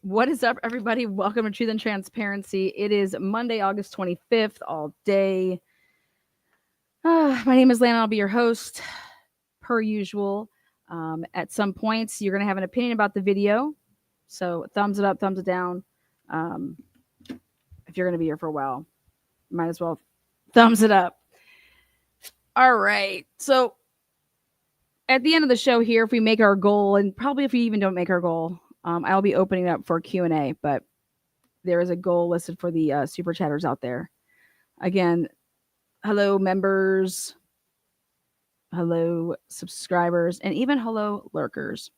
What is up, everybody? Welcome to Truth and Transparency. It is Monday, August 25th, all day. My name is Lana. I'll be your host, per usual. At some points, you're going to have an opinion about the video. So, thumbs it up, thumbs it down. If you're going to be here for a while, might as well thumbs it up. All right. So, at the end of the show here, if we make our goal, and probably if we even don't make our goal, I'll be opening up for Q&A, but there is a goal listed for the super chatters out there. Again, hello members, hello subscribers, and even hello lurkers.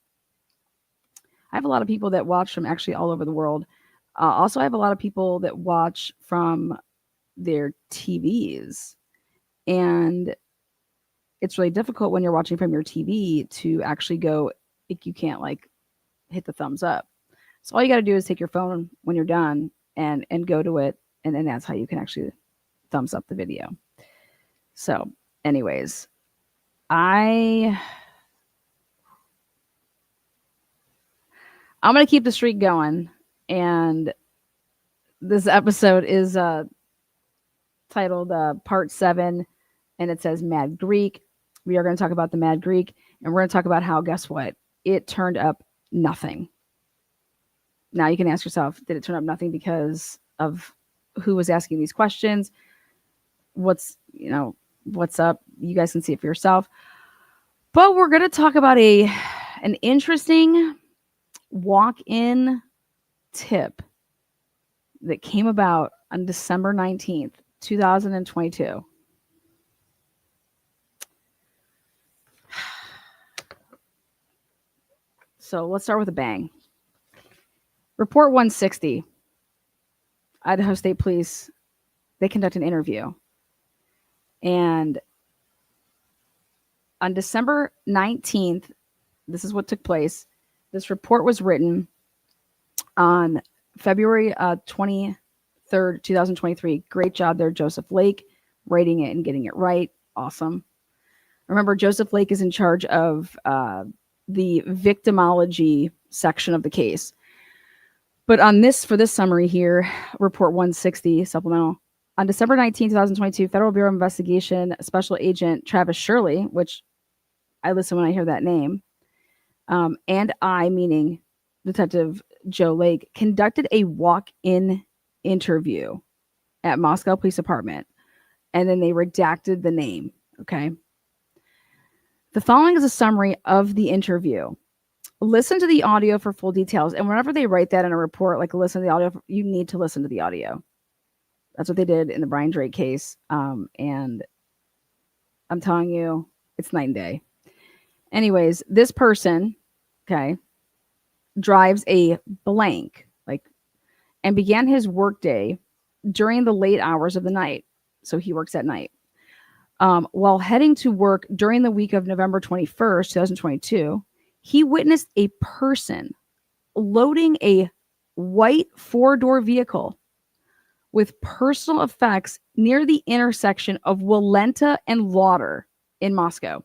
I have a lot of people that watch from actually all over the world. Also, I have a lot of people that watch from their TVs. And it's really difficult when you're watching from your TV to actually go, you can't like hit the thumbs up. So all you got to do is take your phone when you're done and go to it. And then that's how you can actually thumbs up the video. So anyways, I'm going to keep the streak going. And this episode is titled Part 7. And it says Mad Greek. We are going to talk about the Mad Greek. And we're going to talk about how, guess what? It turned up nothing. Now you can ask yourself, did it turn up nothing because of who was asking these questions? What's up? You guys can see it for yourself. But we're going to talk about an interesting walk-in tip that came about on December 19th, 2022. So let's start with a bang. Report 160. Idaho State Police, they conduct an interview. And on December 19th, this is what took place. This report was written on February 23rd, 2023. Great job there, Joseph Lake, writing it and getting it right. Awesome. Remember, Joseph Lake is in charge of the victimology section of the case. But for this summary here, Report 160 supplemental. On December 19, 2022, Federal Bureau of Investigation Special Agent Travis Shirley, which I listen when I hear that name, and I, meaning Detective Joe Lake, conducted a walk-in interview at Moscow Police Department, and then they redacted the name, okay? The following is a summary of the interview. Listen to the audio for full details. And whenever they write that in a report, like listen to the audio, you need to listen to the audio. That's what they did in the Brian Drake case. And I'm telling you, it's night and day. Anyways, this person, okay, drives a blank, and began his workday during the late hours of the night. So he works at night. While heading to work during the week of November 21st, 2022, he witnessed a person loading a white 4-door vehicle with personal effects near the intersection of Walenta and Lauder in Moscow,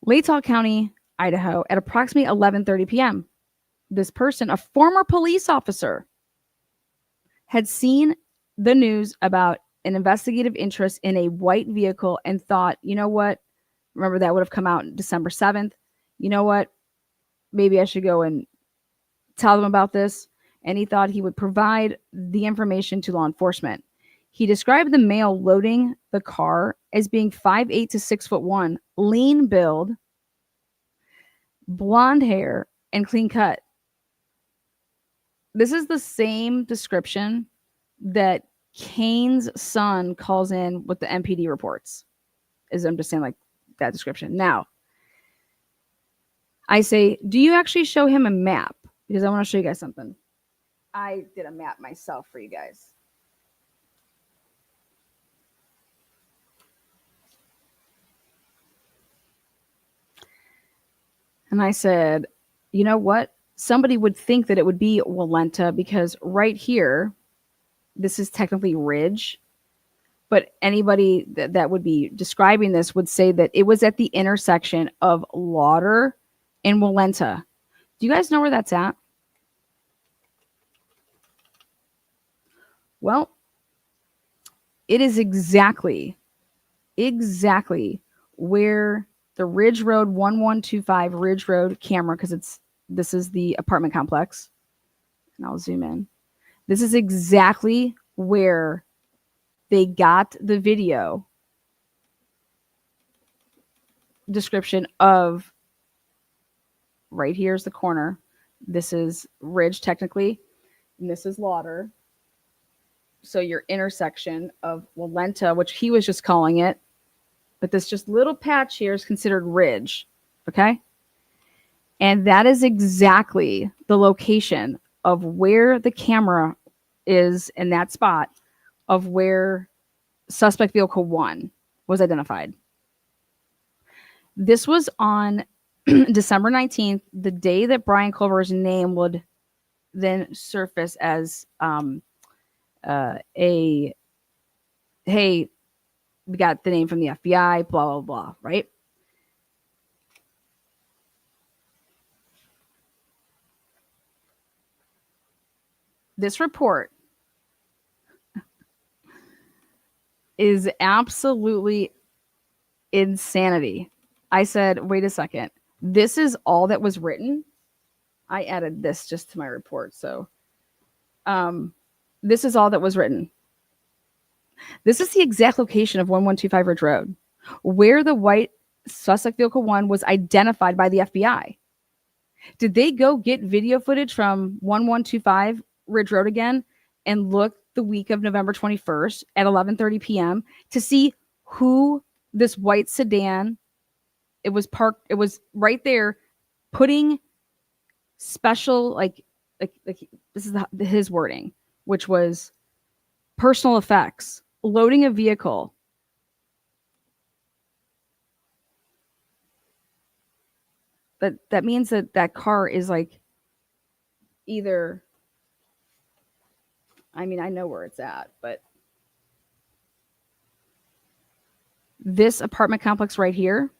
Latah County, Idaho, at approximately 11:30 p.m. This person, a former police officer, had seen the news about an investigative interest in a white vehicle and thought, you know what? Remember, that would have come out December 7th. You know what? Maybe I should go and tell them about this. And he thought he would provide the information to law enforcement. He described the male loading the car as being 5'8" to 6'1", lean build, blonde hair, and clean cut. This is the same description that Kane's son calls in with the MPD reports. I'm just saying, like, that description. Now, I say, do you actually show him a map? Because I want to show you guys something. I did a map myself for you guys. And I said, you know what? Somebody would think that it would be Walenta because right here, this is technically Ridge. But anybody that would be describing this would say that it was at the intersection of Lauder and Walenta. Do you guys know where that's at? Well, it is exactly where the Ridge Road 1125 Ridge Road camera, because this is the apartment complex, and I'll zoom in. This is exactly where they got the video description of. Right here's the corner. This is Ridge technically, and this is Lauder. So your intersection of Walenta, which he was just calling it, but this just little patch here is considered Ridge, okay? And that is exactly the location of where the camera is in that spot of where suspect vehicle 1 was identified. This was on December 19th, the day that Brian Culver's name would then surface as hey, we got the name from the FBI, blah, blah, blah, right? This report is absolutely insanity. I said, wait a second. This is all that was written. I added this just to my report. So this is all that was written. This is the exact location of 1125 Ridge Road, where the white suspect vehicle 1 was identified by the FBI. Did they go get video footage from 1125 Ridge Road again and look the week of November 21st at 11:30 p.m. to see who this white sedan, it was parked, it was right there putting special, like this is his wording, which was personal effects, loading a vehicle. That means that car is like either, I mean, I know where it's at, but this apartment complex right here,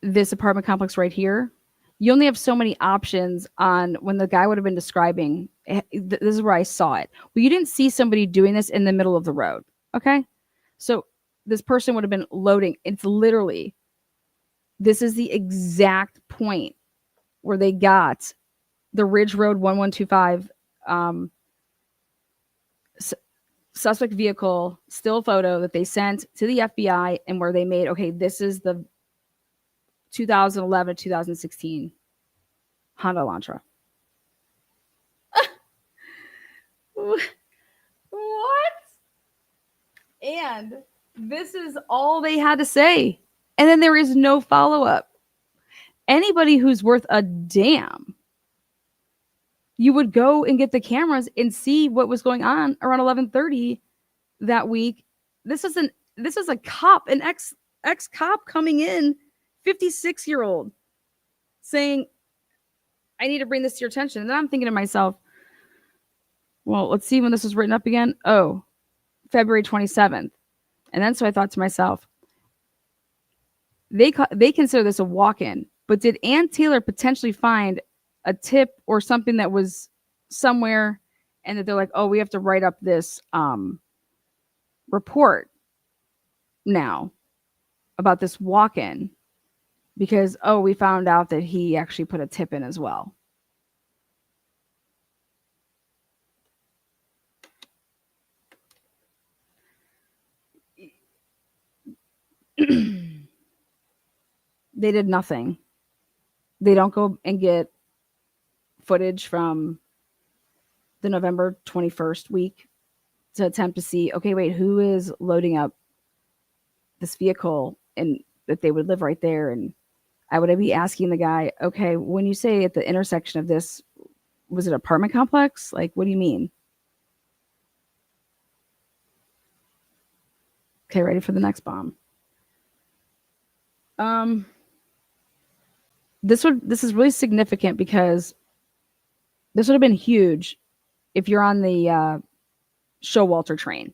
you only have so many options on when the guy would have been describing. This is where I saw it. Well, you didn't see somebody doing this in the middle of the road. Okay. So this person would have been loading. It's literally, this is the exact point where they got the Ridge Road 1125 suspect vehicle still photo that they sent to the FBI, and where they made, okay, this is the 2011 2016 Honda Elantra. What? And this is all they had to say. And then there is no follow-up. Anybody who's worth a damn, you would go and get the cameras and see what was going on around 11:30 that week. This is a cop, an ex-cop coming in, 56-year-old, saying, I need to bring this to your attention. And then I'm thinking to myself, well, let's see when this was written up again. Oh, February 27th. And then so I thought to myself, they consider this a walk-in, but did Ann Taylor potentially find a tip or something that was somewhere, and that they're like, oh, we have to write up this report now about this walk-in because, oh, we found out that he actually put a tip in as well. They did nothing. They don't go and get footage from the November 21st week to attempt to see, okay, wait, who is loading up this vehicle, and that they would live right there. And I would be asking the guy, okay, when you say at the intersection of this, was it an apartment complex? Like, what do you mean? Okay, ready for the next bomb. This is really significant because this would have been huge if you're on the Showalter train,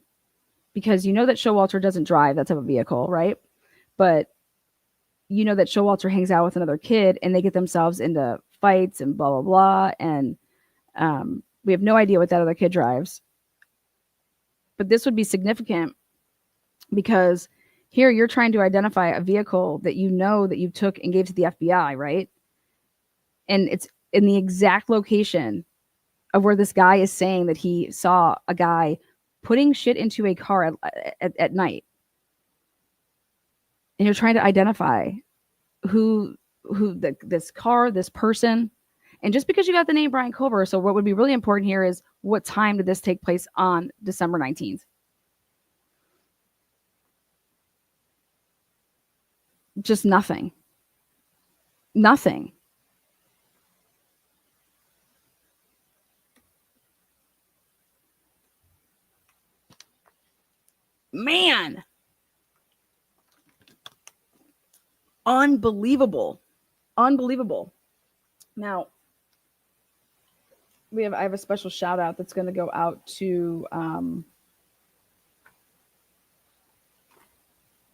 because you know that Showalter doesn't drive that type of vehicle, right? But you know that Showalter hangs out with another kid and they get themselves into fights and blah blah blah, and We have no idea what that other kid drives. But this would be significant because here you're trying to identify a vehicle that you know that you took and gave to the FBI, right? And it's in the exact location of where this guy is saying that he saw a guy putting shit into a car at night. And you're trying to identify this car, this person. And just because you got the name Brian Culver, so what would be really important here is what time did this take place on December 19th? Just nothing. Nothing. Man. Unbelievable. Unbelievable. Now, I have a special shout out that's going to go out to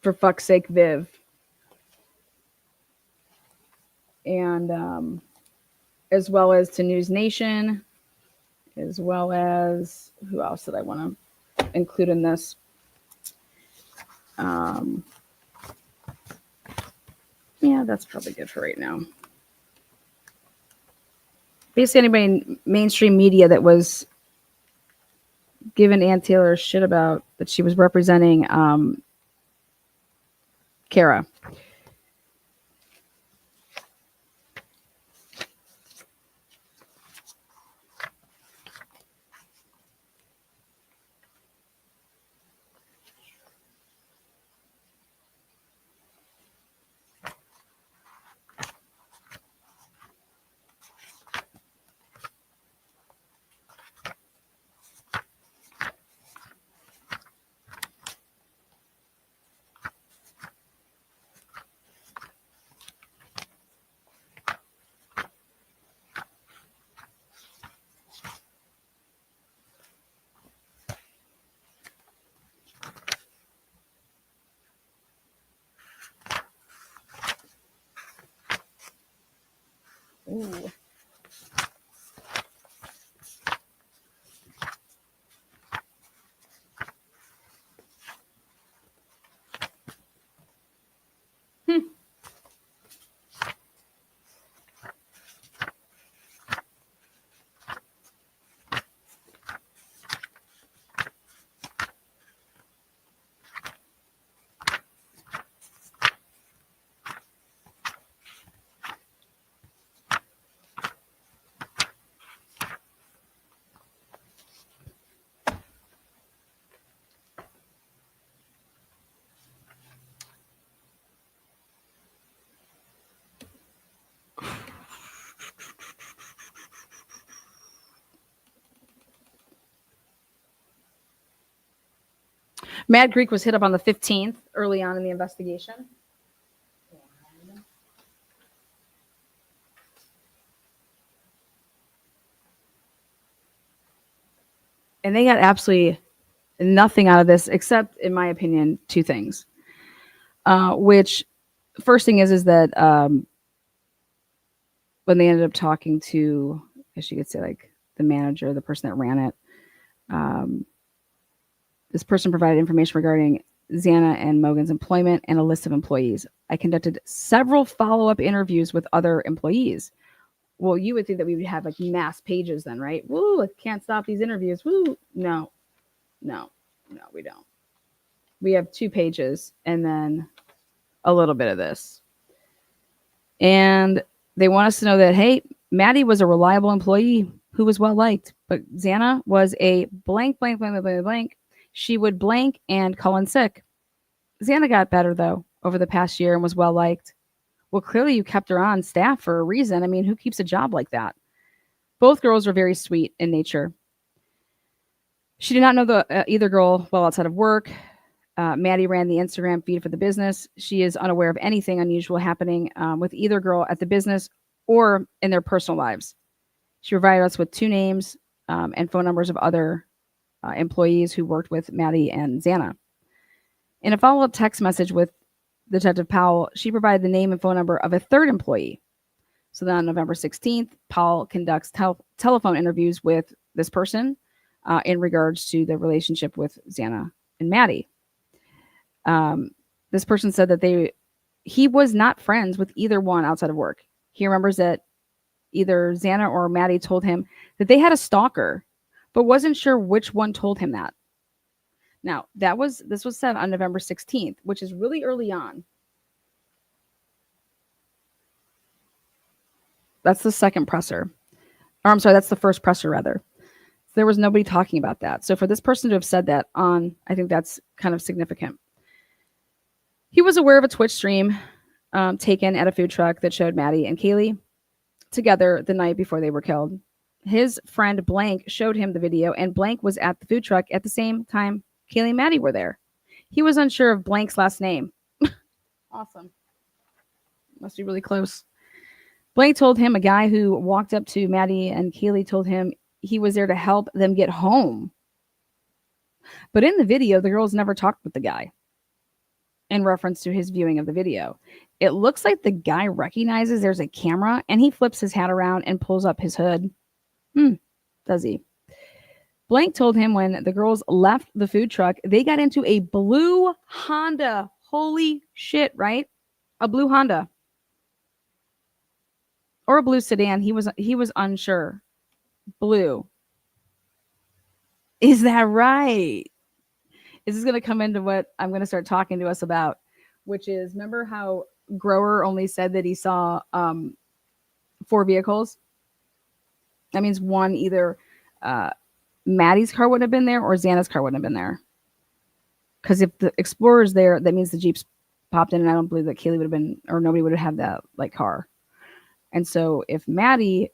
for fuck's sake, Viv. And as well as to News Nation, as well as who else did I want to include in this? Yeah, that's probably good for right now. Basically, anybody in mainstream media that was giving Ann Taylor shit about that she was representing Kara. Ooh. Mad Greek was hit up on the 15th, early on in the investigation. And they got absolutely nothing out of this, except, in my opinion, two things. Which, first thing is that when they ended up talking to, I guess you could say, like the manager, the person that ran it, this person provided information regarding Xana and Mogan's employment and a list of employees. I conducted several follow-up interviews with other employees. Well, you would think that we would have like mass pages then, right? Woo, I can't stop these interviews. Woo. No, we don't. We have 2 pages and then a little bit of this. And they want us to know that, hey, Maddie was a reliable employee who was well liked, but Xana was a blank. She would blank and call in sick. Xana got better, though, over the past year and was well liked. Well, clearly you kept her on staff for a reason. I mean, who keeps a job like that? Both girls are very sweet in nature. She did not know either girl well outside of work. Maddie ran the Instagram feed for the business. She is unaware of anything unusual happening with either girl at the business or in their personal lives. She provided us with 2 names and phone numbers of other employees who worked with Maddie and Xana. In a follow-up text message with Detective Powell, she provided the name and phone number of a 3rd employee. So then on November 16th, Powell conducts telephone interviews with this person in regards to the relationship with Xana and Maddie. This person said that he was not friends with either one outside of work. He remembers that either Xana or Maddie told him that they had a stalker, but wasn't sure which one told him that. Now, this was said on November 16th, which is really early on. That's the second presser. Or I'm sorry, that's the first presser, rather. There was nobody talking about that. So for this person to have said that on, I think that's kind of significant. He was aware of a Twitch stream taken at a food truck that showed Maddie and Kaylee together the night before they were killed. His friend Blank showed him the video, and Blank was at the food truck at the same time Kaylee and Maddie were there. He was unsure of Blank's last name. Awesome. Must be really close. Blank told him a guy who walked up to Maddie and Kaylee told him he was there to help them get home. But in the video, the girls never talked with the guy in reference to his viewing of the video. It looks like the guy recognizes there's a camera and he flips his hat around and pulls up his hood. Does he? Blank told him when the girls left the food truck, they got into a blue Honda. Holy shit, right? A blue Honda. Or a blue sedan. He was unsure. Blue. Is that right? Is this going to come into what I'm going to start talking to us about, which is, remember how Grower only said that he saw 4 vehicles? That means one, either Maddie's car wouldn't have been there or Xana's car wouldn't have been there. Because if the Explorer's there, that means the Jeeps popped in, and I don't believe that Kaylee would have been, or nobody would have had that like car. And so if Maddie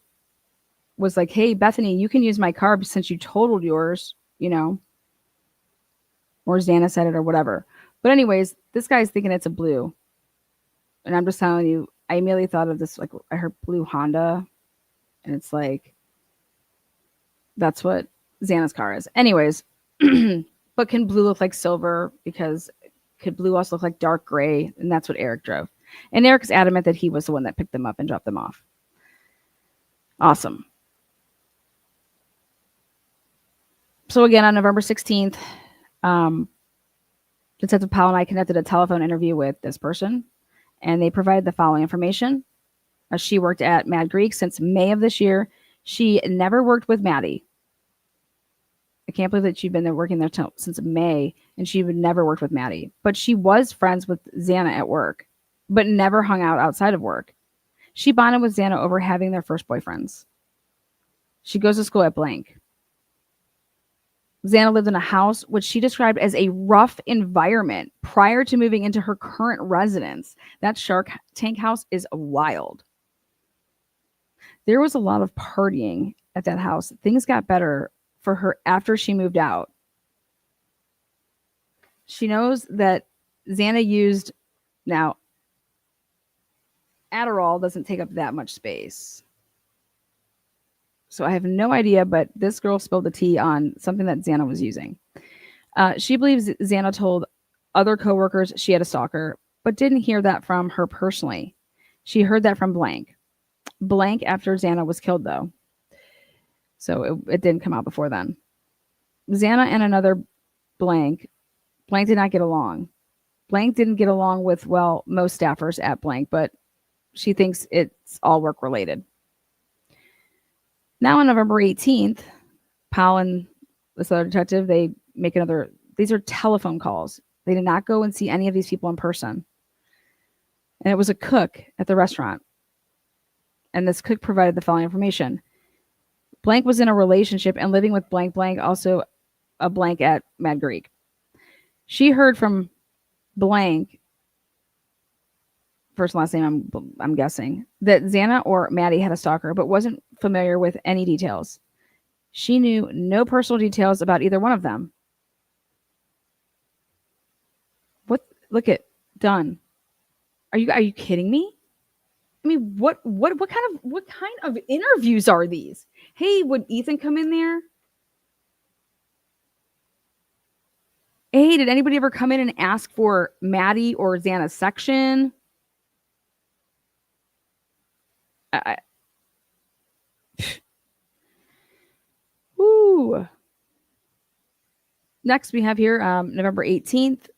was like, hey, Bethany, you can use my car since you totaled yours, you know, or Xana said it or whatever. But anyways, this guy's thinking it's a blue. And I'm just telling you, I immediately thought of this, like I heard blue Honda, and it's like, that's what Xana's car is. Anyways, but can blue look like silver? Because could blue also look like dark gray? And that's what Eric drove. And Eric's adamant that he was the one that picked them up and dropped them off. Awesome. So again, on November 16th, Detective Powell and I conducted a telephone interview with this person, and they provided the following information. She worked at Mad Greek since May of this year. She never worked with Maddie. I can't believe that she'd been there working there since May, and she would never worked with Maddie. But she was friends with Xana at work, but never hung out outside of work. She bonded with Xana over having their first boyfriends. She goes to school at Blank. Xana lived in a house which she described as a rough environment prior to moving into her current residence. That Shark Tank house is wild. There was a lot of partying at that house. Things got better for her after she moved out. She knows that Xana used, now, Adderall doesn't take up that much space. So I have no idea, but this girl spilled the tea on something that Xana was using. She believes Xana told other coworkers she had a stalker, but didn't hear that from her personally. She heard that from Blank. Blank after Xana was killed, though. So it didn't come out before then. Xana and another Blank did not get along. Blank didn't get along with, well, most staffers at Blank, but she thinks it's all work related. Now on November 18th, Powell and this other detective, they make these are telephone calls. They did not go and see any of these people in person. And it was a cook at the restaurant. And this cook provided the following information. Blank was in a relationship and living with blank, also a Blank at Mad Greek. She heard from Blank, first and last name I'm guessing, that Xana or Maddie had a stalker, but wasn't familiar with any details. She knew no personal details about either one of them. What? Look at done. Are you kidding me? I mean, what kind of interviews are these? Hey, would Ethan come in there? Hey, did anybody ever come in and ask for Maddie or Xana's section? Woo. Next, we have here November 18th.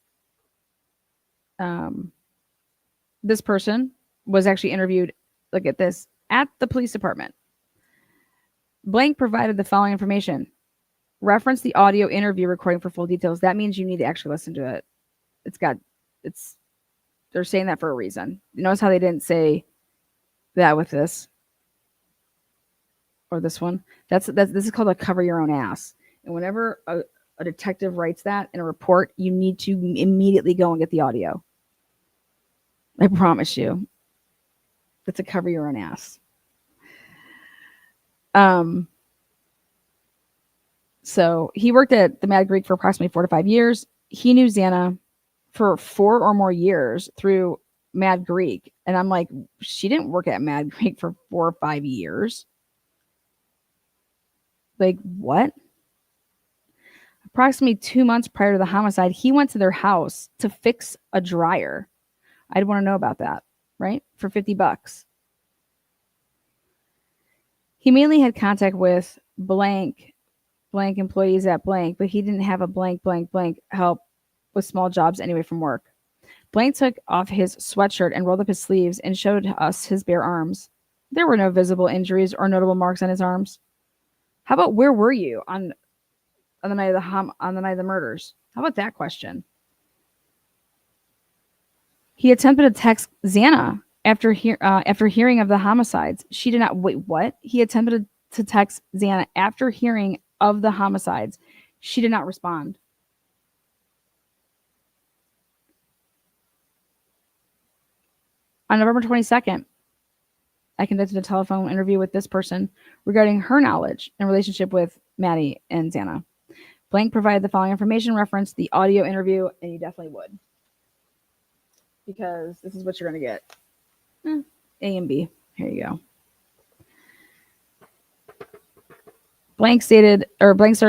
This person was actually interviewed, look at this, at the police department. Blank provided the following information. Reference the audio interview recording for full details. That means you need to actually listen to it. They're saying that for a reason. You notice how they didn't say that with this or this one? This is called a cover your own ass. And whenever a detective writes that in a report, you need to immediately go and get the audio. I promise you. It's a cover your own ass. So he worked at the Mad Greek for approximately 4 to 5 years. He knew Xana for 4 or more years through Mad Greek. And I'm like, she didn't work at Mad Greek for 4 or 5 years. Like, what? Approximately 2 months prior to the homicide, he went to their house to fix a dryer. I'd want to know about that, right? For $50. He mainly had contact with blank employees at blank, but he didn't have a blank help with small jobs anyway from work. Blank took off his sweatshirt and rolled up his sleeves and showed us his bare arms. There were no visible injuries or notable marks on his arms. How about where were you on the night of the murders? How about that question? He attempted to text Xana after hearing of the homicides. She did not. Wait, what? He attempted to text Xana after hearing of the homicides. She did not respond. On November 22nd, I conducted a telephone interview with this person regarding her knowledge and relationship with Maddie and Xana. Blank provided the following information, referenced the audio interview, and you definitely would. Because this is what you're going to get. A and B. Here you go. Blank started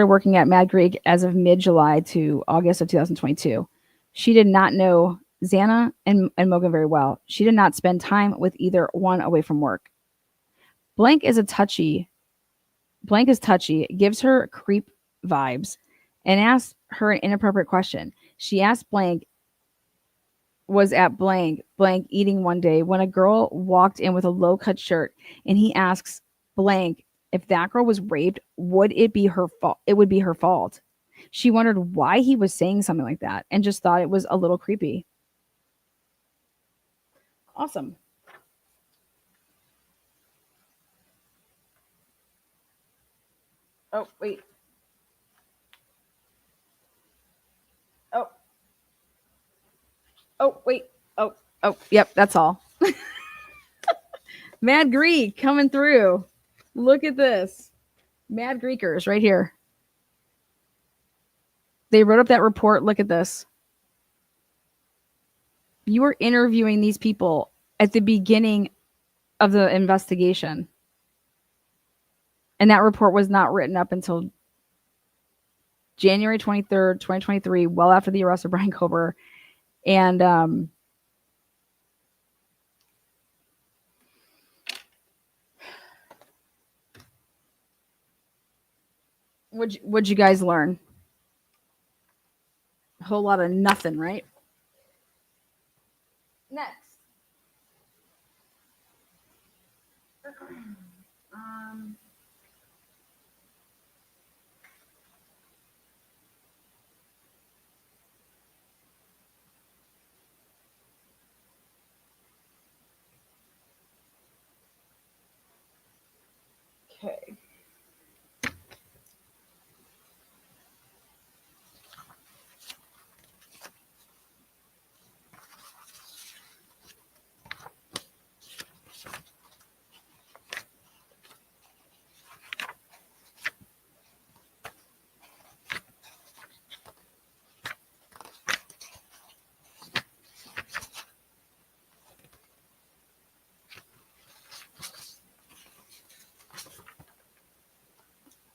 working at Mad Greek as of mid-July to August of 2022. She did not know Xana and Mogan very well. She did not spend time with either one away from work. Blank is touchy, gives her creep vibes, and asks her an inappropriate question. She asked Blank was at blank eating one day when a girl walked in with a low-cut shirt, and he asks Blank if that girl was raped, would it be her fault? It would be her fault. She wondered why he was saying something like that and just thought it was a little creepy. Awesome. Oh, wait. Oh, wait. Oh, yep, that's all. Mad Greek coming through. Look at this. Mad Greekers right here. They wrote up that report. Look at this. You were interviewing these people at the beginning of the investigation. And that report was not written up until January 23rd, 2023, well after the arrest of Brian Kober. And what'd you guys learn? A whole lot of nothing, right? Next. Okay.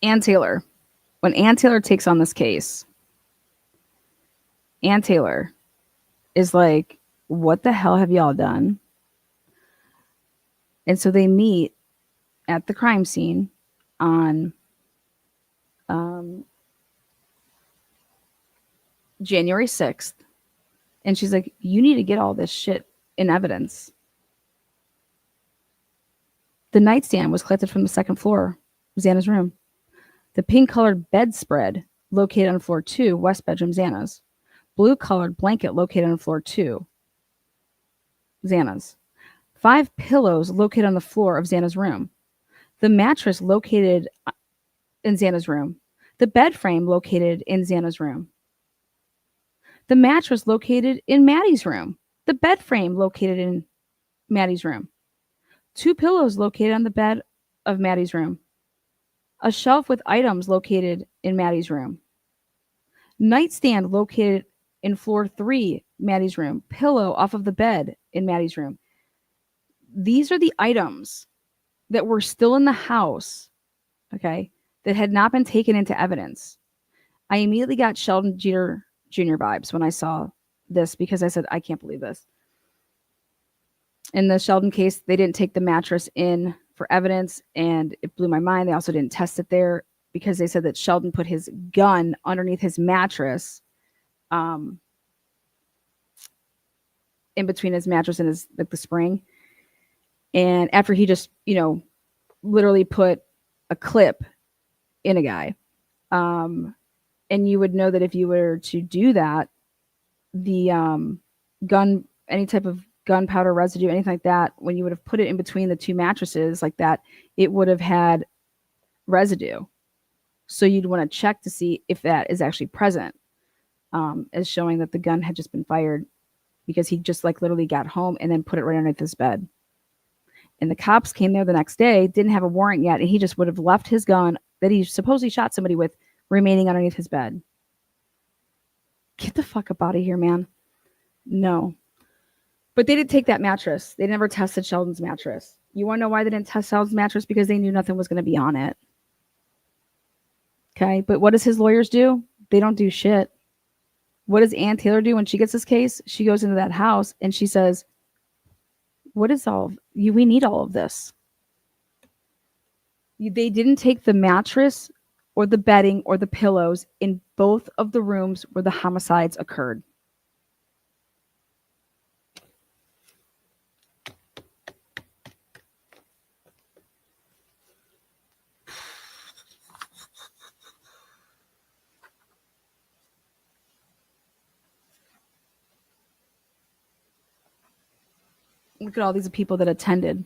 Ann Taylor. When Ann Taylor takes on this case, Ann Taylor is like, what the hell have y'all done? And so they meet at the crime scene on January 6th. And she's like, you need to get all this shit in evidence. The nightstand was collected from the second floor of Xana's room. The pink-colored bedspread located on floor 2, west bedroom Xana's. Blue-colored blanket located on floor 2, Xana's. 5 pillows located on the floor of Xana's room. The mattress located in Xana's room. The bed frame located in Xana's room. The mattress located in Maddie's room. The bed frame located in Maddie's room. 2 pillows located on the bed of Maddie's room. A shelf with items located in Maddie's room. Nightstand located in floor 3, Maddie's room. Pillow off of the bed in Maddie's room. These are the items that were still in the house, okay, that had not been taken into evidence. I immediately got Sheldon Jeter Jr. vibes when I saw this because I said, I can't believe this. In the Sheldon case, they didn't take the mattress in for evidence, and it blew my mind. They also didn't test it there because they said that Sheldon put his gun underneath his mattress, in between his mattress and his like the spring. And after he just, literally put a clip in a guy. And you would know that if you were to do that, the gun, any type of gunpowder residue, anything like that, when you would have put it in between the 2 mattresses like that, it would have had residue. So you'd want to check to see if that is actually present, as showing that the gun had just been fired because he just like literally got home and then put it right underneath his bed. And the cops came there the next day, didn't have a warrant yet, and he just would have left his gun that he supposedly shot somebody with remaining underneath his bed. Get the fuck up out of here, man. No. But they didn't take that mattress. They never tested Sheldon's mattress. You want to know why they didn't test Sheldon's mattress? Because they knew nothing was going to be on it. Okay, but what does his lawyers do? They don't do shit. What does Ann Taylor do when she gets this case? She goes into that house and she says, what is all of you? We need all of this. They didn't take the mattress or the bedding or the pillows in both of the rooms where the homicides occurred. Look at all these people that attended.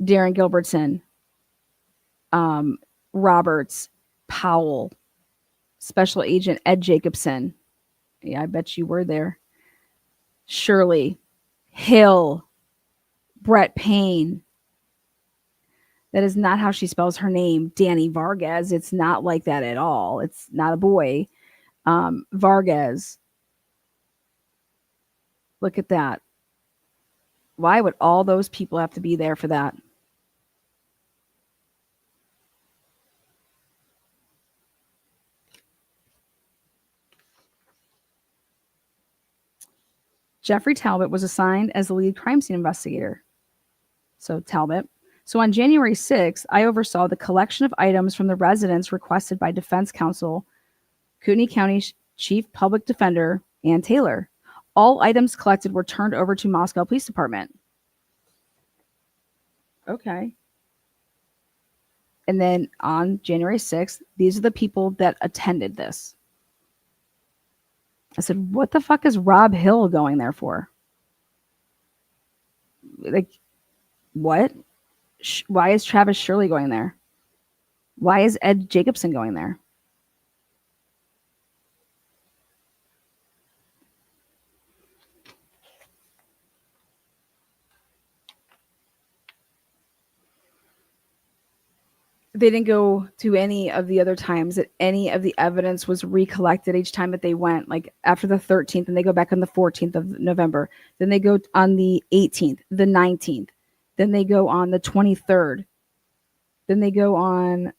Darren Gilbertson, Roberts, Powell, Special Agent Ed Jacobson. Yeah, I bet you were there. Shirley, Hill, Brett Payne. That is not how she spells her name. Danny Vargas. It's not like that at all. It's not a boy. Vargas. Look at that. Why would all those people have to be there for that? Jeffrey Talbot was assigned as the lead crime scene investigator. So Talbot. So on January 6th, I oversaw the collection of items from the residence requested by defense counsel, Kootenai County Chief Public Defender, Ann Taylor. All items collected were turned over to Moscow Police Department. Okay. And then on January 6th, these are the people that attended this. I said, what the fuck is Rob Hill going there for? Like, what? Why is Travis Shirley going there? Why is Ed Jacobson going there? They didn't go to any of the other times that any of the evidence was recollected each time that they went, like after the 13th, and they go back on the 14th of November. Then they go on the 18th, the 19th. Then they go on the 23rd. Then they go on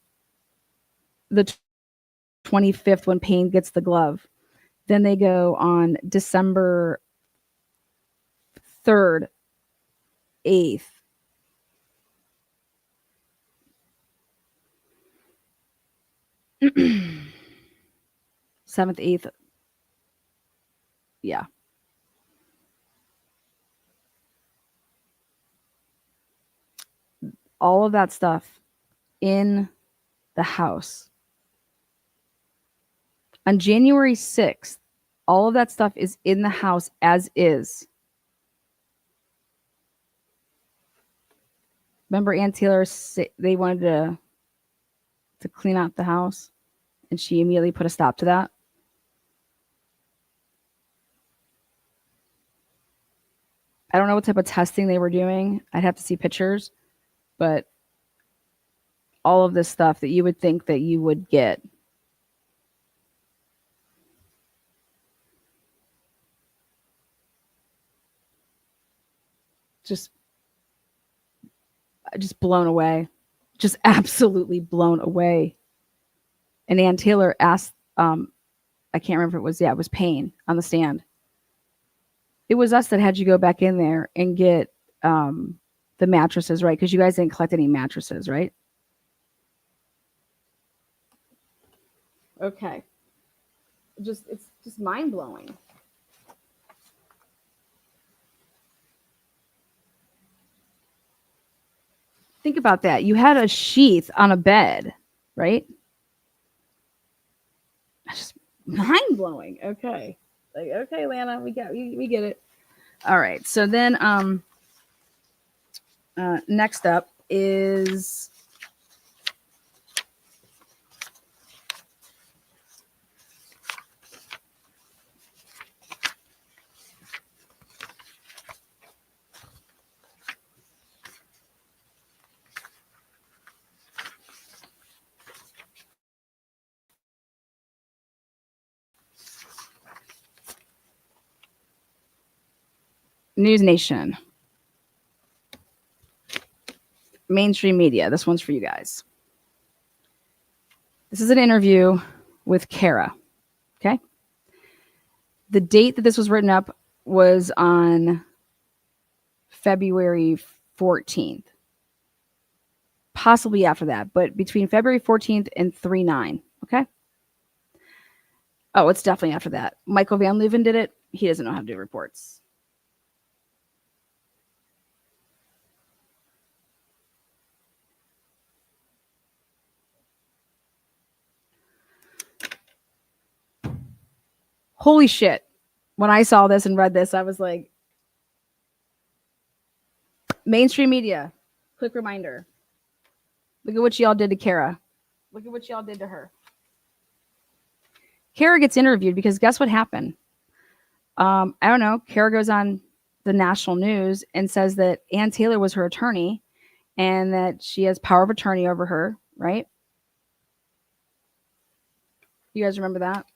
the 25th when Payne gets the glove. Then they go on December 3rd, 8th. 7th, 8th. Yeah. All of that stuff in the house. On January 6th, all of that stuff is in the house as is. Remember Ann Taylor, they wanted to clean out the house, and she immediately put a stop to that. I don't know what type of testing they were doing. I'd have to see pictures, but all of this stuff that you would think that you would get. Just blown away. Just absolutely blown away. And Ann Taylor asked, I can't remember if it was, it was Payne on the stand. It was us that had you go back in there and get the mattresses, right? Because you guys didn't collect any mattresses, right? Okay. It's just mind blowing. Think about that. You had a sheath on a bed, right? Just mind blowing. Okay. Like, okay, Lana, we get it. All right. So then next up is News Nation. Mainstream media. This one's for you guys. This is an interview with Kara. Okay. The date that this was written up was on February 14th. Possibly after that, but between February 14th and 3/9. Okay. Oh, it's definitely after that. Michael Van Leuven did it. He doesn't know how to do reports. Holy shit. When I saw this and read this, I was like, mainstream media, quick reminder. Look at what y'all did to Kara. Look at what y'all did to her. Kara gets interviewed because guess what happened? I don't know. Kara goes on the national news and says that Ann Taylor was her attorney and that she has power of attorney over her, right? You guys remember that?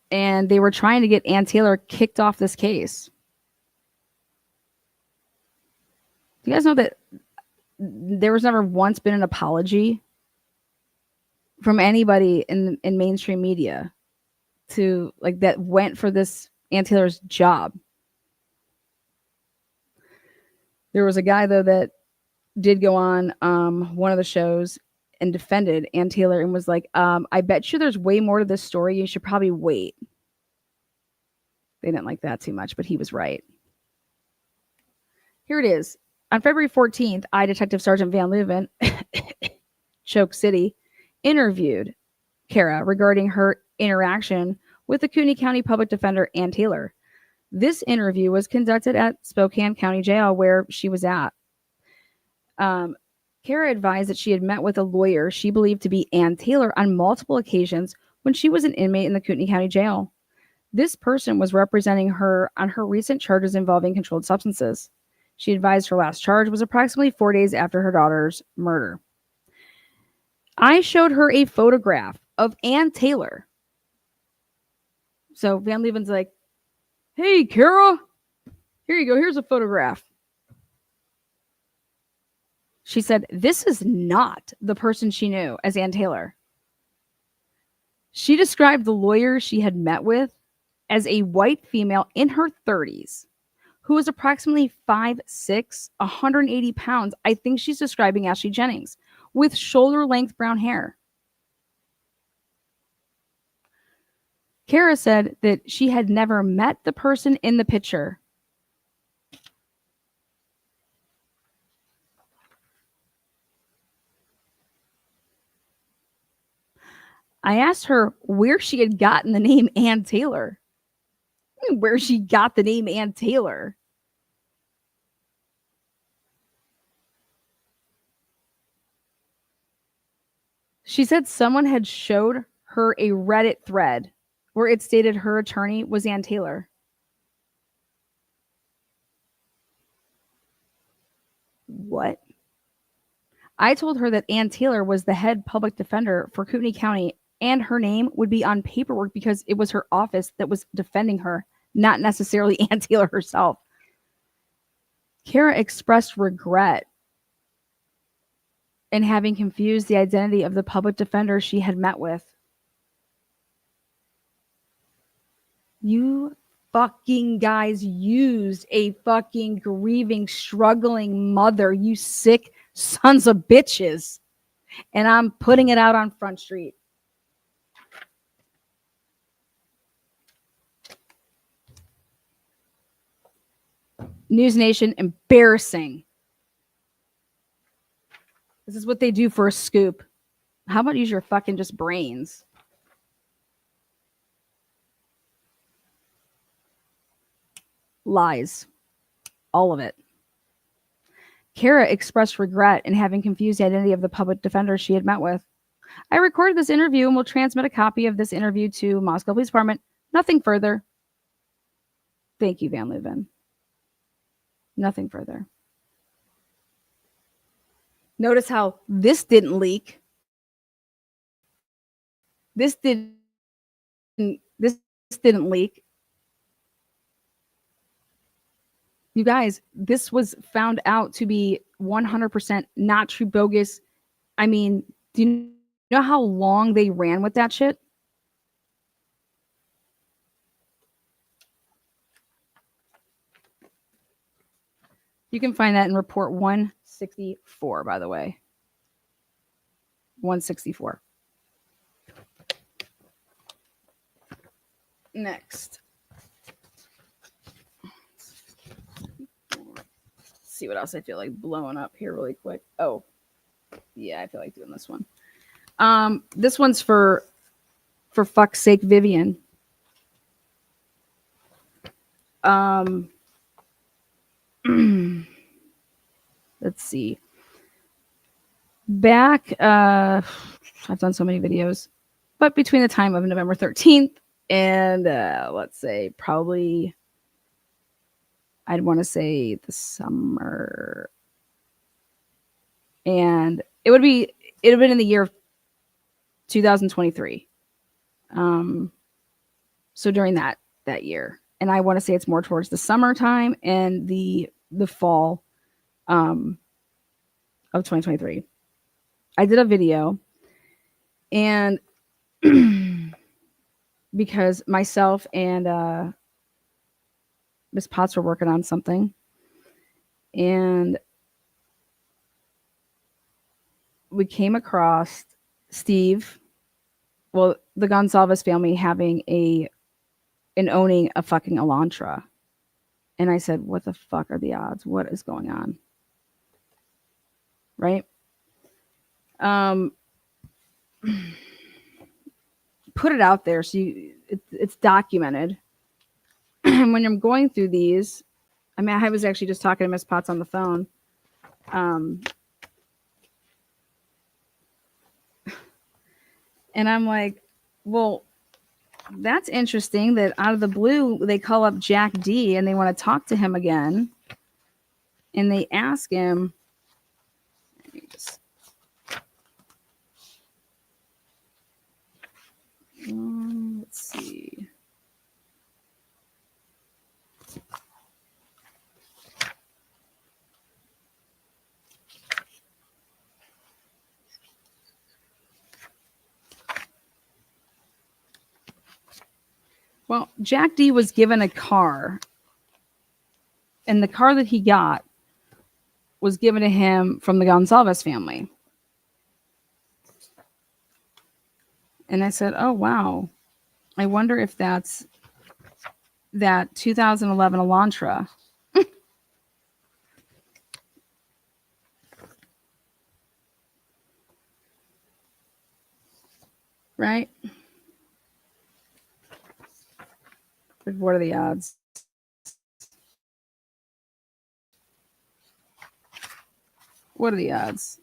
And they were trying to get Ann Taylor kicked off this case. Do you guys know that there was never once been an apology from anybody in mainstream media to like that went for this Ann Taylor's job? There was a guy though that did go on one of the shows and defended Ann Taylor and was like, I bet you there's way more to this story. You should probably wait. They didn't like that too much, but he was right. Here it is. On February 14th, I, Detective Sergeant Van Leuven, Choke City, interviewed Kara regarding her interaction with the Kootenai County Public Defender Ann Taylor. This interview was conducted at Spokane County Jail where she was at. Kara advised that she had met with a lawyer she believed to be Ann Taylor on multiple occasions when she was an inmate in the Kootenai County Jail. This person was representing her on her recent charges involving controlled substances. She advised her last charge was approximately 4 days after her daughter's murder. I showed her a photograph of Ann Taylor. So Van Leuven's like, hey, Kara, here you go. Here's a photograph. She said, this is not the person she knew as Ann Taylor. She described the lawyer she had met with as a white female in her 30s who was approximately 5'6", 180 pounds. I think she's describing Ashley Jennings with shoulder-length brown hair. Kara said that she had never met the person in the picture. I asked her where she had gotten the name Ann Taylor. Where she got the name Ann Taylor. She said someone had showed her a Reddit thread where it stated her attorney was Ann Taylor. What? I told her that Ann Taylor was the head public defender for Kootenai County and her name would be on paperwork because it was her office that was defending her, not necessarily Ann Taylor herself. Kara expressed regret in having confused the identity of the public defender she had met with. You fucking guys used a fucking grieving, struggling mother, you sick sons of bitches. And I'm putting it out on Front Street. News Nation, embarrassing. This is what they do for a scoop. How about use your fucking just brains? Lies. All of it. Kara expressed regret in having confused the identity of the public defender she had met with. I recorded this interview and will transmit a copy of this interview to Moscow Police Department. Nothing further. Thank you, Van Leuven. Nothing further. Notice how this didn't leak. This didn't leak. You guys, this was found out to be 100% not true, bogus. I mean, do you know how long they ran with that shit? You can find that in report 164, by the way. 164. Next. Let's see what else I feel like blowing up here really quick. Oh, yeah, I feel like doing this one. This one's for fuck's sake, Vivian. Let's see. Back, I've done so many videos, but between the time of November 13th and let's say probably, I'd want to say the summer, and it would have been in the year of 2023. So during that year, and I want to say it's more towards the summertime and the fall of 2023. I did a video, and because myself and Miss Potts were working on something, and we came across Steve, well, the Gonsalves family having and owning a fucking Elantra. And I said, what the fuck are the odds? What is going on? Right? Put it out there so it's documented. And when I'm going through these, I mean, I was actually just talking to Miss Potts on the phone. And I'm like, well, that's interesting that out of the blue, they call up Jack D and they want to talk to him again. And they ask him, let's see. Well, Jack D was given a car, and the car that he got was given to him from the Gonsalves family. And I said, oh, wow. I wonder if that's that 2011 Elantra. Right? What are the odds? What are the odds?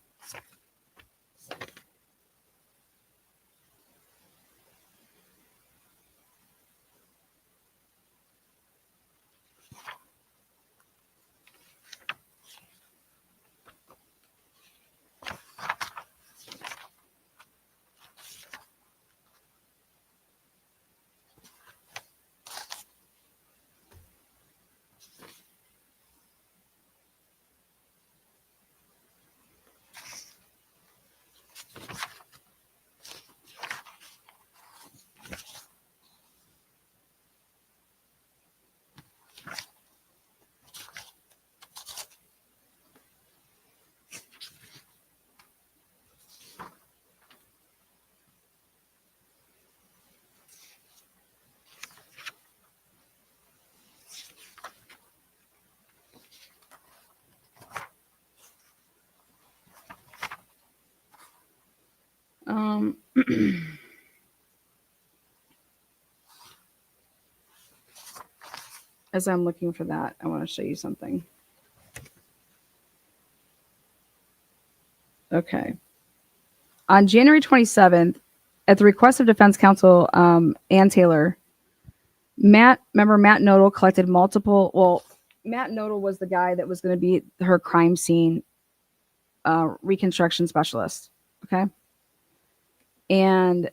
As I'm looking for that, I want to show you something. Okay. On January 27th, at the request of defense counsel Ann Taylor, Matt Nodal collected multiple. Well, Matt Nodal was the guy that was going to be her crime scene reconstruction specialist. Okay. And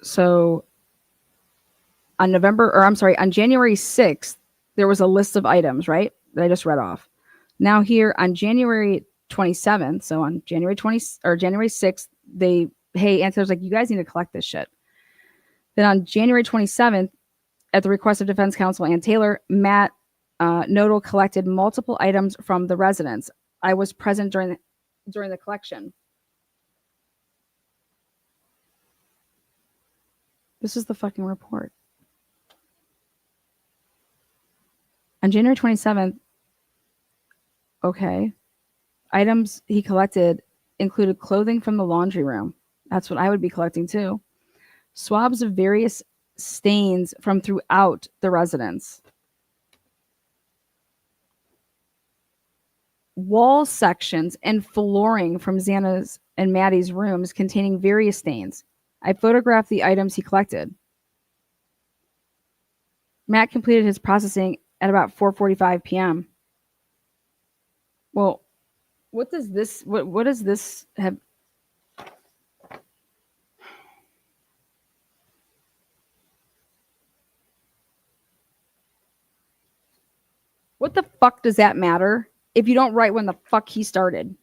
so on January 6th, there was a list of items, right? That I just read off. Now here on January 27th, so on January 6th, Anthony's like, you guys need to collect this shit. Then on January 27th, at the request of defense counsel Ann Taylor, Matt Nodal collected multiple items from the residence. I was present during the collection. This is the fucking report. On January 27th, okay, items he collected included clothing from the laundry room. That's what I would be collecting too. Swabs of various stains from throughout the residence. Wall sections and flooring from Xana's and Maddie's rooms containing various stains. I photographed the items he collected. Matt completed his processing at about 4:45 p.m. Well, what does this have? What the fuck does that matter if you don't write when the fuck he started?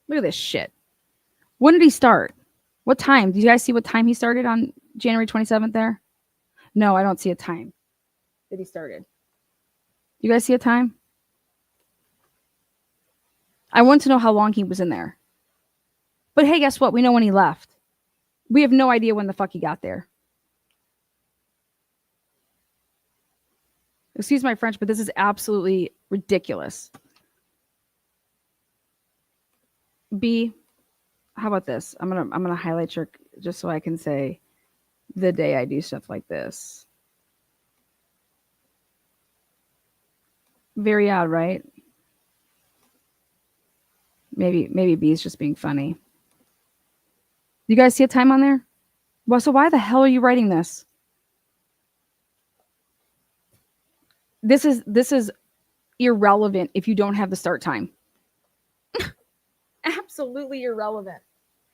Look at this shit. When did he start? What time? Did you guys see what time he started on January 27th there? No, I don't see a time that he started. You guys see a time? I want to know how long he was in there. But hey, guess what? We know when he left. We have no idea when the fuck he got there. Excuse my French, but this is absolutely ridiculous. B, how about this? I'm gonna highlight your just so I can say the day I do stuff like this. Very odd, right? Maybe B is just being funny. You guys see a time on there? Well, so why the hell are you writing this? This is irrelevant if you don't have the start time. Absolutely irrelevant.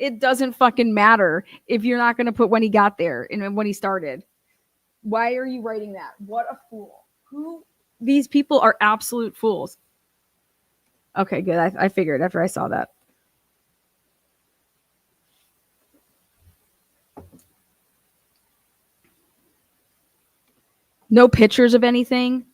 It doesn't fucking matter if you're not going to put when he got there and when he started. Why are you writing that? What a fool. These people are absolute fools. Okay, good. I figured after I saw that. No pictures of anything.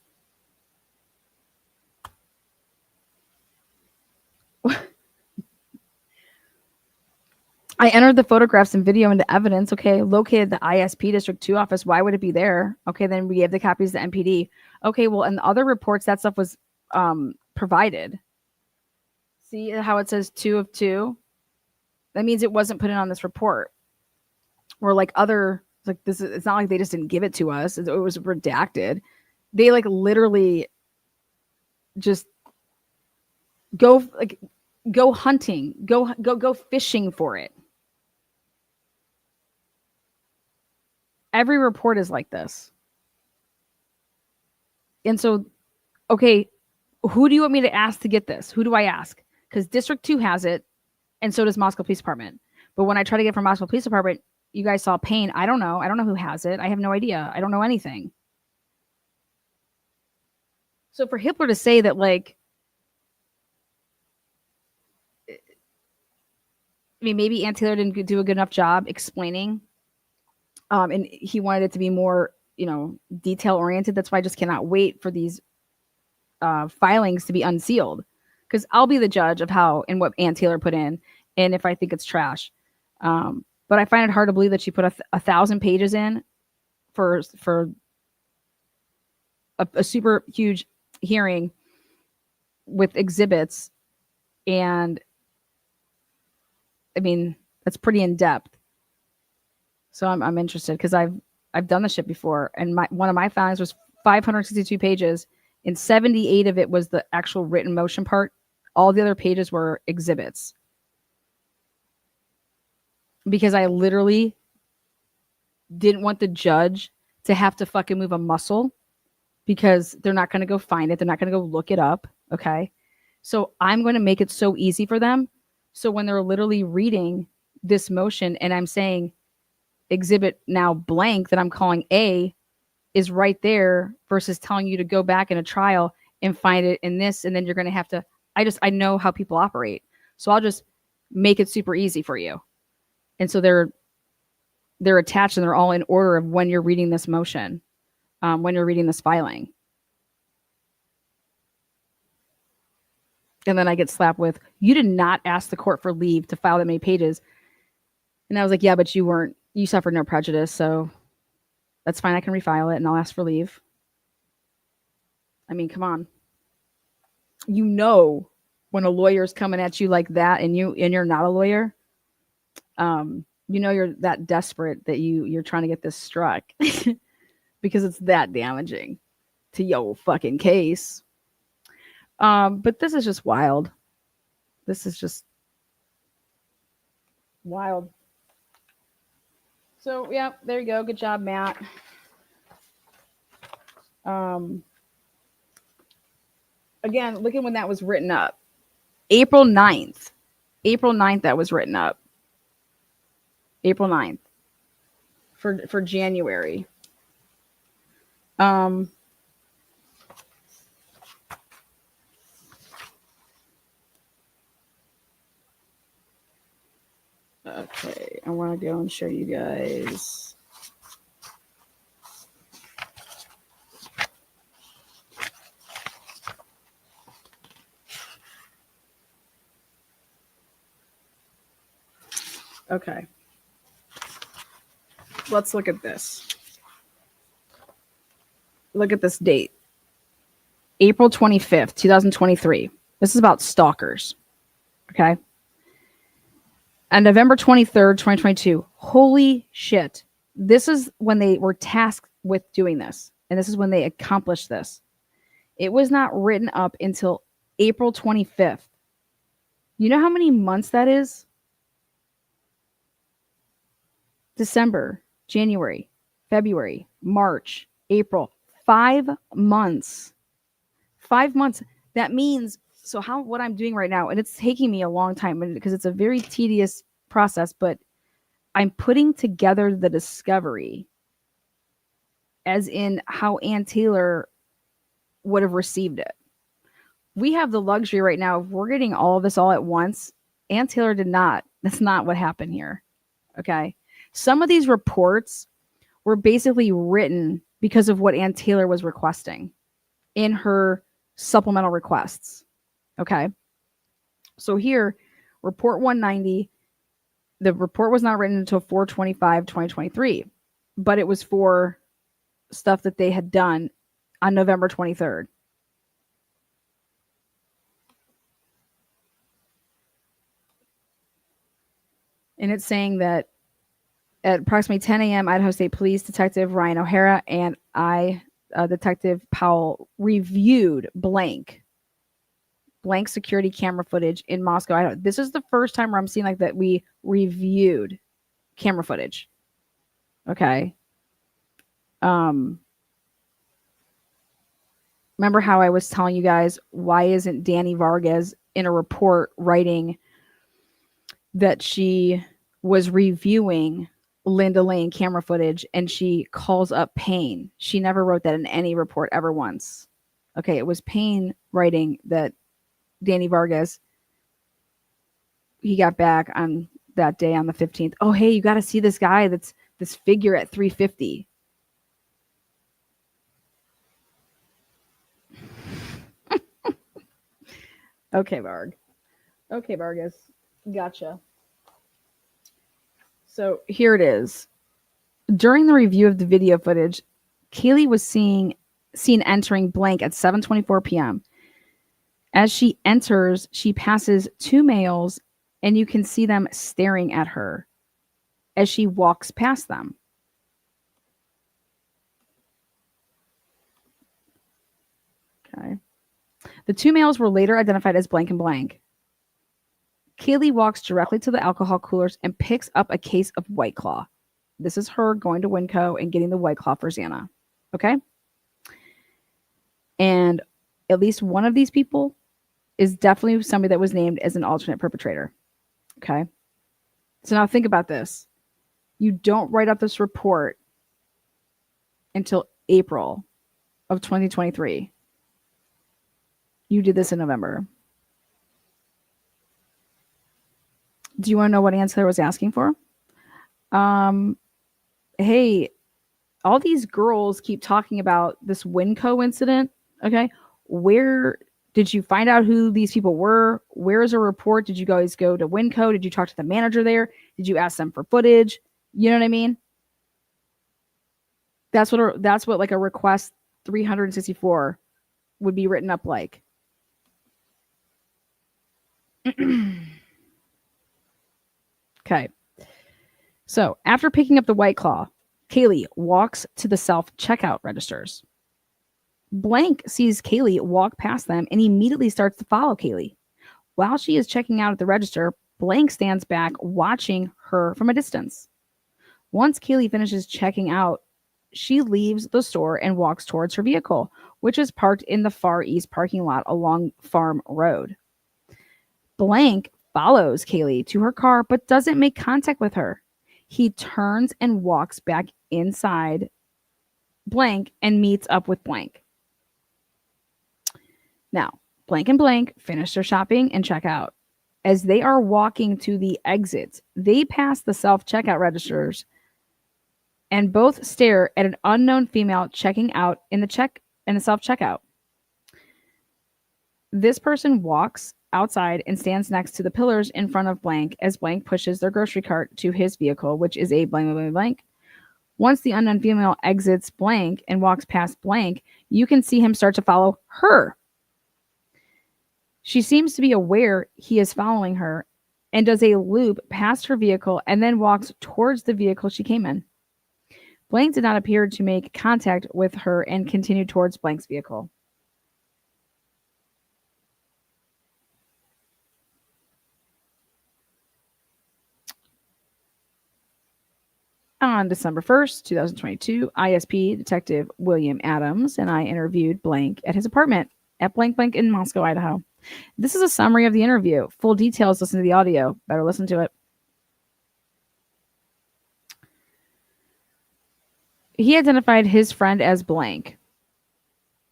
I entered the photographs and video into evidence. Okay, located the ISP District 2 office. Why would it be there? Okay, then we gave the copies to MPD. Okay, well, in the other reports, that stuff was provided. See how it says 2 of 2? That means it wasn't put in on this report. Or like other, like this, it's not like they just didn't give it to us. It was redacted. They like literally just go hunting, go fishing for it. Every report is like this. And so, okay, who do you want me to ask to get this? Who do I ask? Because District 2 has it, and so does Moscow Police Department. But when I try to get from Moscow Police Department, you guys saw Payne. I don't know. I don't know who has it. I have no idea. I don't know anything. So for Hitler to say that, like, I mean, maybe Ann Taylor didn't do a good enough job explaining, and he wanted it to be more, detail oriented. That's why I just cannot wait for these filings to be unsealed, because I'll be the judge of how and what Ann Taylor put in, and if I think it's trash. But I find it hard to believe that she put 1,000 pages in for a super huge hearing with exhibits, and I mean that's pretty in depth. So I'm interested because I've done this shit before, and one of my filings was 562 pages, and 78 of it was the actual written motion part. All the other pages were exhibits, because I literally didn't want the judge to have to fucking move a muscle, because they're not going to go find it. They're not going to go look it up. Okay. So I'm going to make it so easy for them. So when they're literally reading this motion and I'm saying exhibit now blank that I'm calling A is right there, versus telling you to go back in a trial and find it in this. And then you're going to have to, I know how people operate. So I'll just make it super easy for you. And so they're attached and they're all in order of when you're reading this motion, when you're reading this filing. And then I get slapped with, you did not ask the court for leave to file that many pages. And I was like, yeah, but you suffered no prejudice. So that's fine. I can refile it and I'll ask for leave. I mean, come on. When a lawyer's coming at you like that and you're not a lawyer, you're that desperate that you're trying to get this struck because it's that damaging to your fucking case. But this is just wild. This is just wild. So yeah, there you go. Good job, Matt. Again, look at when that was written up. April 9th. That was written up. April 9th. For January. Okay, I want to go and show you guys. Okay. Let's look at this. Look at this date. April 25th, 2023. This is about stalkers. Okay. On November 23rd, 2022. Holy shit. This is when they were tasked with doing this. And this is when they accomplished this. It was not written up until April 25th. You know how many months that is? December, January, February, March, April. 5 months. 5 months. That means, so what I'm doing right now, and it's taking me a long time because it's a very tedious process, but I'm putting together the discovery as in how Ann Taylor would have received it. We have the luxury right now of we're getting all of this all at once. Ann Taylor did not. That's not what happened here. Okay. Some of these reports were basically written because of what Ann Taylor was requesting in her supplemental requests. Okay. So here, report 190, The report was not written until 4/25/2023, but it was for stuff that they had done on November 23rd. And it's saying that at approximately 10 a.m., Idaho State Police Detective Ryan O'Hara and Detective Powell reviewed blank security camera footage in Moscow, Idaho. This is the first time where I'm seeing like that we reviewed camera footage. Okay. Remember how I was telling you guys, why isn't Danny Vargas in a report writing that she was reviewing Linda Lane camera footage and she calls up Payne? She never wrote that in any report ever once. Okay, it was Payne writing that Danny Vargas, he got back on that day on the 15th. Oh, hey, you got to see this guy that's this figure at 350. Okay, Varg. Okay, Vargas. Gotcha. So here it is. During the review of the video footage, Kaylee was seen entering blank at 7:24 p.m. As she enters, she passes two males, and you can see them staring at her as she walks past them. Okay. The two males were later identified as blank and blank. Kaylee walks directly to the alcohol coolers and picks up a case of White Claw. This is her going to Winco and getting the White Claw for Xana. Okay? And at least one of these people is definitely somebody that was named as an alternate perpetrator. Okay? So now think about this. You don't write up this report until April of 2023. You did this in November. Do you want to know what Ansler was asking for? Hey, all these girls keep talking about this Winco incident. Okay. Where did you find out who these people were? Where is a report? Did you guys go to Winco? Did you talk to the manager there? Did you ask them for footage? You know what I mean? That's what like a request 364 would be written up like. Okay. So after picking up the White Claw, Kaylee walks to the self-checkout registers. Blank sees Kaylee walk past them and immediately starts to follow Kaylee. While she is checking out at the register, Blank stands back watching her from a distance. Once Kaylee finishes checking out, she leaves the store and walks towards her vehicle, which is parked in the Far East parking lot along Farm Road. Blank follows Kaylee to her car but doesn't make contact with her. He turns and walks back inside Blank and meets up with Blank. Now, Blank and Blank finish their shopping and check out. As they are walking to the exit, they pass the self-checkout registers and both stare at an unknown female checking out in the self-checkout. This person walks outside and stands next to the pillars in front of Blank as Blank pushes their grocery cart to his vehicle, which is a blank, blank, blank. Once the unknown female exits Blank and walks past Blank, you can see him start to follow her. She seems to be aware he is following her and does a loop past her vehicle and then walks towards the vehicle she came in. Blank did not appear to make contact with her and continued towards Blank's vehicle. On December 1st, 2022, ISP Detective William Adams and I interviewed Blank at his apartment at blank blank in Moscow, Idaho. This is a summary of the interview. Full details, listen to the audio. Better listen to it. He identified his friend as Blank.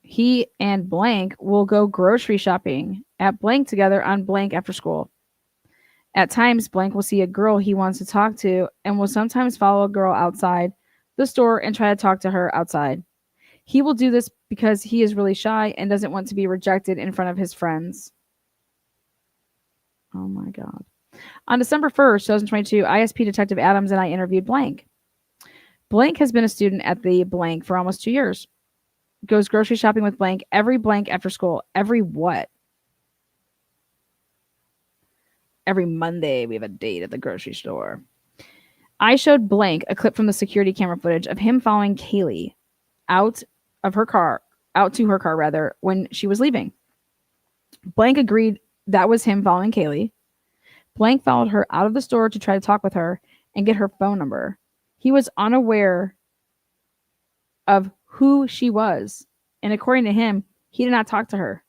He and Blank will go grocery shopping at Blank together on Blank after school. At times, Blank will see a girl he wants to talk to and will sometimes follow a girl outside the store and try to talk to her outside. He will do this because he is really shy and doesn't want to be rejected in front of his friends. Oh my God. On December 1st, 2022, ISP Detective Adams and I interviewed blank. Blank has been a student at the blank for almost 2 years. Goes grocery shopping with blank every blank after school. Every what? Every Monday we have a date at the grocery store. I showed blank a clip from the security camera footage of him following Kaylee out to her car rather, when she was leaving. Blank agreed that was him following Kaylee. Blank followed her out of the store to try to talk with her and get her phone number. He was unaware of who she was, and according to him, he did not talk to her.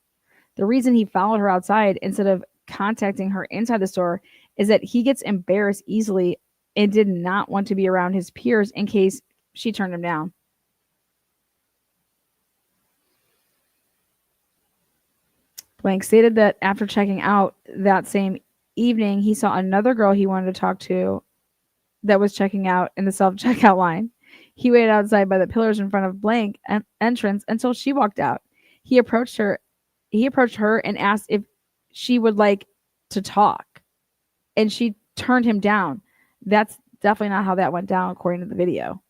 The reason he followed her outside instead of contacting her inside the store is that he gets embarrassed easily and did not want to be around his peers in case she turned him down. Blank stated that after checking out that same evening, he saw another girl he wanted to talk to that was checking out in the self-checkout line. He waited outside by the pillars in front of blank entrance until she walked out. He approached her and asked if she would like to talk, and she turned him down. That's definitely not how that went down, according to the video.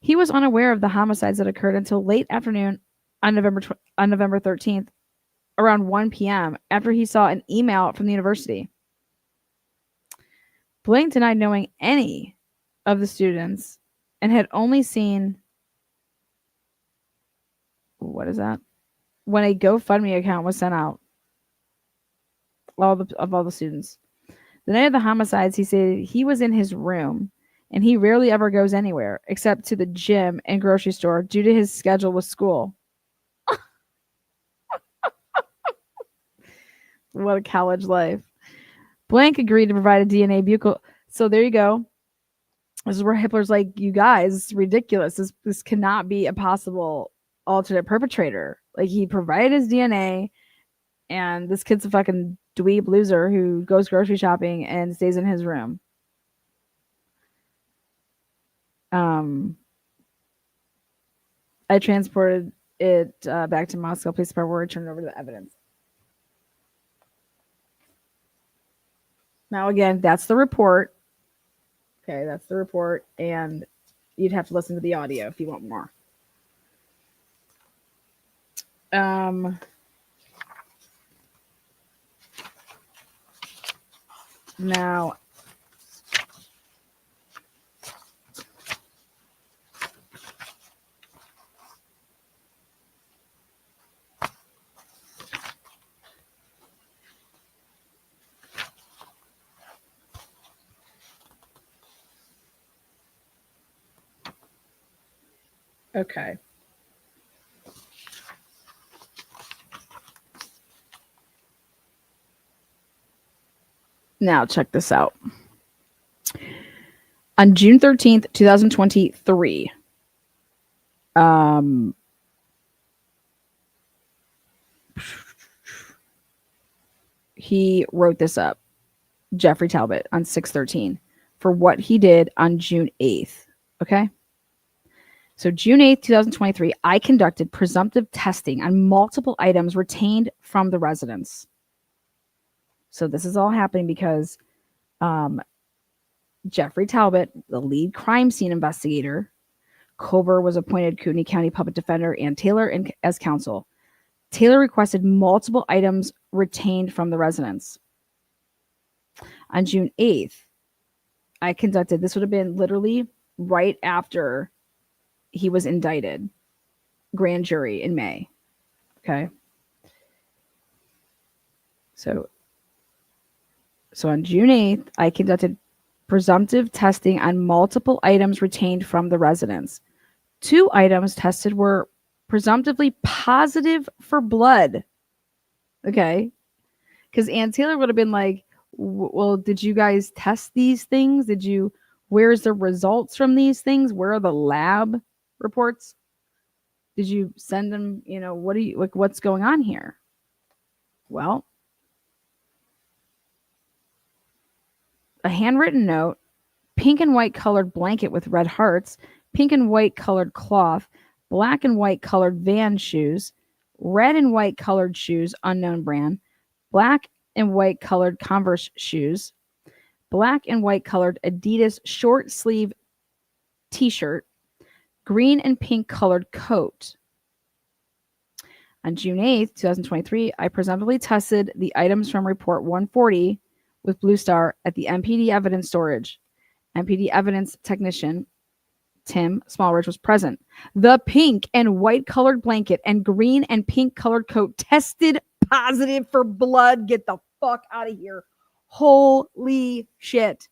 He was unaware of the homicides that occurred until late afternoon on November 13th, around 1 p.m., after he saw an email from the university. Blank denied knowing any of the students and had only seen, what is that? When a GoFundMe account was sent out of all the students. The night of the homicides, he said he was in his room and he rarely ever goes anywhere except to the gym and grocery store due to his schedule with school. What a college life. Blank agreed to provide a DNA buccal. So there you go. This is where Hitler's like, you guys, it's ridiculous. This cannot be a possible alternate perpetrator. Like, he provided his DNA, and this kid's a fucking dweeb loser who goes grocery shopping and stays in his room. I transported it back to Moscow Police Department where I turned over the evidence. Now, again, that's the report. Okay, that's the report, and you'd have to listen to the audio if you want more. Now, okay. Now, check this out. On June 13th, 2023, he wrote this up, Jeffrey Talbot, on 6/13, for what he did on June 8th. Okay? So June 8th, 2023, I conducted presumptive testing on multiple items retained from the residence. So this is all happening because Jeffrey Talbot, the lead crime scene investigator, Kober was appointed Kootenai County Public Defender, and Taylor as counsel. Taylor requested multiple items retained from the residence. On June 8th, I conducted, this would have been literally right after he was indicted, grand jury in May. Okay. So on June 8th, I conducted presumptive testing on multiple items retained from the residence. 2 items tested were presumptively positive for blood. Okay. Because Ann Taylor would have been like, well, did you guys test these things? Where's the results from these things? Where are the lab reports? Did you send them, what's going on here? Well, a handwritten note, pink and white colored blanket with red hearts, pink and white colored cloth, black and white colored van shoes, red and white colored shoes, unknown brand, black and white colored Converse shoes, black and white colored Adidas short sleeve t-shirt, green and pink colored coat. On June 8th, 2023, I presumptively tested the items from Report 140 with Blue Star at the MPD evidence storage. MPD evidence technician Tim Smallridge was present. The pink and white colored blanket and green and pink colored coat tested positive for blood. Get the fuck out of here. Holy shit.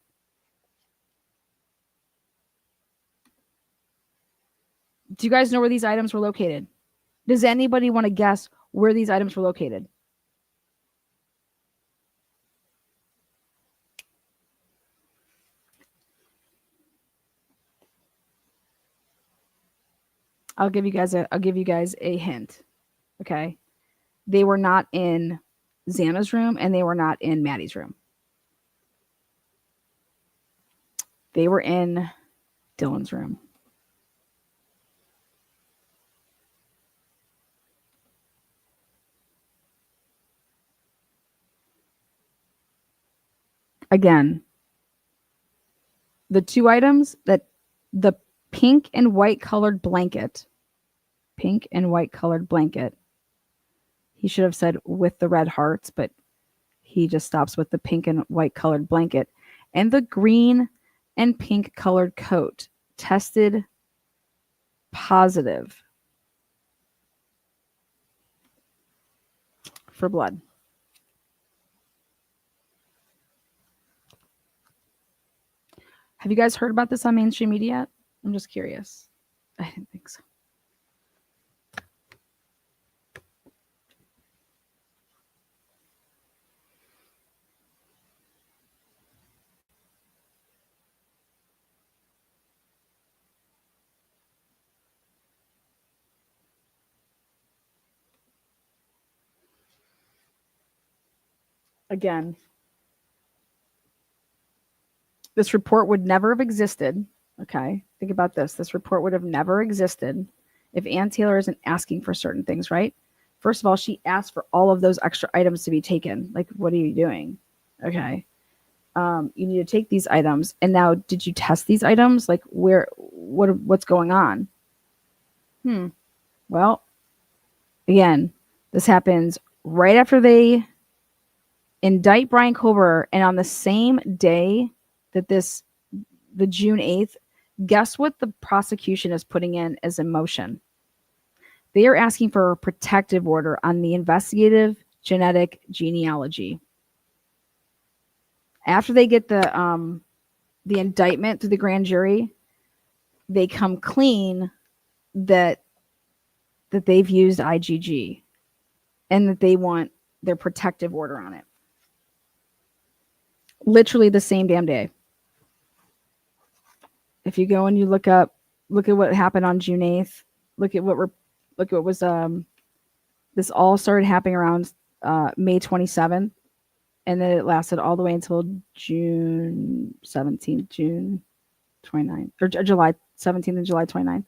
Do you guys know where these items were located? Does anybody want to guess where these items were located? I'll give you guys a hint. Okay. They were not in Xana's room and they were not in Maddie's room. They were in Dylan's room. Again, the two items that the pink and white colored blanket, he should have said with the red hearts, but he just stops with the pink and white colored blanket, and the green and pink colored coat tested positive for blood. Have you guys heard about this on mainstream media yet? I'm just curious. I didn't think so. Again, this report would never have existed. Okay, think about this. This report would have never existed if Ann Taylor isn't asking for certain things, right? First of all, she asked for all of those extra items to be taken. Like, what are you doing? Okay. You need to take these items. And now, did you test these items? Like, what's going on? Well, again, this happens right after they indict Brian Kober, and on the same day that the June 8th, guess what the prosecution is putting in as a motion? They are asking for a protective order on the investigative genetic genealogy. After they get the indictment to the grand jury, they come clean that they've used IgG and that they want their protective order on it. Literally the same damn day. If you go and you look at what happened on June 8th, look at what was this all started happening around May 27th, and then it lasted all the way until June 17th, June 29th, or July 17th and July 29th.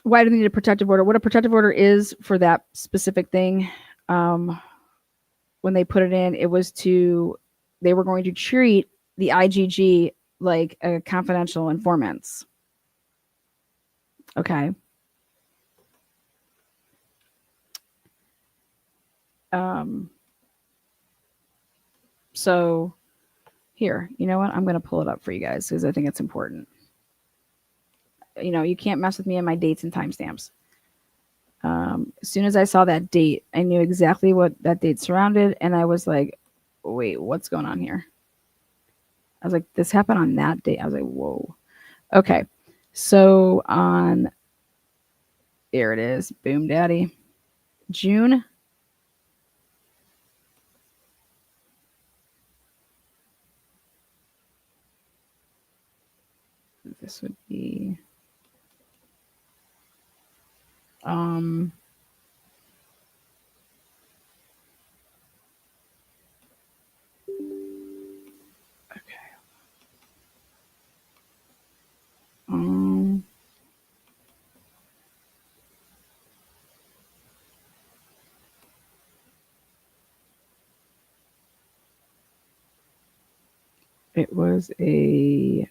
Why do they need a protective order? What a protective order is for that specific thing, when they put it in, it was they were going to treat the IgG like a confidential informants. Okay. So here, you know what? I'm going to pull it up for you guys because I think it's important. You know, you can't mess with me and my dates and timestamps. As soon as I saw that date, I knew exactly what that date surrounded. And I was like, wait, what's going on here? I was like, this happened on that date. I was like, whoa. Okay. So there it is. Boom, daddy. June. This would be okay. It was a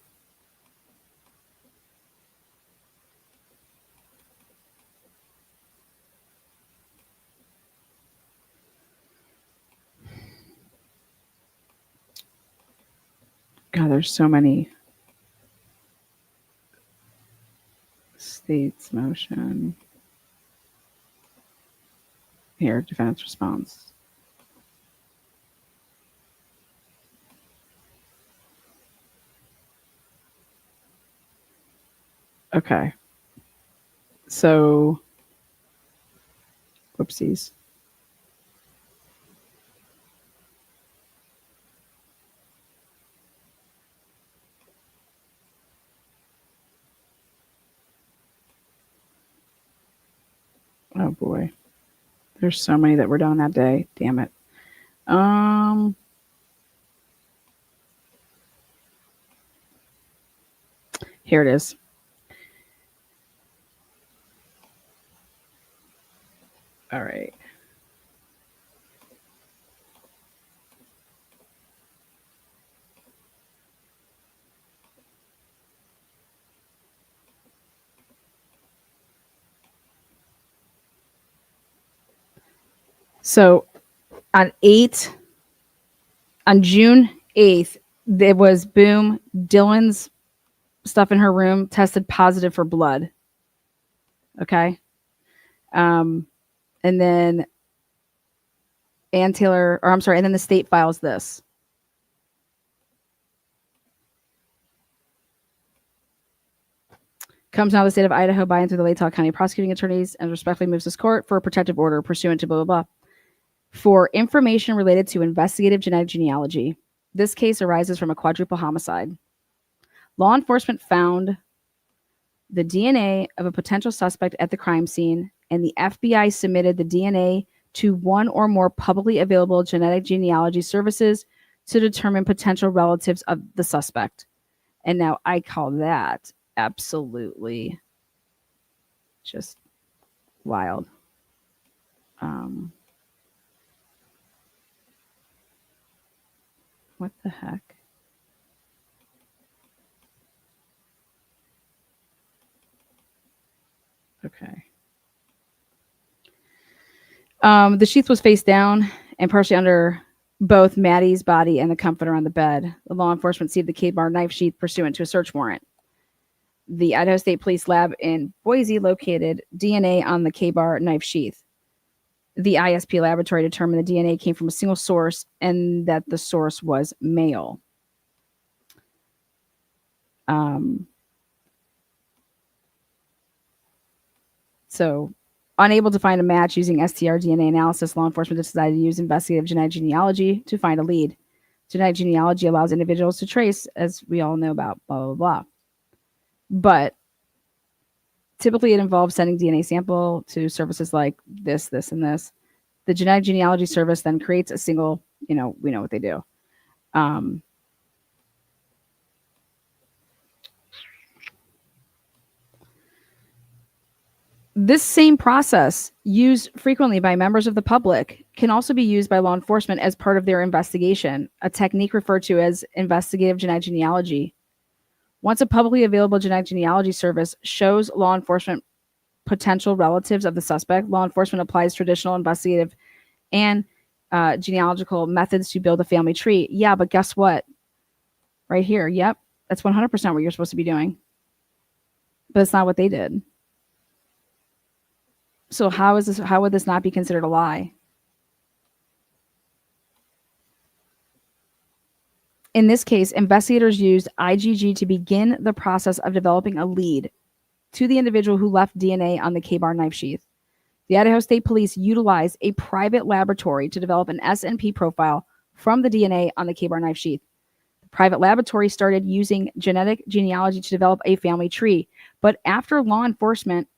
God, there's so many states motion. Here, defense response. Okay. So, whoopsies. Oh boy. There's so many that were done that day. Damn it. Here it is. All right. So on June 8th, there was boom, Dylan's stuff in her room tested positive for blood. Okay. And then Ann Taylor, or I'm sorry, and then the state files this. Comes now the state of Idaho by and through the Latah County prosecuting attorneys and respectfully moves this court for a protective order pursuant to blah, blah, blah. For information related to investigative genetic genealogy, this case arises from a quadruple homicide. Law enforcement found the DNA of a potential suspect at the crime scene, and the FBI submitted the DNA to one or more publicly available genetic genealogy services to determine potential relatives of the suspect. And now I call that absolutely just wild. What the heck? Okay. The sheath was face down and partially under both Maddie's body and the comforter on the bed. The law enforcement seized the K-bar knife sheath pursuant to a search warrant. The Idaho State Police lab in Boise located DNA on the K-bar knife sheath. The ISP laboratory determined the DNA came from a single source and that the source was male. So, unable to find a match using STR DNA analysis, law enforcement decided to use investigative genetic genealogy to find a lead. Genetic genealogy allows individuals to trace, as we all know about, blah, blah, blah. But typically it involves sending DNA sample to services like this, and this. The genetic genealogy service then creates a single, we know what they do. This same process, used frequently by members of the public, can also be used by law enforcement as part of their investigation, a technique referred to as investigative genetic genealogy. Once a publicly available genetic genealogy service shows law enforcement potential relatives of the suspect, law enforcement applies traditional investigative and genealogical methods to build a family tree. Yeah, but guess what? Right here, yep, that's 100% what you're supposed to be doing. But it's not what they did. So how would this not be considered a lie? In this case, investigators used IgG to begin the process of developing a lead to the individual who left DNA on the K-bar knife sheath. The Idaho State Police utilized a private laboratory to develop an SNP profile from the DNA on the K-bar knife sheath. The private laboratory started using genetic genealogy to develop a family tree, but after law enforcement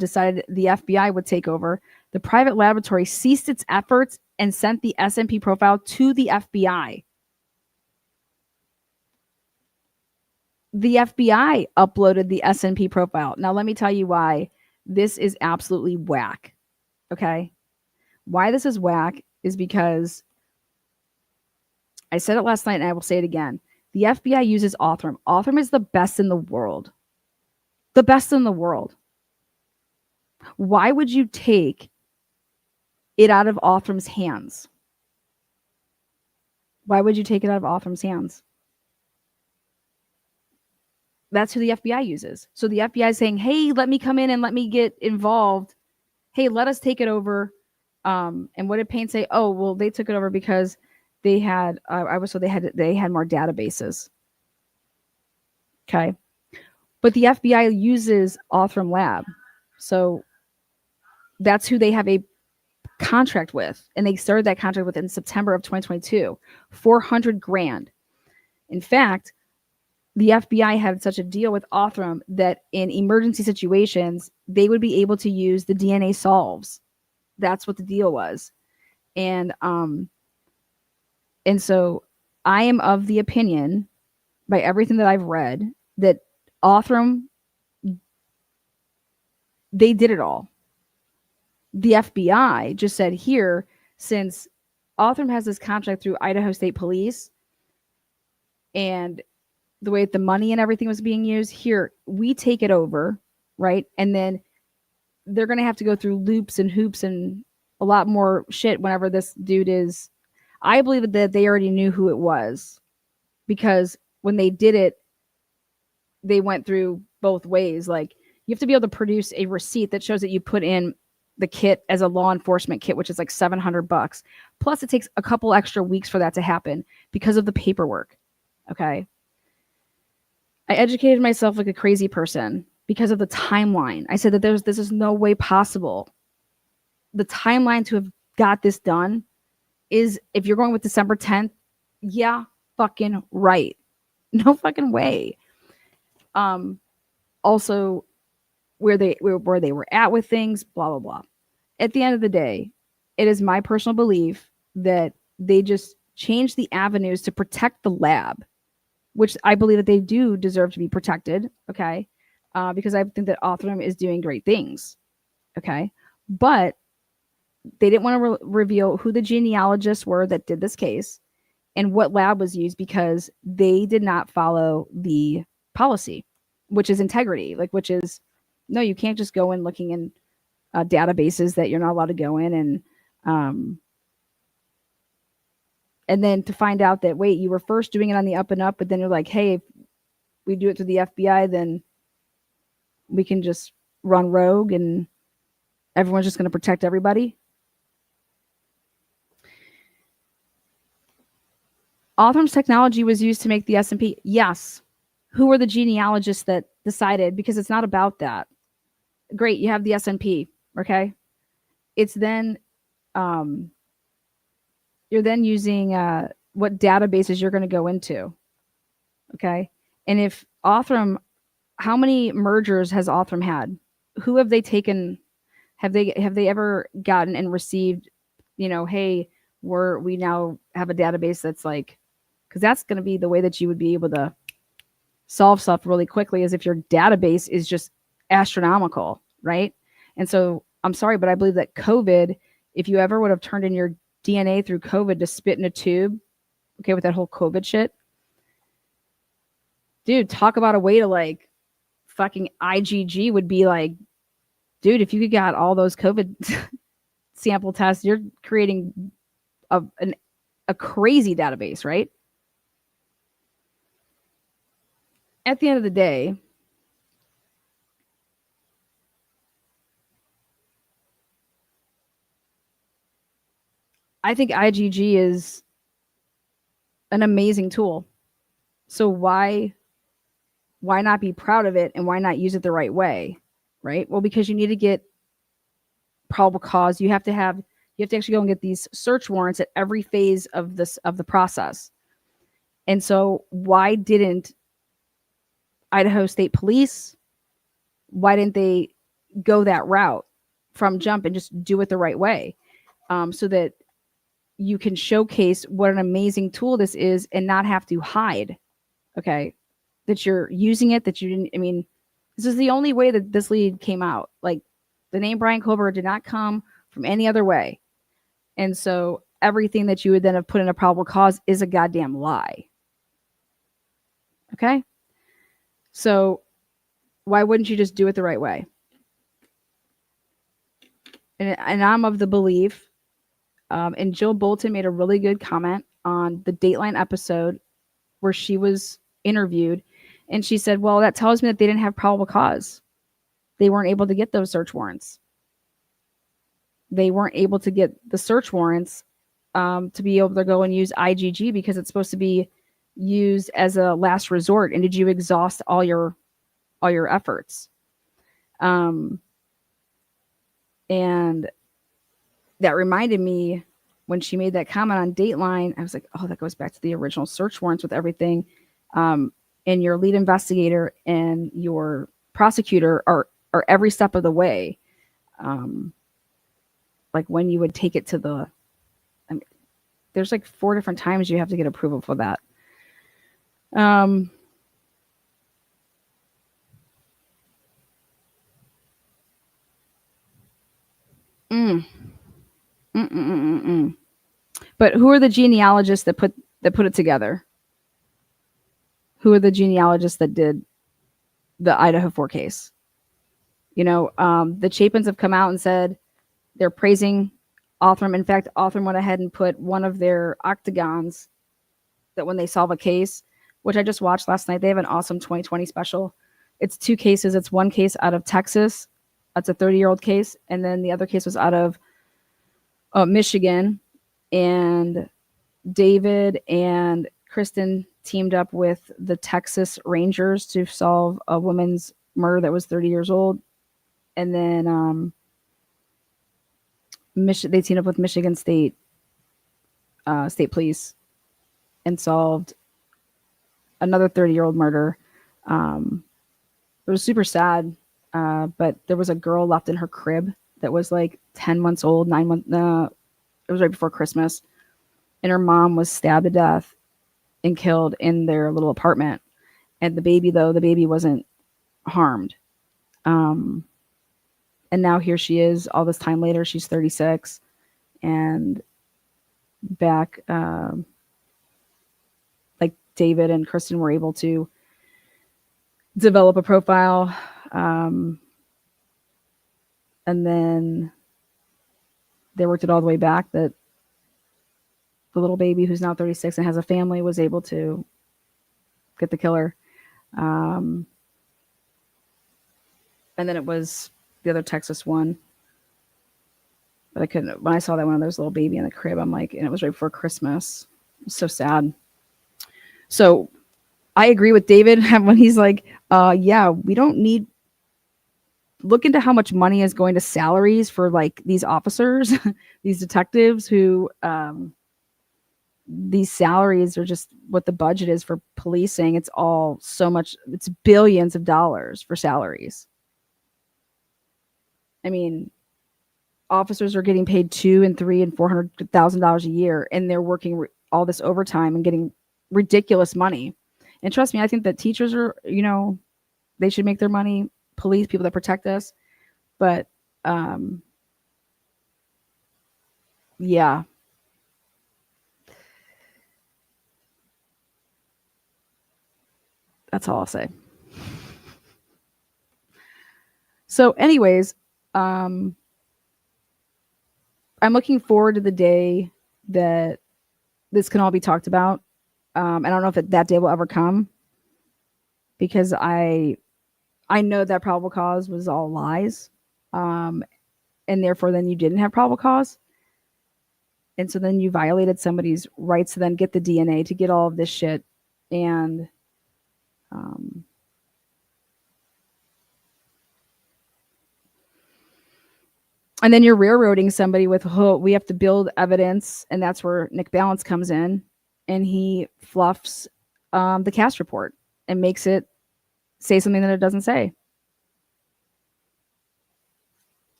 decided the FBI would take over, the private laboratory ceased its efforts and sent the SNP profile to the FBI. The FBI uploaded the SNP profile. Now, let me tell you why this is absolutely whack. Okay? Why this is whack is because I said it last night and I will say it again. The FBI uses Othram. Othram is the best in the world. The best in the world. Why would you take it out of Othram's hands? Why would you take it out of Othram's hands? That's who the FBI uses. So the FBI is saying, hey, let me come in and let me get involved. Hey, let us take it over. And what did Payne say? Oh, well, they took it over because they had they had more databases. Okay. But the FBI uses Othram Lab. So that's who they have a contract with. And they started that contract with in September of 2022. $400,000. In fact, the FBI had such a deal with Othram that in emergency situations, they would be able to use the DNA solves. That's what the deal was. And so I am of the opinion, by everything that I've read, that Othram, they did it all. The FBI just said, here, since Othram has this contract through Idaho State Police and the way the money and everything was being used, here, we take it over, right? And then they're going to have to go through loops and hoops and a lot more shit whenever this dude is. I believe that they already knew who it was, because when they did it, they went through both ways. Like, you have to be able to produce a receipt that shows that you put in the kit as a law enforcement kit, which is like $700. Plus, it takes a couple extra weeks for that to happen because of the paperwork. Okay. I educated myself like a crazy person because of the timeline. I said that this is no way possible. The timeline to have got this done is, if you're going with December 10th, yeah, fucking right. No fucking way. Also, where they were at with things, blah, blah, blah. At the end of the day, it is my personal belief that they just changed the avenues to protect the lab, which I believe that they do deserve to be protected, okay? Because I think that Othram is doing great things, okay? But they didn't want to reveal who the genealogists were that did this case and what lab was used, because they did not follow the policy, which is integrity, which is, no, you can't just go in looking in databases that you're not allowed to go in, and then to find out that, wait, you were first doing it on the up and up, but then you're like, hey, if we do it through the FBI, then we can just run rogue and everyone's just going to protect everybody. Othram's technology was used to make the S&P. Yes. Who were the genealogists that decided? Because it's not about that. Great, you have the S&P, okay? It's then, you're then using what databases you're going to go into, okay? And if Othram, how many mergers has Othram had? Who have they taken? Have they ever gotten and received, hey, we now have a database that's like, because that's going to be the way that you would be able to solve stuff really quickly, is if your database is just astronomical, right? And so I'm sorry, but I believe that COVID, if you ever would have turned in your DNA through COVID to spit in a tube, okay, with that whole COVID shit, dude, talk about a way to fucking IgG would be like, dude, if you could got all those COVID sample tests, you're creating a crazy database, right? At the end of the day, I think IgG is an amazing tool. So why not be proud of it, and why not use it the right way, right? Well, because you need to get probable cause. You have to actually go and get these search warrants at every phase of the process. And so why didn't Idaho State Police, why didn't they go that route from jump and just do it the right way, so that you can showcase what an amazing tool this is and not have to hide, okay, that you're using it, that you didn't. I mean, this is the only way that this lead came out. Like, the name Brian Kober did not come from any other way. And so everything that you would then have put in a probable cause is a goddamn lie. Okay? So why wouldn't you just do it the right way? And I'm of the belief, and Jill Bolton made a really good comment on the Dateline episode where she was interviewed, and she said, well, that tells me that they didn't have probable cause. They weren't able to get those search warrants. They weren't able to get the search warrants to be able to go and use IGG because it's supposed to be used as a last resort. And did you exhaust all your efforts? And that reminded me when she made that comment on Dateline, I was like, oh, that goes back to the original search warrants with everything. And your lead investigator and your prosecutor are every step of the way. Like when you would take it to the, I mean, there's like 4 different times you have to get approval for that. But who are the genealogists that put it together? Who are the genealogists that did the Idaho4 case? The Chapins have come out and said they're praising Othram. In fact, Othram went ahead and put one of their octagons that when they solve a case, which I just watched last night, they have an awesome 2020 special. It's 2 cases. It's one case out of Texas. That's a 30-year-old case. And then the other case was out of Michigan. And David and Kristen teamed up with the Texas Rangers to solve a woman's murder that was 30 years old. And then they teamed up with Michigan State Police and solved another 30-year-old murder. It was super sad, but there was a girl left in her crib that was like 10 months old, 9 months. It was right before Christmas. And her mom was stabbed to death and killed in their little apartment. And the baby wasn't harmed. And now here she is all this time later. She's 36 and back, like David and Kristen were able to develop a profile. And then they worked it all the way back that the little baby who's now 36 and has a family was able to get the killer. And then it was the other Texas one. But I couldn't, when I saw that one, there was a little baby in the crib, I'm like, and it was right before Christmas. It was so sad. So I agree with David when he's like, yeah, we don't need, look into how much money is going to salaries for like these officers, these detectives who, these salaries are just what the budget is for policing. It's all so much, it's billions of dollars for salaries. I mean, officers are getting paid $200,000 and $300,000 and $400,000 a year, and they're working all this overtime and getting ridiculous money. And trust me, I think that teachers are, they should make their money. Police, people that protect us, but yeah. That's all I'll say. So anyways, I'm looking forward to the day that this can all be talked about. I don't know if that day will ever come, because I know that probable cause was all lies. And therefore then you didn't have probable cause. And so then you violated somebody's rights to then get the DNA, to get all of this shit. And then you're railroading somebody with, oh, we have to build evidence. And that's where Nick Balance comes in, and he fluffs the cast report and makes it say something that it doesn't say.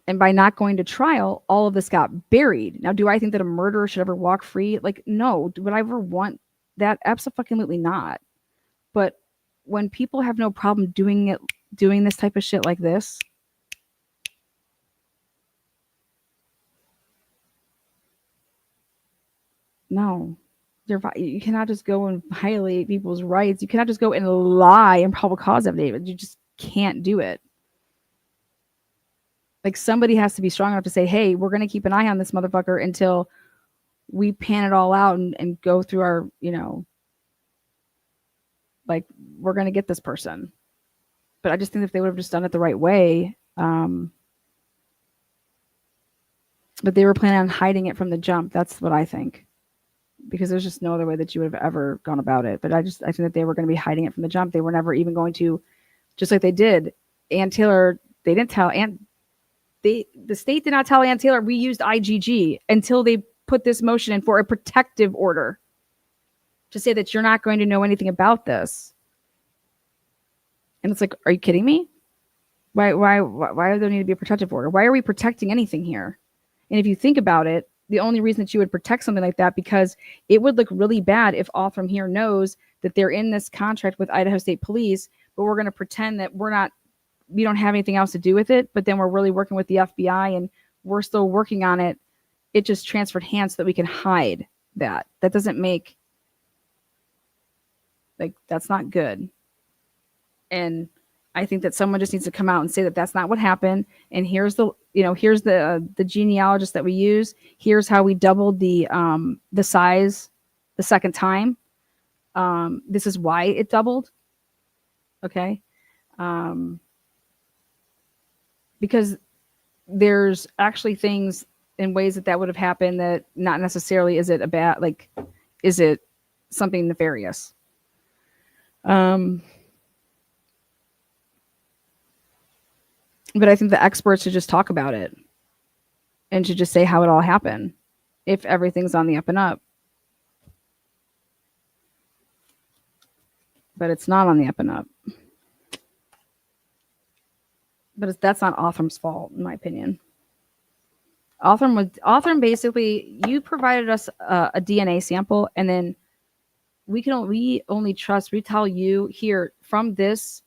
And by not going to trial, all of this got buried. Now, do I think that a murderer should ever walk free? Like, no. Would I ever want that? Absolutely not. But when people have no problem doing this type of shit like this, No. You cannot just go and violate people's rights. You cannot just go and lie and probable cause affidavit. You just can't do it. Like somebody has to be strong enough to say, hey, we're going to keep an eye on this motherfucker until we pan it all out and go through our, like we're going to get this person. But I just think if they would have just done it the right way, but they were planning on hiding it from the jump. That's what I think, because there's just no other way that you would have ever gone about it. But I think that they were going to be hiding it from the jump. They were never even going to, just like they did. Ann Taylor, they didn't tell the state did not tell Ann Taylor we used IGG until they put this motion in for a protective order to say that you're not going to know anything about this. And it's like, are you kidding me? Why do there need to be a protective order? Why are we protecting anything here? And if you think about it, the only reason that you would protect something like that, because it would look really bad if Othram here knows that they're in this contract with Idaho State Police, but we're going to pretend that we don't have anything else to do with it, but then we're really working with the FBI and we're still working on it. It just transferred hands so that we can hide that. That doesn't make, that's not good. And I think that someone just needs to come out and say that that's not what happened. And here's the genealogist that we use. Here's how we doubled the size the second time. This is why it doubled. Okay. Because there's actually things in ways that would have happened that not necessarily is it something nefarious. But I think the experts should just talk about it and should just say how it all happened if everything's on the up and up. But it's not on the up and up. But that's not Othram's fault, in my opinion. Othram basically, you provided us a DNA sample, and then we only trust. We tell you here from this.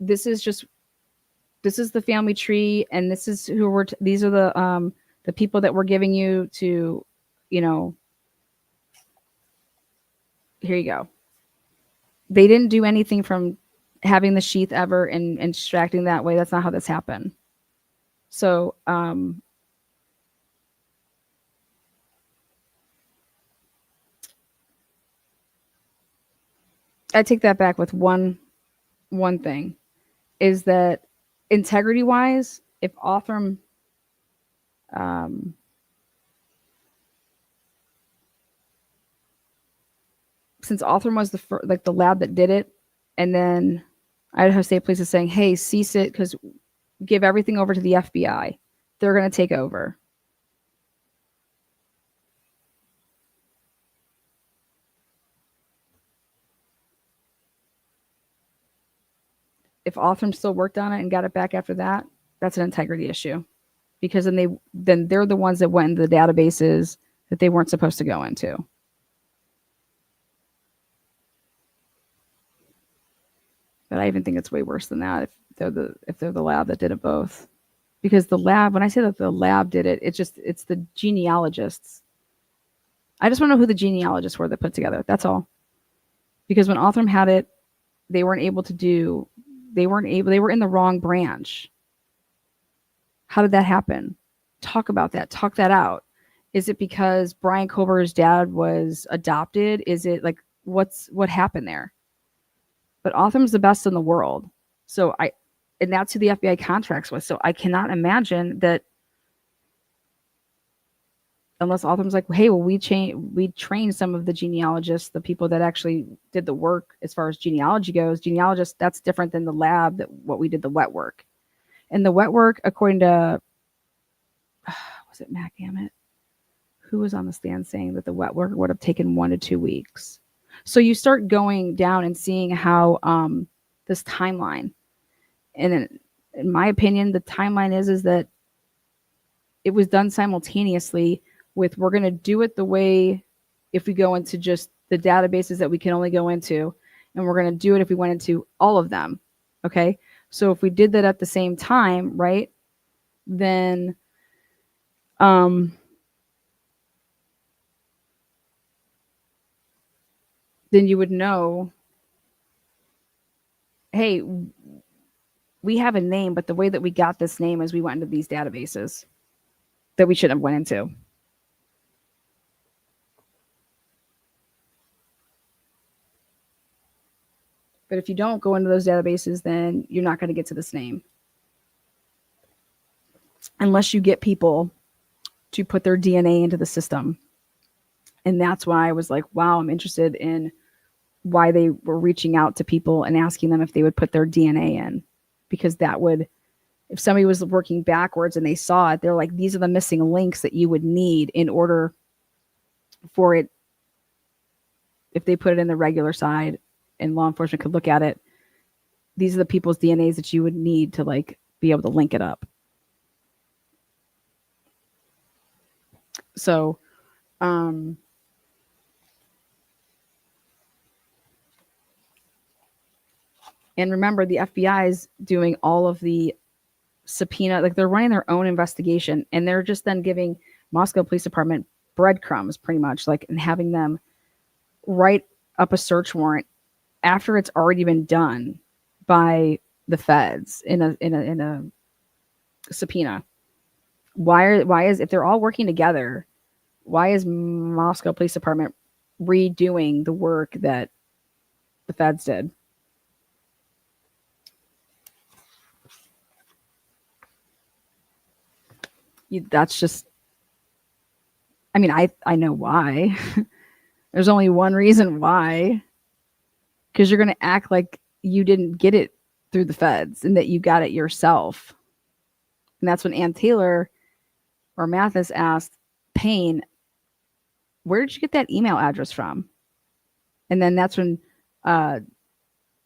This is the family tree, and this is who these are the people that we're giving you to, here you go. They didn't do anything from having the sheath ever and extracting that way. That's not how this happened. So, I take that back with one thing, is that integrity wise, if Othram since Othram was the lab that did it, and then Idaho State Police is saying, hey, cease it, because give everything over to the FBI. They're going to take over. If Othram still worked on it and got it back after that, that's an integrity issue, because then they're the ones that went into the databases that they weren't supposed to go into. But I even think it's way worse than that if they're the lab that did it both, because the lab, when I say that the lab did it, it's the genealogists. I just want to know who the genealogists were that put together. That's all. Because when Othram had it, they were in the wrong branch. How did that happen? Talk about that. Talk that out. Is it because Brian Kober's dad was adopted? Is it what happened there? But Othram's the best in the world. And that's who the FBI contracts with. So I cannot imagine that, unless Othram's like, hey, well, we trained some of the genealogists, the people that actually did the work as far as genealogy goes. Genealogists, that's different than the lab, what we did the wet work. And the wet work, according to, was it Matt Gammett? Who was on the stand saying that the wet work would have taken 1 to 2 weeks. So you start going down and seeing how this timeline, and in my opinion, the timeline is that it was done simultaneously with, we're going to do it the way, if we go into just the databases that we can only go into, and we're going to do it if we went into all of them. Okay. So if we did that at the same time, right, then then you would know, hey, we have a name, but the way that we got this name is we went into these databases that we shouldn't have went into. But if you don't go into those databases, then you're not going to get to this name. Unless you get people to put their DNA into the system. And that's why I was like, wow, I'm interested in why they were reaching out to people and asking them if they would put their DNA in. Because that would, if somebody was working backwards and they saw it, they're like, these are the missing links that you would need in order for it. If they put it in the regular side and law enforcement could look at it, these are the people's DNAs that you would need to like be able to link it up. So, and remember, the FBI is doing all of the subpoena, like they're running their own investigation, and they're just then giving Moscow Police Department breadcrumbs, pretty much, like, and having them write up a search warrant after it's already been done by the feds in a subpoena. Why is, if they're all working together, why is Moscow Police Department redoing the work that the feds did? That's just, I mean, I know why. There's only one reason why. Because you're going to act like you didn't get it through the feds and that you got it yourself. And that's when Ann Taylor or Mathis asked Payne, where did you get that email address from? And then that's when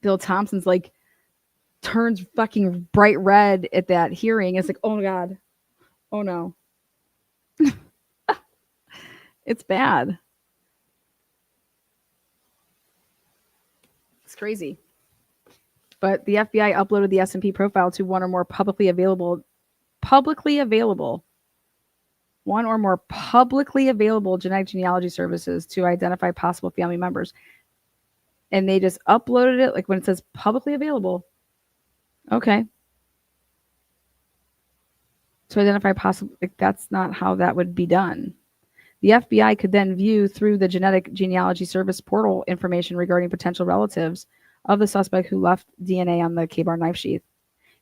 Bill Thompson's like, turns fucking bright red at that hearing. It's like, oh my God. Oh no. It's bad. It's crazy. But the FBI uploaded the S&P profile to one or more publicly available genetic genealogy services to identify possible family members. And they just uploaded it, like when it says publicly available. Okay. To identify possible, like that's not how that would be done. The FBI could then view through the genetic genealogy service portal information regarding potential relatives of the suspect who left DNA on the K-bar knife sheath.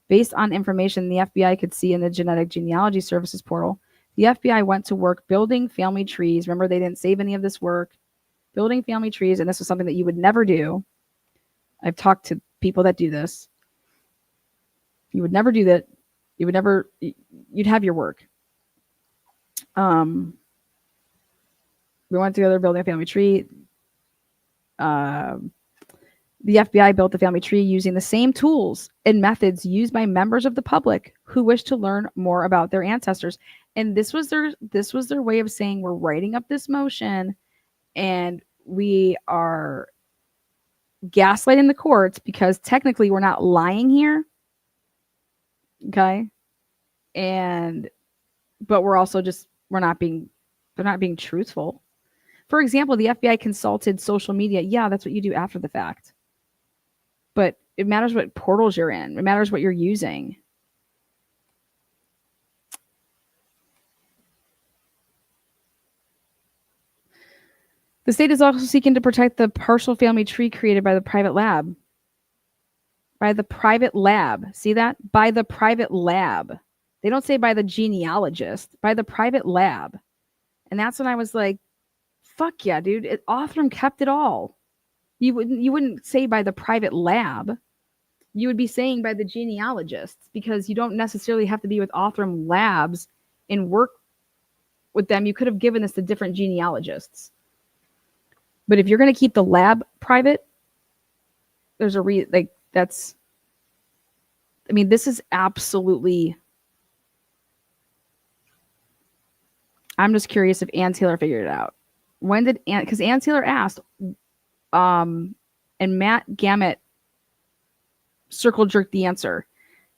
Based on information the FBI could see in the genetic genealogy services portal, the FBI went to work building family trees. Remember, they didn't save any of this work. Building family trees, and this was something that you would never do. I've talked to people that do this. You would never do that. You'd have your work. We went together building a family tree. The FBI built the family tree using the same tools and methods used by members of the public who wish to learn more about their ancestors. And this was their way of saying, we're writing up this motion and we are gaslighting the courts because technically we're not lying here. Okay. But we're also they're not being truthful. For example, the FBI consulted social media. Yeah, that's what you do after the fact. But it matters what portals you're in. It matters what you're using. The state is also seeking to protect the partial family tree created by the private lab. By the private lab. See that? By the private lab. They don't say by the genealogist. By the private lab. And that's when I was like, fuck yeah, dude. Othram kept it all. You wouldn't say by the private lab. You would be saying by the genealogists, because you don't necessarily have to be with Othram Labs and work with them. You could have given this to different genealogists. But if you're going to keep the lab private, there's a this is absolutely. I'm just curious if Ann Taylor figured it out. When did because Ann Taylor asked, and Matt Gamet circle jerked the answer.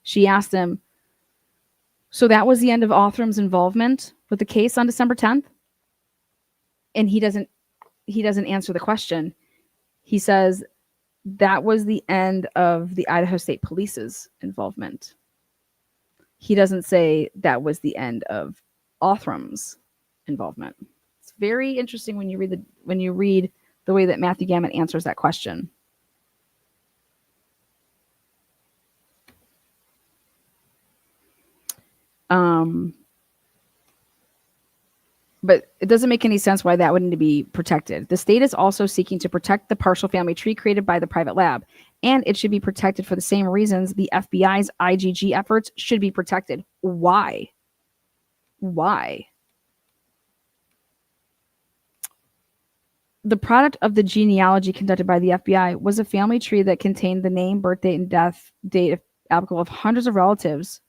She asked him, so that was the end of Othram's involvement with the case on December 10th? And he doesn't answer the question. He says that was the end of the Idaho State Police's involvement. He doesn't say that was the end of Othram's involvement. It's very interesting when you read the way that Matthew Gammon answers that question. But it doesn't make any sense why that wouldn't be protected. The state is also seeking to protect the partial family tree created by the private lab, and it should be protected for the same reasons the FBI's IGG efforts should be protected. Why? Why? The product of the genealogy conducted by the FBI was a family tree that contained the name, birth date, and death date applicable of hundreds of relatives.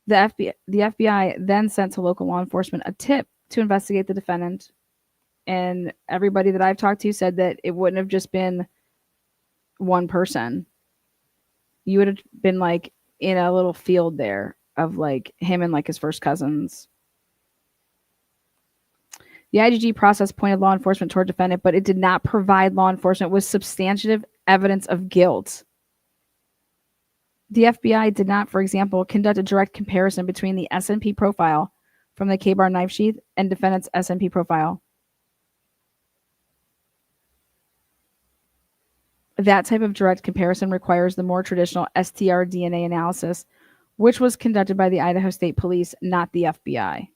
The FBI then sent to local law enforcement a tip to investigate the defendant. And everybody that I've talked to said that it wouldn't have just been one person. You would have been like in a little field there of like him and like his first cousins. The IGG process pointed law enforcement toward defendant, but it did not provide law enforcement with substantive evidence of guilt. The FBI did not, for example, conduct a direct comparison between the S&P profile from the K-bar knife sheath and defendant's S&P profile. That type of direct comparison requires the more traditional STR DNA analysis, which was conducted by the Idaho State Police, not the FBI.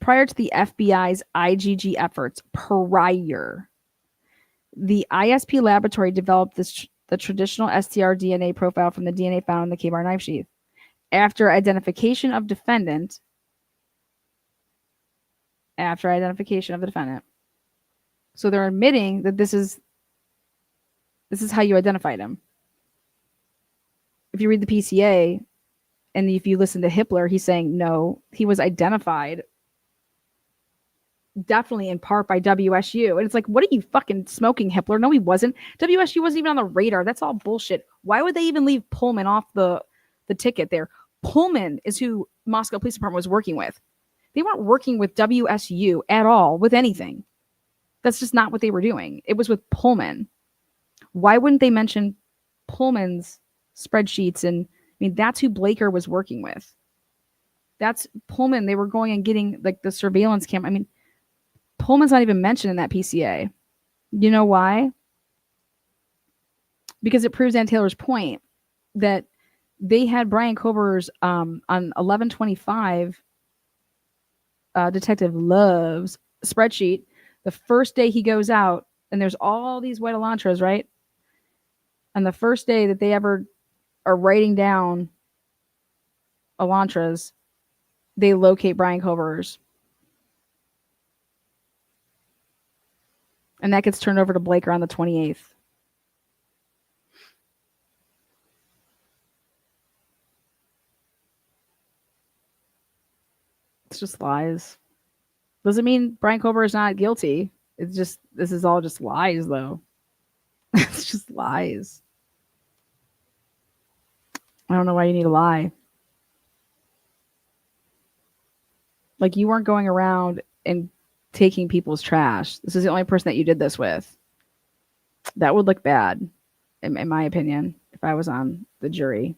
Prior to the FBI's IGG efforts, the ISP laboratory developed the traditional STR DNA profile from the DNA found in the K-bar knife sheath. After identification of the defendant, so they're admitting that this is how you identified him. If you read the PCA and if you listen to Hippler, he's saying no, he was identified definitely in part by WSU. And it's like, what are you fucking smoking, Hippler? No, he wasn't. WSU wasn't even on the radar. That's all bullshit. Why would they even leave Pullman off the ticket there? Pullman is who Moscow Police Department was working with. They weren't working with WSU at all with anything. That's just not what they were doing. It was with Pullman. Why wouldn't they mention Pullman's spreadsheets? And I mean, that's who Blaker was working with. That's Pullman. They were going and getting like the surveillance camera. I mean, Pullman's not even mentioned in that PCA. You know why? Because it proves Ann Taylor's point that they had Brian Kober's on 11/25 Detective Love's spreadsheet. The first day he goes out, and there's all these white Elantras, right? And the first day that they ever are writing down Elantras, they locate Brian Kober's. And that gets turned over to Blaker on the 28th. It's just lies. Doesn't mean Brian Kober is not guilty. It's just, this is all just lies, though. It's just lies. I don't know why you need to lie. Like, you weren't going around and taking people's trash. This is the only person that you did this with. That would look bad, in my opinion, if I was on the jury.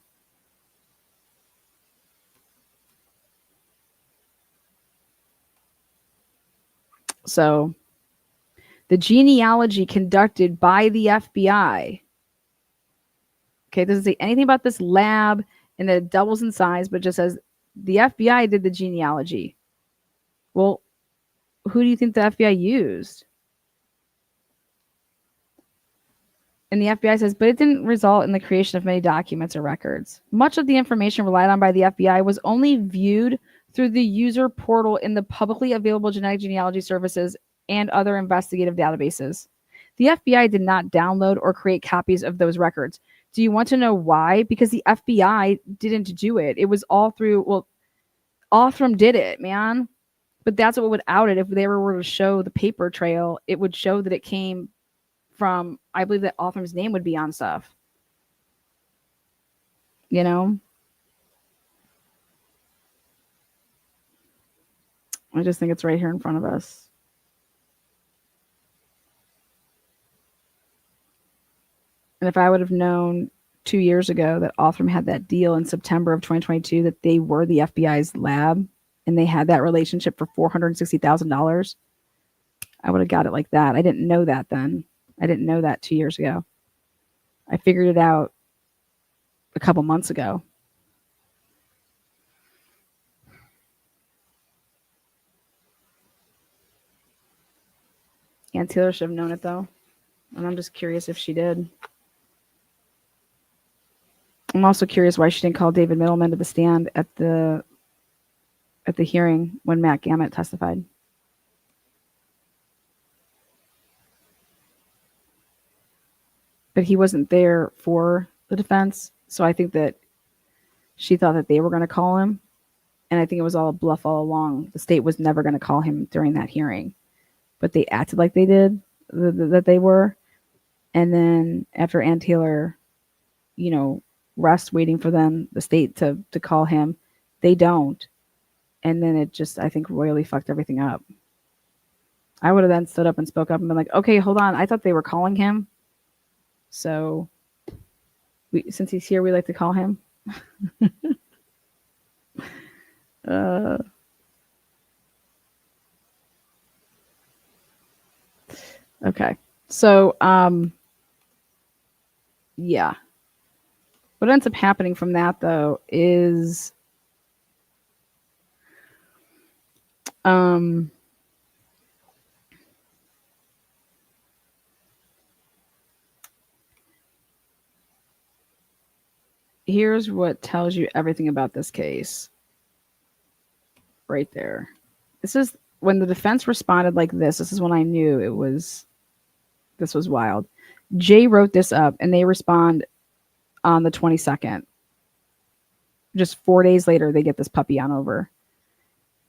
So, the genealogy conducted by the FBI. Okay, it doesn't say anything about this lab and that it doubles in size, but it just says the FBI did the genealogy. Well, who do you think the FBI used? And the FBI says, but it didn't result in the creation of many documents or records. Much of the information relied on by the FBI was only viewed through the user portal in the publicly available genetic genealogy services and other investigative databases. The FBI did not download or create copies of those records. Do you want to know why? Because the FBI didn't do it. It was all through, well, Othram did it, man. But that's what would out it. If they were to show the paper trail, it would show that it came from, I believe that Othram's name would be on stuff. You know? I just think it's right here in front of us. And if I would have known 2 years ago that Othram had that deal in September of 2022, that they were the FBI's lab and they had that relationship for $460,000, I would have got it like that. I didn't know that then. I didn't know that 2 years ago. I figured it out a couple months ago. Ann Taylor should have known it though. And I'm just curious if she did. I'm also curious why she didn't call David Middleman to the stand at the hearing when Matt Gamet testified. But he wasn't there for the defense, so I think that she thought that they were going to call him, and I think it was all a bluff all along. The state was never going to call him during that hearing, but they acted like they did, that they were. And then after Ann Taylor, rest waiting for them, the state to call him, they don't. And then it just, I think, royally fucked everything up. I would have then stood up and spoke up and been like, okay, hold on. I thought they were calling him. So since he's here, we like to call him. Okay. So, yeah. What ends up happening from that, though, is here's what tells you everything about this case. Right there. This is when the defense responded like this. This is when I knew this was wild. Jay wrote this up, and they respond on the 22nd. Just 4 days later, they get this puppy on over.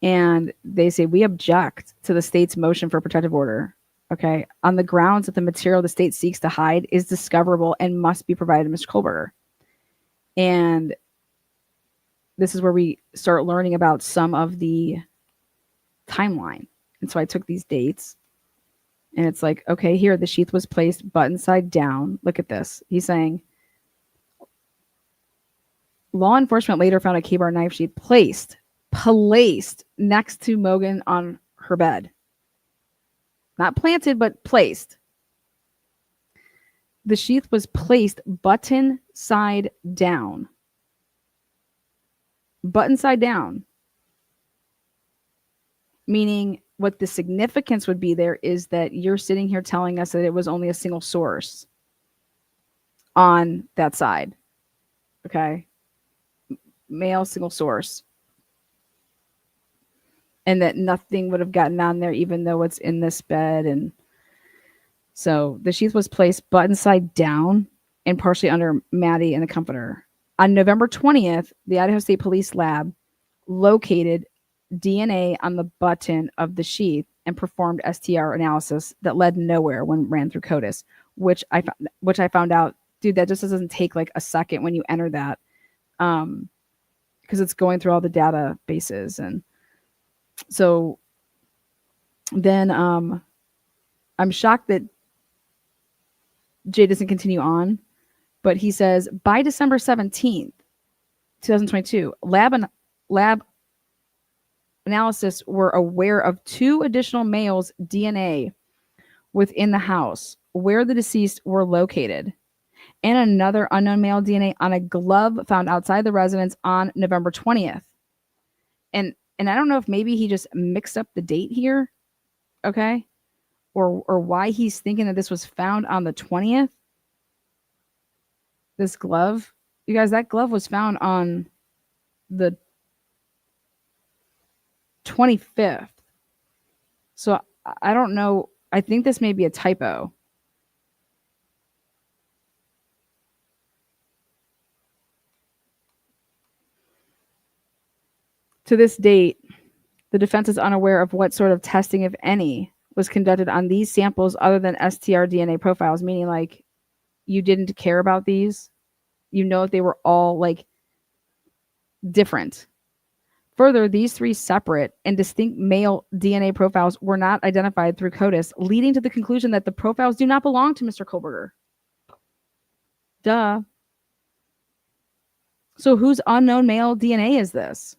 And they say, we object to the state's motion for protective order, okay, on the grounds that the material the state seeks to hide is discoverable and must be provided to Mr. Kohlberger. And this is where we start learning about some of the timeline. And so I took these dates, and it's like, okay, here, the sheath was placed button side down. Look at this. He's saying, law enforcement later found a K-bar knife sheath placed next to Mogan on her bed. Not planted, but placed. The sheath was placed button side down. Button side down. Meaning what the significance would be there is that you're sitting here telling us that it was only a single source on that side. Okay. Male single source. And that nothing would have gotten on there, even though it's in this bed. And so the sheath was placed button side down and partially under Maddie and the comforter. On November 20th, the Idaho State Police Lab located DNA on the button of the sheath and performed STR analysis that led nowhere when ran through CODIS, which I found out, dude, that just doesn't take like a second when you enter that, because it's going through all the databases. And so then I'm shocked that Jay doesn't continue on, but he says by December 17th, 2022, lab analysis were aware of 2 additional males' DNA within the house where the deceased were located, and another unknown male DNA on a glove found outside the residence on November 20th. And I don't know if maybe he just mixed up the date here, okay? Or why he's thinking that this was found on the 20th. This glove. You guys, that glove was found on the 25th. So I don't know. I think this may be a typo. To this date, the defense is unaware of what sort of testing, if any, was conducted on these samples other than STR DNA profiles, meaning like you didn't care about these. You know that they were all like different. Further, these 3 separate and distinct male DNA profiles were not identified through CODIS, leading to the conclusion that the profiles do not belong to Mr. Kohlberger. Duh. So whose unknown male DNA is this?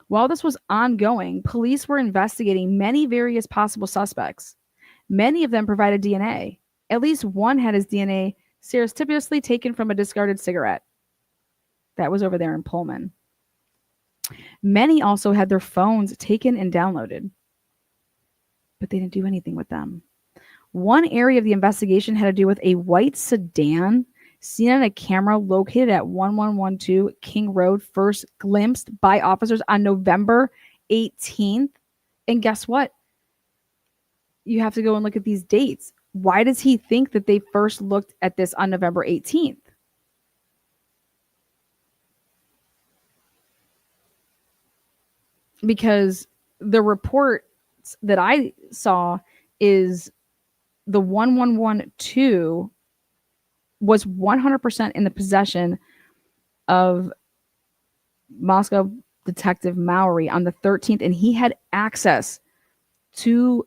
While this was ongoing, police were investigating many various possible suspects. Many of them provided DNA. At least one had his DNA surreptitiously taken from a discarded cigarette. That was over there in Pullman. Many also had their phones taken and downloaded, but they didn't do anything with them. One area of the investigation had to do with a white sedan seen on a camera located at 1112 King Road, first glimpsed by officers on November 18th. And guess what? You have to go and look at these dates. Why does he think that they first looked at this on November 18th? Because the report that I saw is the 1112 was 100% in the possession of Moscow Detective Mowry on the 13th, and he had access to,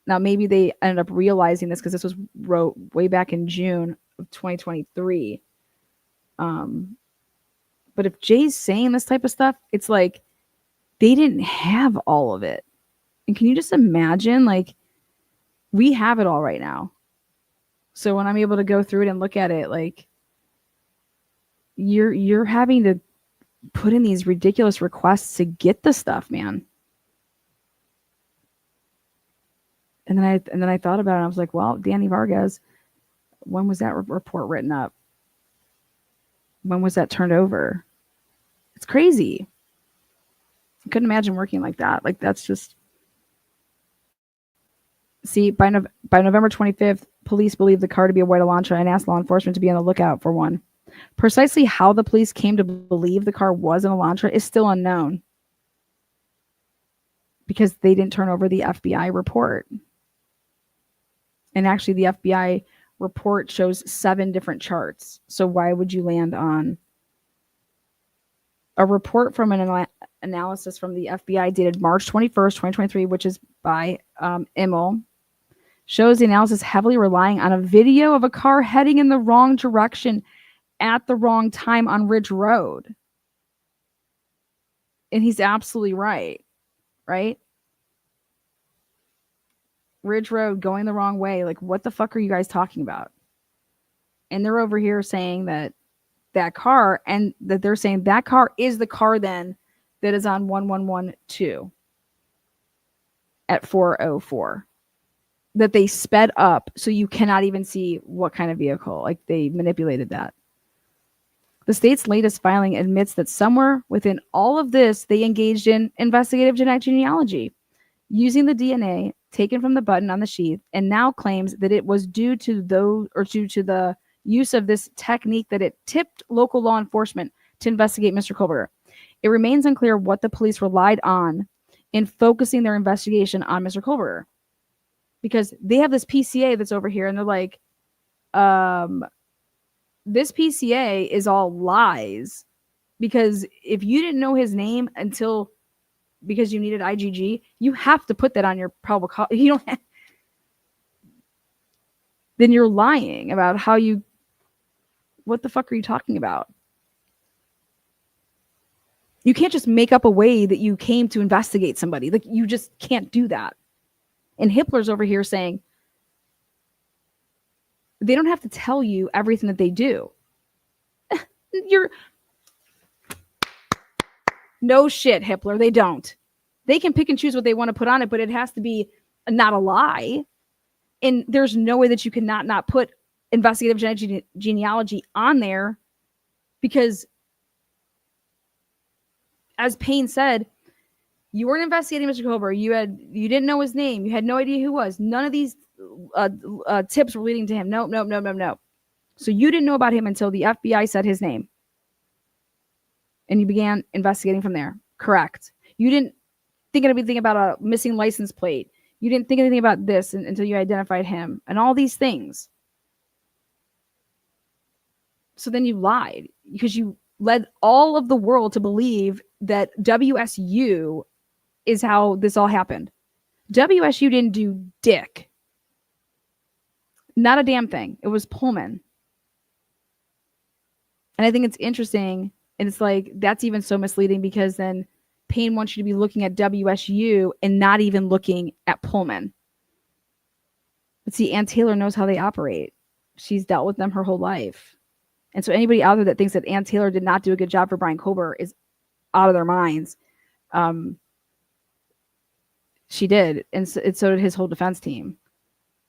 now maybe they ended up realizing this because this was wrote way back in June of 2023. But if Jay's saying this type of stuff, it's like they didn't have all of it. And can you just imagine, like, we have it all right now. So when I'm able to go through it and look at it, like, you're having to put in these ridiculous requests to get the stuff, man. And then I thought about it. And I was like, well, Danny Vargas, when was that report written up? When was that turned over? It's crazy. I couldn't imagine working like that. Like, that's just. See, by November 25th, police believed the car to be a white Elantra and asked law enforcement to be on the lookout for one. Precisely how the police came to believe the car was an Elantra is still unknown, because they didn't turn over the FBI report. And actually, the FBI report shows 7 different charts. So why would you land on a report from an analysis from the FBI dated March 21st, 2023, which is by Immel, shows the analysis heavily relying on a video of a car heading in the wrong direction at the wrong time on Ridge Road. And he's absolutely right, right? Ridge Road going the wrong way. Like, what the fuck are you guys talking about? And they're over here saying that car, and that they're saying that car is the car then that is on 1112 at 404. That they sped up so you cannot even see what kind of vehicle. Like, they manipulated that. The state's latest filing admits that somewhere within all of this, they engaged in investigative genetic genealogy, using the DNA taken from the button on the sheath, and now claims that it was due to the use of this technique that it tipped local law enforcement to investigate Mr. Kohlberger. It remains unclear what the police relied on in focusing their investigation on Mr. Kohlberger. Because they have this PCA that's over here, and they're like, this PCA is all lies. Because if you didn't know his name because you needed IgG, you have to put that on your probable cause. You don't have, then you're lying about how you, what the fuck are you talking about? You can't just make up a way that you came to investigate somebody. Like, you just can't do that. And Hippler's over here saying they don't have to tell you everything that they do. No shit, Hippler. They don't. They can pick and choose what they want to put on it, but it has to be not a lie. And there's no way that you can not put investigative genealogy on there, because, as Payne said, you weren't investigating Mr. Kohlberger. You didn't know his name. You had no idea who he was. None of these tips were leading to him. No. So you didn't know about him until the FBI said his name. And you began investigating from there. Correct. You didn't think anything about a missing license plate. You didn't think anything about this until you identified him and all these things. So then you lied, because you led all of the world to believe that WSU is how this all happened. WSU didn't do dick. Not a damn thing. It was Pullman. And I think it's interesting. And it's like, that's even so misleading because then Payne wants you to be looking at WSU and not even looking at Pullman. But see, Ann Taylor knows how they operate. She's dealt with them her whole life. And so anybody out there that thinks that Ann Taylor did not do a good job for Brian Kober is out of their minds. She did. And so did his whole defense team.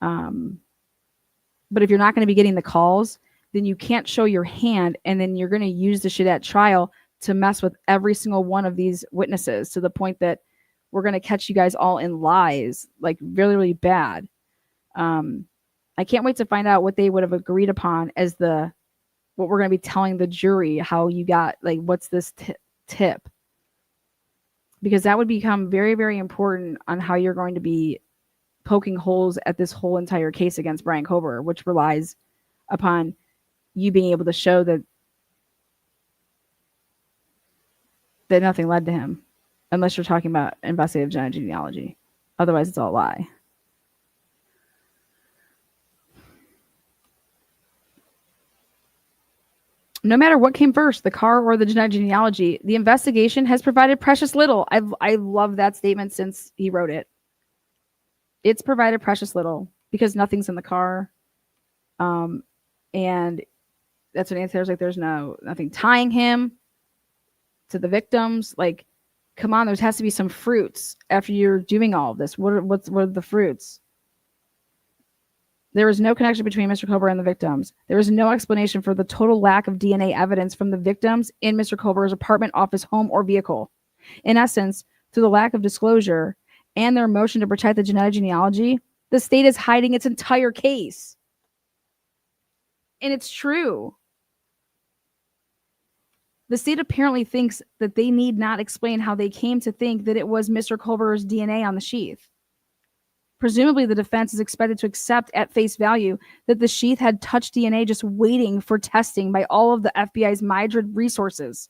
But if you're not going to be getting the calls, then you can't show your hand, and then you're going to use the shit at trial to mess with every single one of these witnesses to the point that we're going to catch you guys all in lies, like really, really bad. I can't wait to find out what they would have agreed upon as what we're going to be telling the jury, how you got, like, what's this tip? Because that would become very, very important on how you're going to be poking holes at this whole entire case against Brian Kober, which relies upon you being able to show that nothing led to him, unless you're talking about investigative genealogy. Otherwise, it's all a lie. No matter what came first, the car or the genealogy, the investigation has provided precious little. I love that statement since he wrote it. It's provided precious little because nothing's in the car. And that's what Ann Taylor's like, there's nothing tying him to the victims. Like, come on, there has to be some fruits after you're doing all of this. What are the fruits? There is no connection between Mr. Kober and the victims. There is no explanation for the total lack of DNA evidence from the victims in Mr. Kober's apartment, office, home, or vehicle. In essence, through the lack of disclosure and their motion to protect the genealogy, the state is hiding its entire case. And it's true. The state apparently thinks that they need not explain how they came to think that it was Mr. Kober's DNA on the sheath. Presumably, the defense is expected to accept at face value that the sheath had touched DNA just waiting for testing by all of the FBI's myriad resources.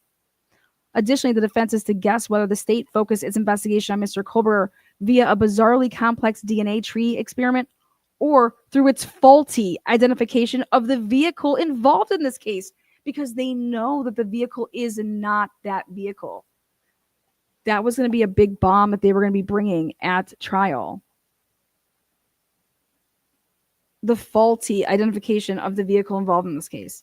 Additionally, the defense is to guess whether the state focused its investigation on Mr. Kober via a bizarrely complex DNA tree experiment or through its faulty identification of the vehicle involved in this case, because they know that the vehicle is not that vehicle. That was going to be a big bomb that they were going to be bringing at trial. The faulty identification of the vehicle involved in this case,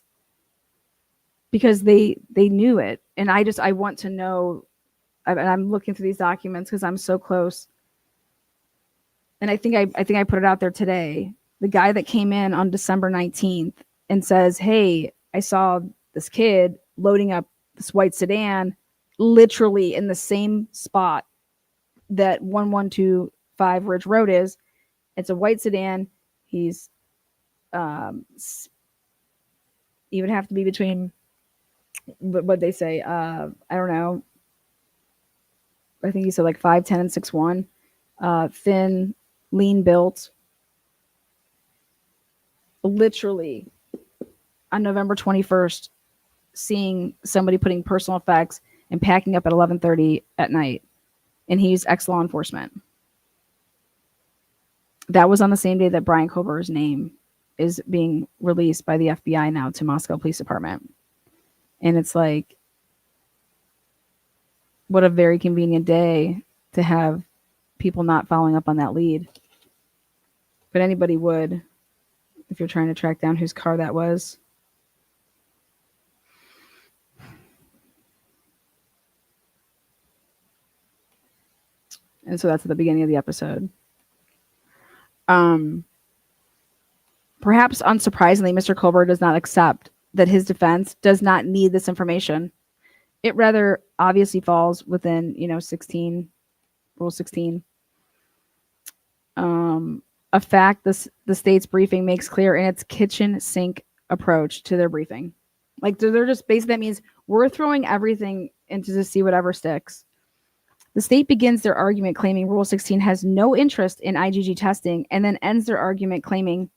because they knew it. And I want to know, and I'm looking through these documents because I'm so close. And I think I put it out there today. The guy that came in on December 19th and says, hey, I saw this kid loading up this white sedan literally in the same spot that 1125 Ridge Road is. It's a white sedan. He's he would have to be between what they say, I don't know. I think he said like 5'10" and 6'1", thin, lean built. Literally on November 21st, seeing somebody putting personal effects and packing up at 11:30 at night, and he's ex-law enforcement. That was on the same day that Brian Kober's name is being released by the FBI now to Moscow Police Department. And it's like, what a very convenient day to have people not following up on that lead. But anybody would, if you're trying to track down whose car that was. And so that's at the beginning of the episode. Perhaps unsurprisingly, Mr. Kober does not accept that his defense does not need this information. It rather obviously falls within, Rule 16. A fact the state's briefing makes clear in its kitchen sink approach to their briefing. Like, they're just basically, that means we're throwing everything into to see whatever sticks. The state begins their argument claiming Rule 16 has no interest in IgG testing, and then ends their argument claiming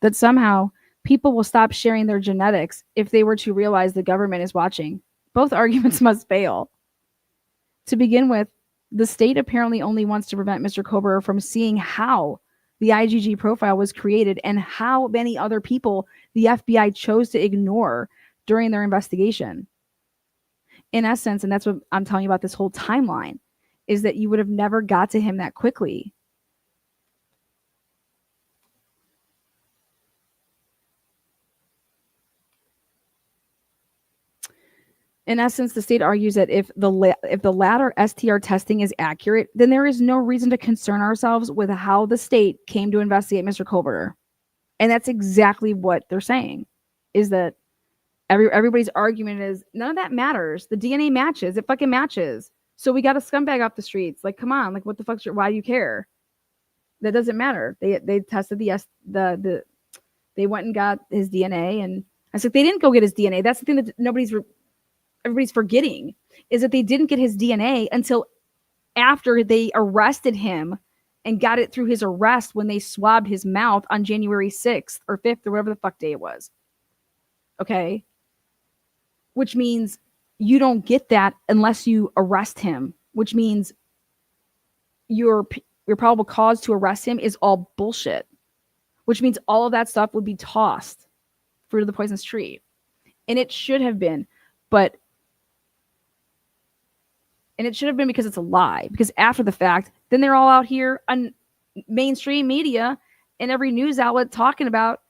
that somehow people will stop sharing their genetics if they were to realize the government is watching. Both arguments must fail. To begin with, the state apparently only wants to prevent Mr. Kober from seeing how the IgG profile was created and how many other people the FBI chose to ignore during their investigation. In essence, and that's what I'm telling you about this whole timeline, is that you would have never got to him that quickly. In essence, the state argues that if the latter STR testing is accurate, then there is no reason to concern ourselves with how the state came to investigate Mr. Colbert. And that's exactly what they're saying, is that everybody's argument is none of that matters. The DNA matches. It fucking matches. So we got a scumbag off the streets. Like, come on. Like, what the fuck? Why do you care? That doesn't matter. They tested they went and got his DNA, and I said they didn't go get his DNA. That's the thing that everybody's forgetting, is that they didn't get his DNA until after they arrested him and got it through his arrest when they swabbed his mouth on January 6th or 5th or whatever the fuck day it was. Okay. Which means you don't get that unless you arrest him, which means your probable cause to arrest him is all bullshit, which means all of that stuff would be tossed, fruit of the poisonous tree. And it should have been, and it should have been because it's a lie. Because after the fact, then they're all out here on mainstream media and every news outlet talking about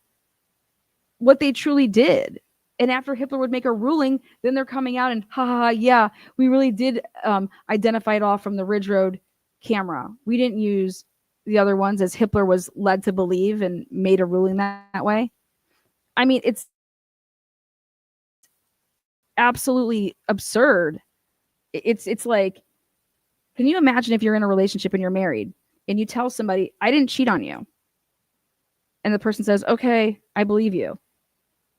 what they truly did. And after Hitler would make a ruling, then they're coming out and, yeah, we really did identify it all from the Ridge Road camera. We didn't use the other ones as Hitler was led to believe and made a ruling that way. I mean, it's absolutely absurd. It's like, can you imagine if you're in a relationship and you're married and you tell somebody, I didn't cheat on you. And the person says, okay, I believe you.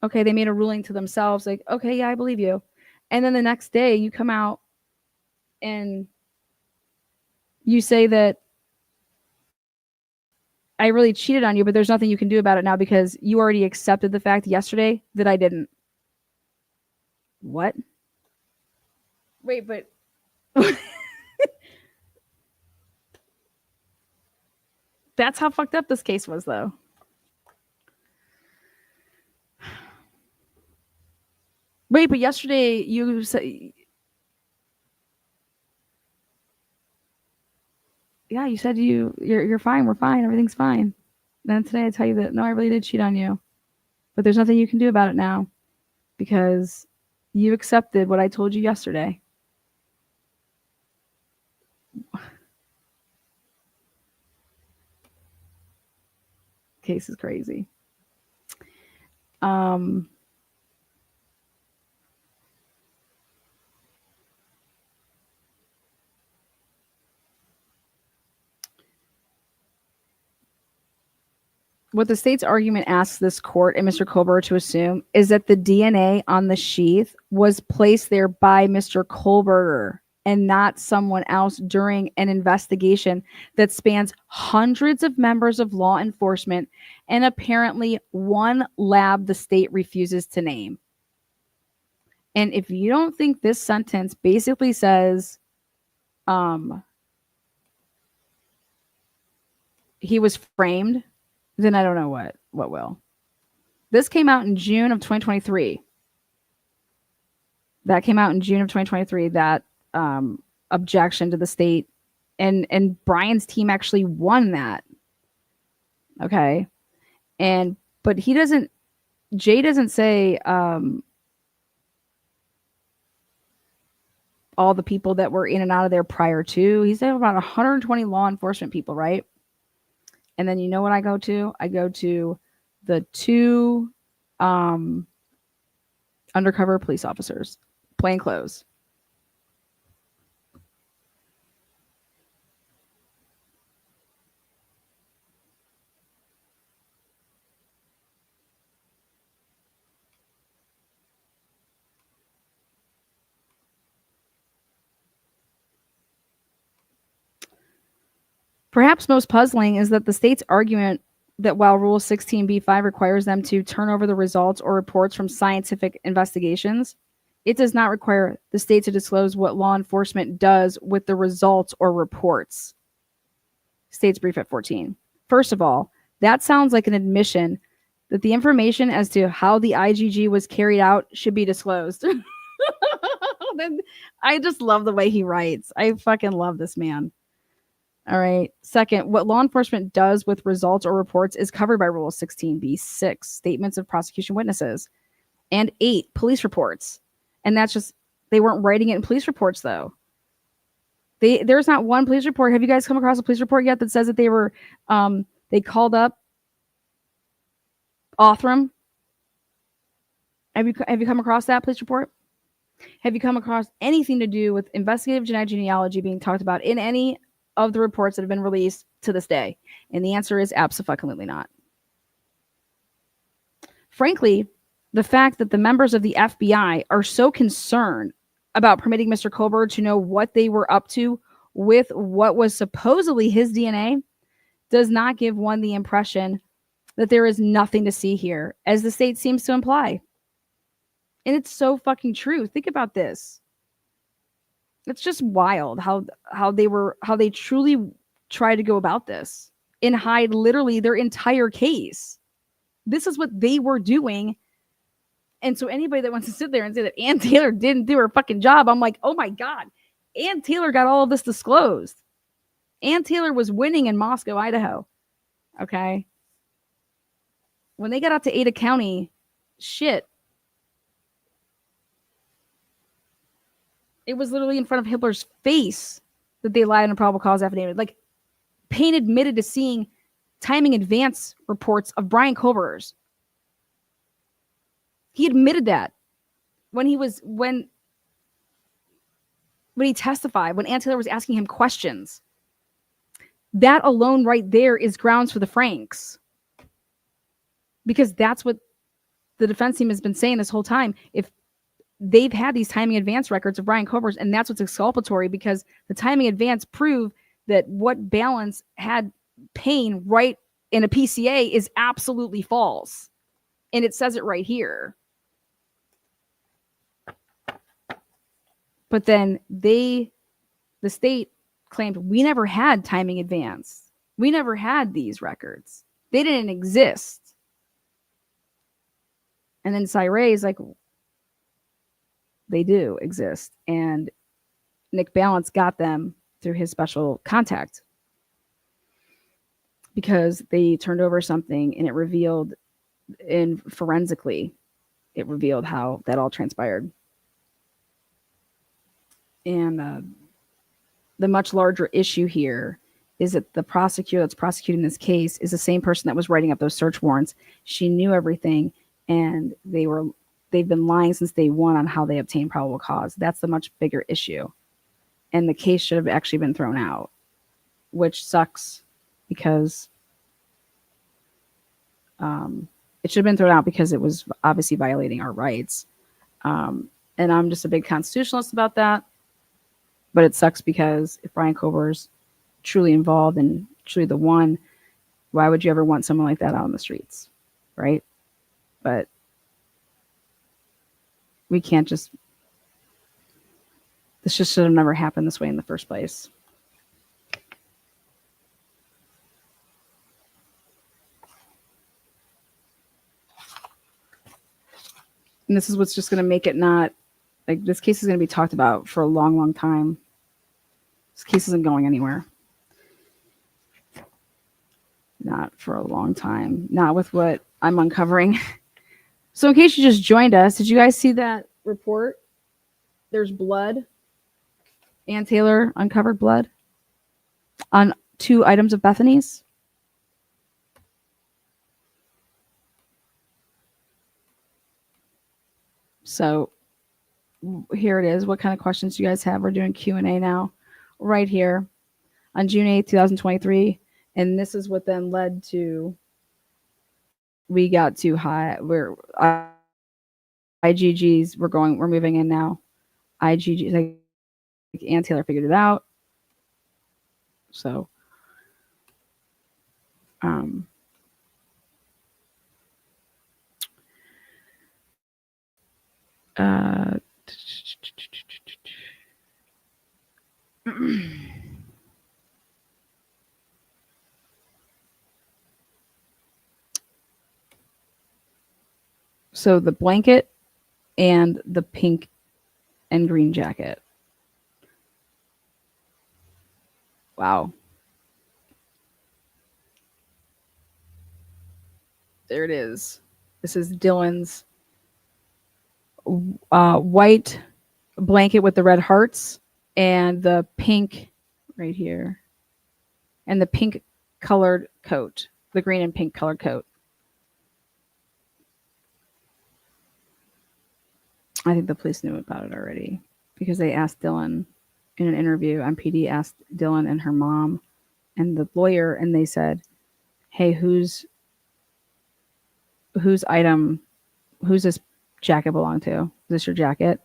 Okay, they made a ruling to themselves, like, okay, yeah, I believe you. And then the next day you come out and you say that I really cheated on you, but there's nothing you can do about it now because you already accepted the fact yesterday that I didn't. What? Wait, but that's how fucked up this case was, though. Wait, but yesterday you said, yeah, you said you're fine, we're fine, everything's fine. Then today I tell you that no, I really did cheat on you, but there's nothing you can do about it now because you accepted what I told you yesterday. Case is crazy. What the state's argument asks this court and Mr. Colbert to assume is that the DNA on the sheath was placed there by Mr. Colbert and not someone else during an investigation that spans hundreds of members of law enforcement and apparently one lab the state refuses to name. And if you don't think this sentence basically says he was framed, then I don't know what will. This came out in June of 2023. That came out in June of 2023, that objection to the state. And Brian's team actually won that. Okay. But Jay doesn't say all the people that were in and out of there prior to. He said about 120 law enforcement people, right? And then you know what I go to? I go to the 2 undercover police officers, plain clothes. Perhaps most puzzling is that the state's argument that while Rule 16b-5 requires them to turn over the results or reports from scientific investigations, It does not require the state to disclose what law enforcement does with the results or reports. State's brief at 14. First of all, that sounds like an admission that the information as to how the IGG was carried out should be disclosed. I just love the way he writes. I fucking love this man. All right. Second, what law enforcement does with results or reports is covered by Rule 16b-6, statements of prosecution witnesses, and 8, police reports. And that's just, they weren't writing it in police reports, though. There's not one police report. Have you guys come across a police report yet that says that they called up Othram? Have you come across that police report? Have you come across anything to do with investigative genetic genealogy being talked about in any of the reports that have been released to this day? And the answer is absolutely not. Frankly, the fact that the members of the FBI are so concerned about permitting Mr. Colbert to know what they were up to with what was supposedly his DNA does not give one the impression that there is nothing to see here, as the state seems to imply. And it's so fucking true. Think about this. It's just wild how they truly tried to go about this and hide literally their entire case. This is what they were doing. And so anybody that wants to sit there and say that Ann Taylor didn't do her fucking job, I'm like, oh my God, Ann Taylor got all of this disclosed. Ann Taylor was winning in Moscow, Idaho. Okay. When they got out to Ada County, shit. It was literally in front of Hitler's face that they lied on a probable cause affidavit. Like, Payne admitted to seeing timing advance reports of Brian Kober's. He admitted that when he testified, when Ann Taylor was asking him questions. That alone right there is grounds for the Franks. Because that's what the defense team has been saying this whole time. If they've had these timing advance records of Brian Kober's, and that's what's exculpatory, because the timing advance prove that what Balance had Payne right in a PCA is absolutely false. And it says it right here. But then the state claimed, we never had timing advance. We never had these records. They didn't exist. And then Cyree is like, they do exist. And Nick Balance got them through his special contact because they turned over something and it revealed, and forensically, it revealed how that all transpired. And the much larger issue here is that the prosecutor that's prosecuting this case is the same person that was writing up those search warrants. She knew everything, and they've been lying since day one on how they obtained probable cause. That's the much bigger issue. And the case should have actually been thrown out, which sucks because it should have been thrown out because it was obviously violating our rights. And I'm just a big constitutionalist about that. But it sucks because if Brian Kober's truly involved and truly the one, why would you ever want someone like that out on the streets, right? But we can't just, this just should have never happened this way in the first place. And this is what's just going to make it not, like, this case is going to be talked about for a long, long time. This case isn't going anywhere. Not for a long time. Not with what I'm uncovering. So in case you just joined us, did you guys see that report? There's blood. Ann Taylor uncovered blood on 2 items of Bethany's. So here it is. What kind of questions do you guys have? We're doing Q&A now. Right here on June 8th, 2023. And this is what then led to, we got too high. We're IGGs. We're moving in now. IGGs, like Ann Taylor figured it out. So, So the blanket and the pink and green jacket. Wow. There it is. This is Dylan's white blanket with the red hearts and the pink right here and the pink colored coat, the green and pink colored coat. I think the police knew about it already because they asked Dylan in an interview. MPD asked Dylan and her mom and the lawyer, and they said, "Hey, whose item, who's this jacket belong to? Is this your jacket?"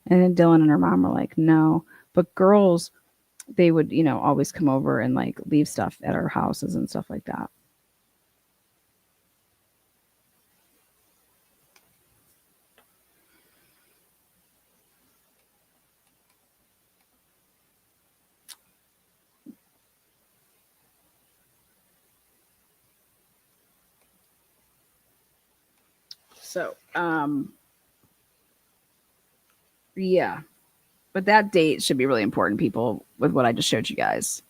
And then Dylan and her mom were like, "No." But girls, they would, always come over and like leave stuff at our houses and stuff like that. So, yeah. But that date should be really important, people, with what I just showed you guys.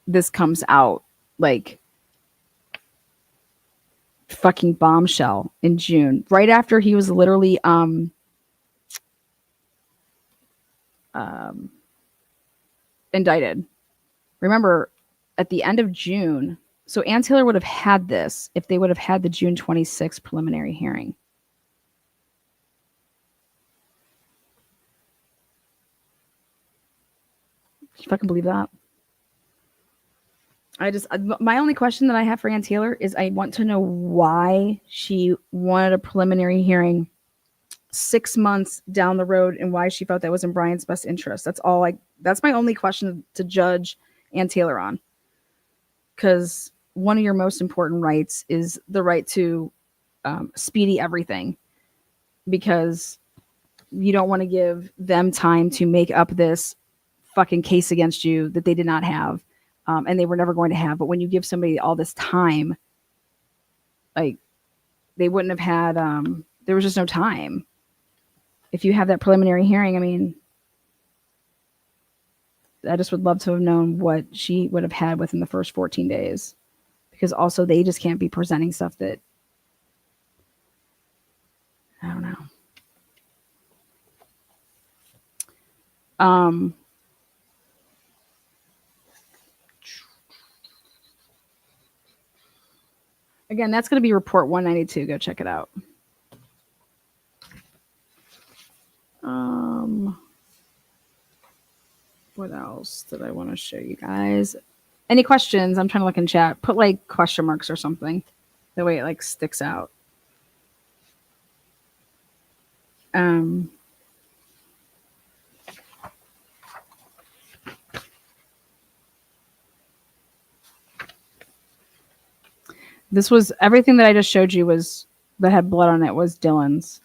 This comes out like fucking bombshell in June, right after he was literally indicted. Remember, at the end of June, so Ann Taylor would have had this if they would have had the June 26th preliminary hearing. Can you fucking believe that? My only question that I have for Ann Taylor is I want to know why she wanted a preliminary hearing 6 months down the road and why she felt that was in Brian's best interest. That's my only question to judge Ann Taylor on. Because one of your most important rights is the right to speedy everything, because you don't want to give them time to make up this fucking case against you that they did not have, and they were never going to have. But when you give somebody all this time, like they wouldn't have had, there was just no time. If you have that preliminary hearing, I mean, I just would love to have known what she would have had within the first 14 days. Because also they just can't be presenting stuff that, I don't know. Again, that's going to be report 192. Go check it out. What else did I want to show you guys? Any questions? I'm trying to look in chat. Put like question marks or something. That way it like sticks out. This was everything that I just showed you was that had blood on it was Dylan's.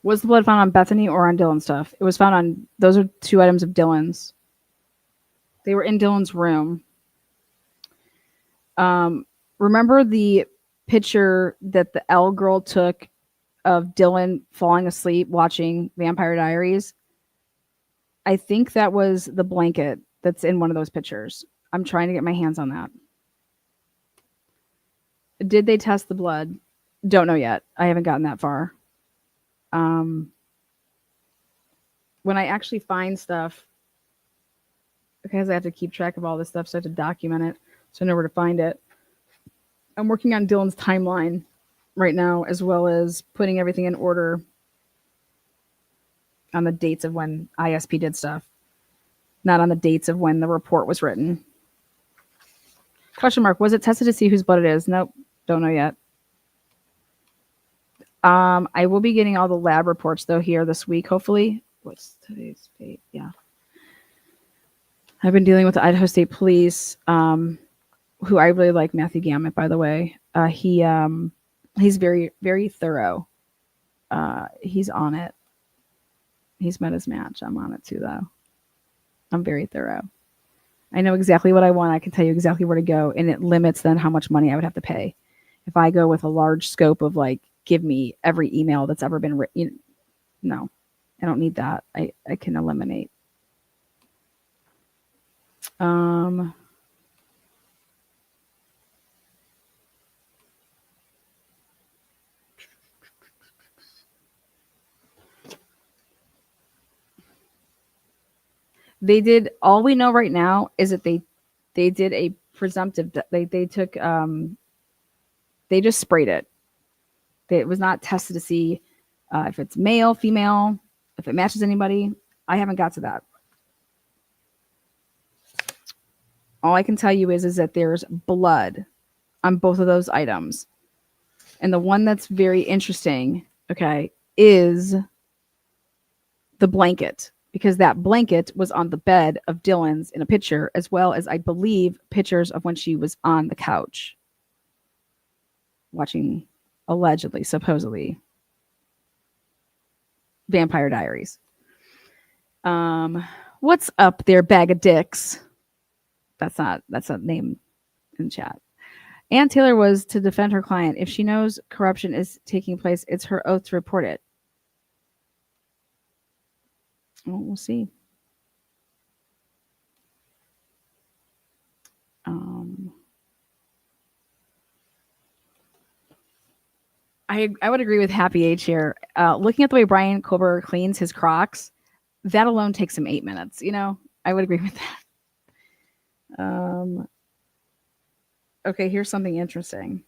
Was the blood found on Bethany or on Dylan's stuff? It was found on, those are 2 items of Dylan's. They were in Dylan's room. Remember the picture that the L girl took of Dylan falling asleep watching Vampire Diaries? I think that was the blanket that's in one of those pictures. I'm trying to get my hands on that. Did they test the blood? Don't know yet. I haven't gotten that far. When I actually find stuff, because I have to keep track of all this stuff, so I have to document it so I know where to find it. I'm working on Dylan's timeline right now, as well as putting everything in order on the dates of when ISP did stuff, not on the dates of when the report was written. Question mark, was it tested to see whose blood it is? Nope, don't know yet. I will be getting all the lab reports though here this week, hopefully. What's today's date? Yeah. I've been dealing with the Idaho State Police, who I really like, Matthew Gamet, by the way. He's very, very thorough. He's on it. He's met his match. I'm on it too, though. I'm very thorough. I know exactly what I want. I can tell you exactly where to go, and it limits then how much money I would have to pay. If I go with a large scope of like, give me every email that's ever been written, no, I don't need that. I can eliminate. Um, they did, all we know right now is that they did a presumptive. They took they just sprayed it. It was not tested to see if it's male, female, if it matches anybody. I haven't got to that. All I can tell you is that there's blood on both of those items. And the one that's very interesting, okay, is the blanket, because that blanket was on the bed of Dylan's in a picture, as well as, I believe, pictures of when she was on the couch watching, allegedly, supposedly, Vampire Diaries. What's up there, bag of dicks? That's a name in chat. Ann Taylor was to defend her client. If she knows corruption is taking place, it's her oath to report it. Well, we'll see. I would agree with Happy H here. Looking at the way Brian Kober cleans his Crocs, that alone takes him 8 minutes. You know, I would agree with that. Okay, here's something interesting.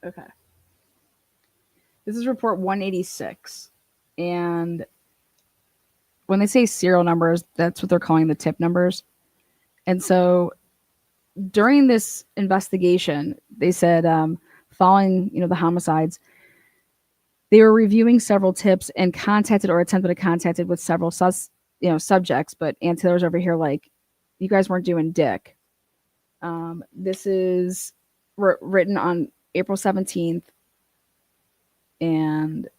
Okay. This is report 186. And when they say serial numbers, that's what they're calling the tip numbers. And so during this investigation, they said, following the homicides, they were reviewing several tips and contacted or attempted to contact with several subjects. But Ann Taylor's over here like, you guys weren't doing dick. This is written on April 17th, and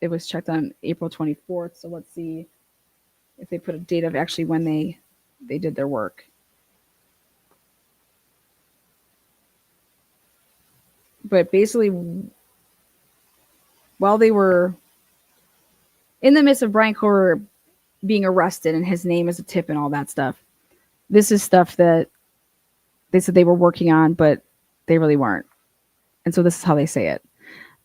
it was checked on April 24th. So let's see if they put a date of actually when they did their work. But basically, while they were in the midst of Brian Kober being arrested and his name is a tip and all that stuff, this is stuff that they said they were working on, but they really weren't. And so this is how they say it.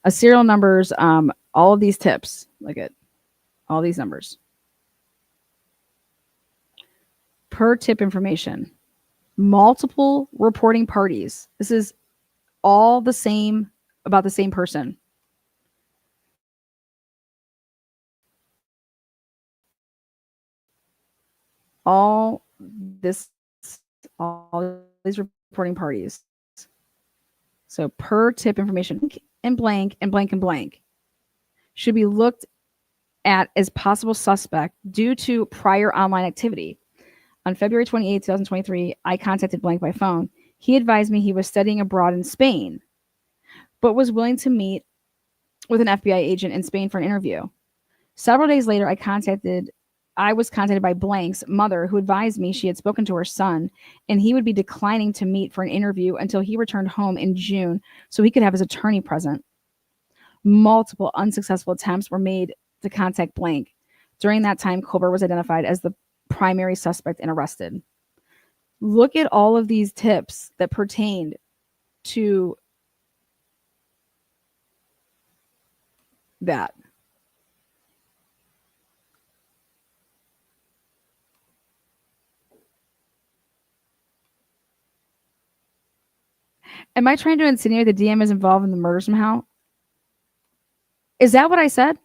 A serial numbers, all of these tips, look at all these numbers. Per tip information, multiple reporting parties. This is all the same, about the same person. All these reporting parties. So per tip information and blank and blank and blank should be looked at as possible suspect due to prior online activity. On February 28, 2023, I contacted blank by phone. He advised me he was studying abroad in Spain, but was willing to meet with an FBI agent in Spain for an interview. Several days later, I was contacted by blank's mother, who advised me she had spoken to her son and he would be declining to meet for an interview until he returned home in June so he could have his attorney present. Multiple unsuccessful attempts were made to contact blank. During that time, Kober was identified as the primary suspect and arrested. Look at all of these tips that pertained to that. Am I trying to insinuate the DM is involved in the murder somehow? Is that what I said?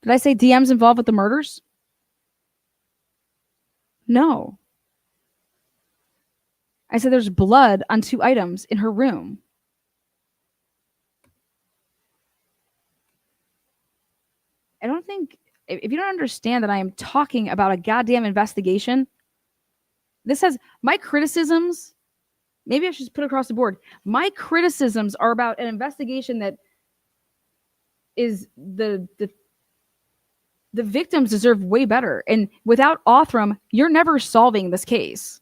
Did I say DM's involved with the murders? No. I said there's blood on 2 items in her room. I don't think, if you don't understand that I am talking about a goddamn investigation, this has my criticisms. Maybe I should just put it across the board. My criticisms are about an investigation that is the victims deserve way better. And without Othram, you're never solving this case.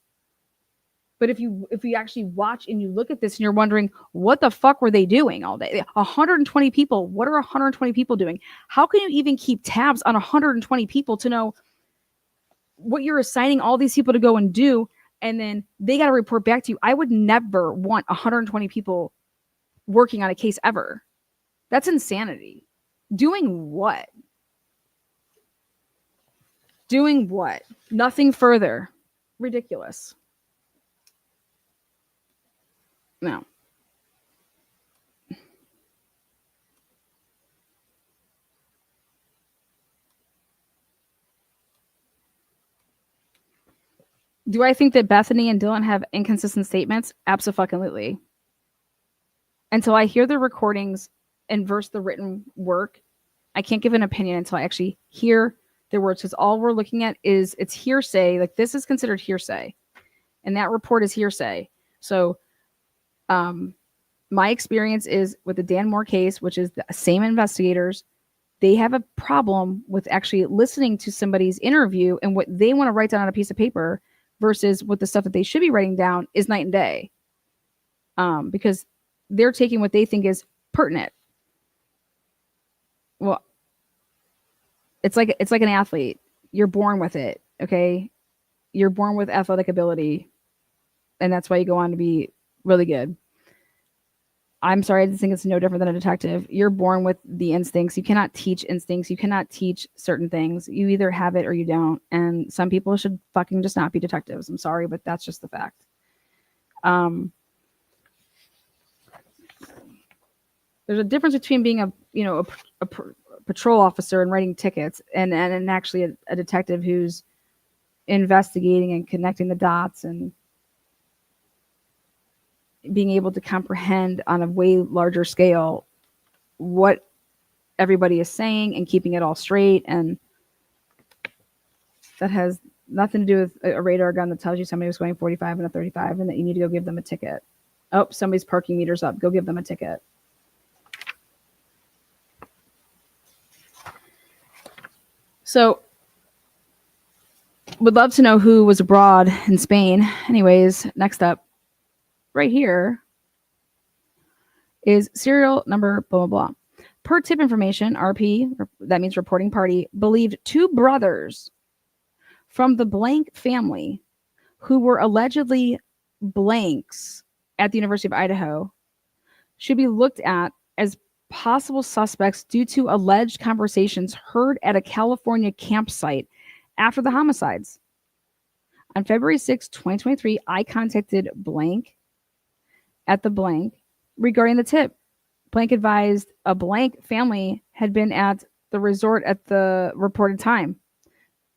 But if you actually watch and you look at this and you're wondering what the fuck were they doing all day? 120 people. What are 120 people doing? How can you even keep tabs on 120 people to know what you're assigning all these people to go and do? And then they got to report back to you. I would never want 120 people working on a case ever. That's insanity. Doing what? Doing what? Nothing further. Ridiculous. No. Do I think that Bethany and Dylan have inconsistent statements? Absolutely. Until I hear the recordings and verse the written work, I can't give an opinion until I actually hear their words, because all we're looking at is it's hearsay. Like, this is considered hearsay, and that report is hearsay. So my experience is with the Dan Moore case, which is the same investigators, they have a problem with actually listening to somebody's interview and what they want to write down on a piece of paper versus what the stuff that they should be writing down is night and day. Because they're taking what they think is pertinent. Well, it's like an athlete. You're born with it, okay? You're born with athletic ability, and that's why you go on to be really good. I'm sorry, I just think it's no different than a detective. You're born with the instincts. You cannot teach instincts. You cannot teach certain things. You either have it or you don't. And some people should fucking just not be detectives. I'm sorry, but that's just the fact. There's a difference between being a patrol officer and writing tickets and actually a detective who's investigating and connecting the dots and being able to comprehend on a way larger scale what everybody is saying and keeping it all straight. And that has nothing to do with a radar gun that tells you somebody was going 45 and a 35 and that you need to go give them a ticket. Oh, somebody's parking meters up. Go give them a ticket. So would love to know who was abroad in Spain. Anyways, next up, right here is serial number blah, blah, blah. Per tip information, RP, that means reporting party, believed 2 brothers from the blank family who were allegedly blanks at the University of Idaho should be looked at as possible suspects due to alleged conversations heard at a California campsite after the homicides. On February 6, 2023, I contacted blank at the blank regarding the tip. Blank advised a blank family had been at the resort at the reported time.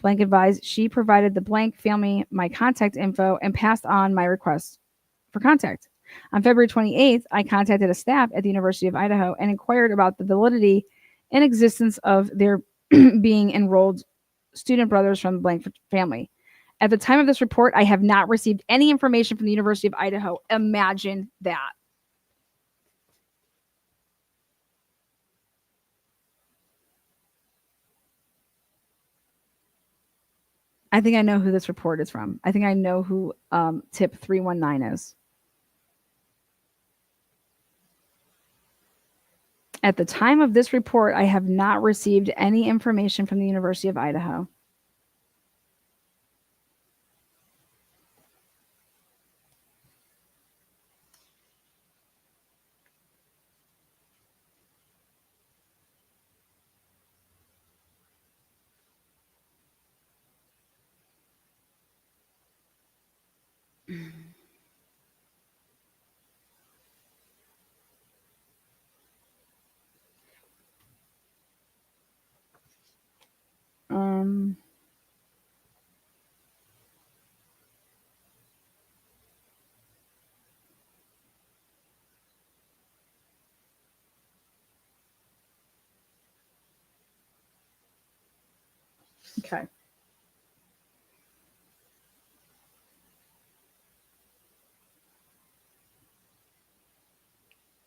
Blank advised she provided the blank family my contact info and passed on my request for contact. On February 28th, I contacted a staff at the University of Idaho and inquired about the validity and existence of their being enrolled student brothers from the blank family. At the time of this report, I have not received any information from the University of Idaho. Imagine that. I think I know who this report is from. I think I know who tip 319 is. At the time of this report, I have not received any information from the University of Idaho.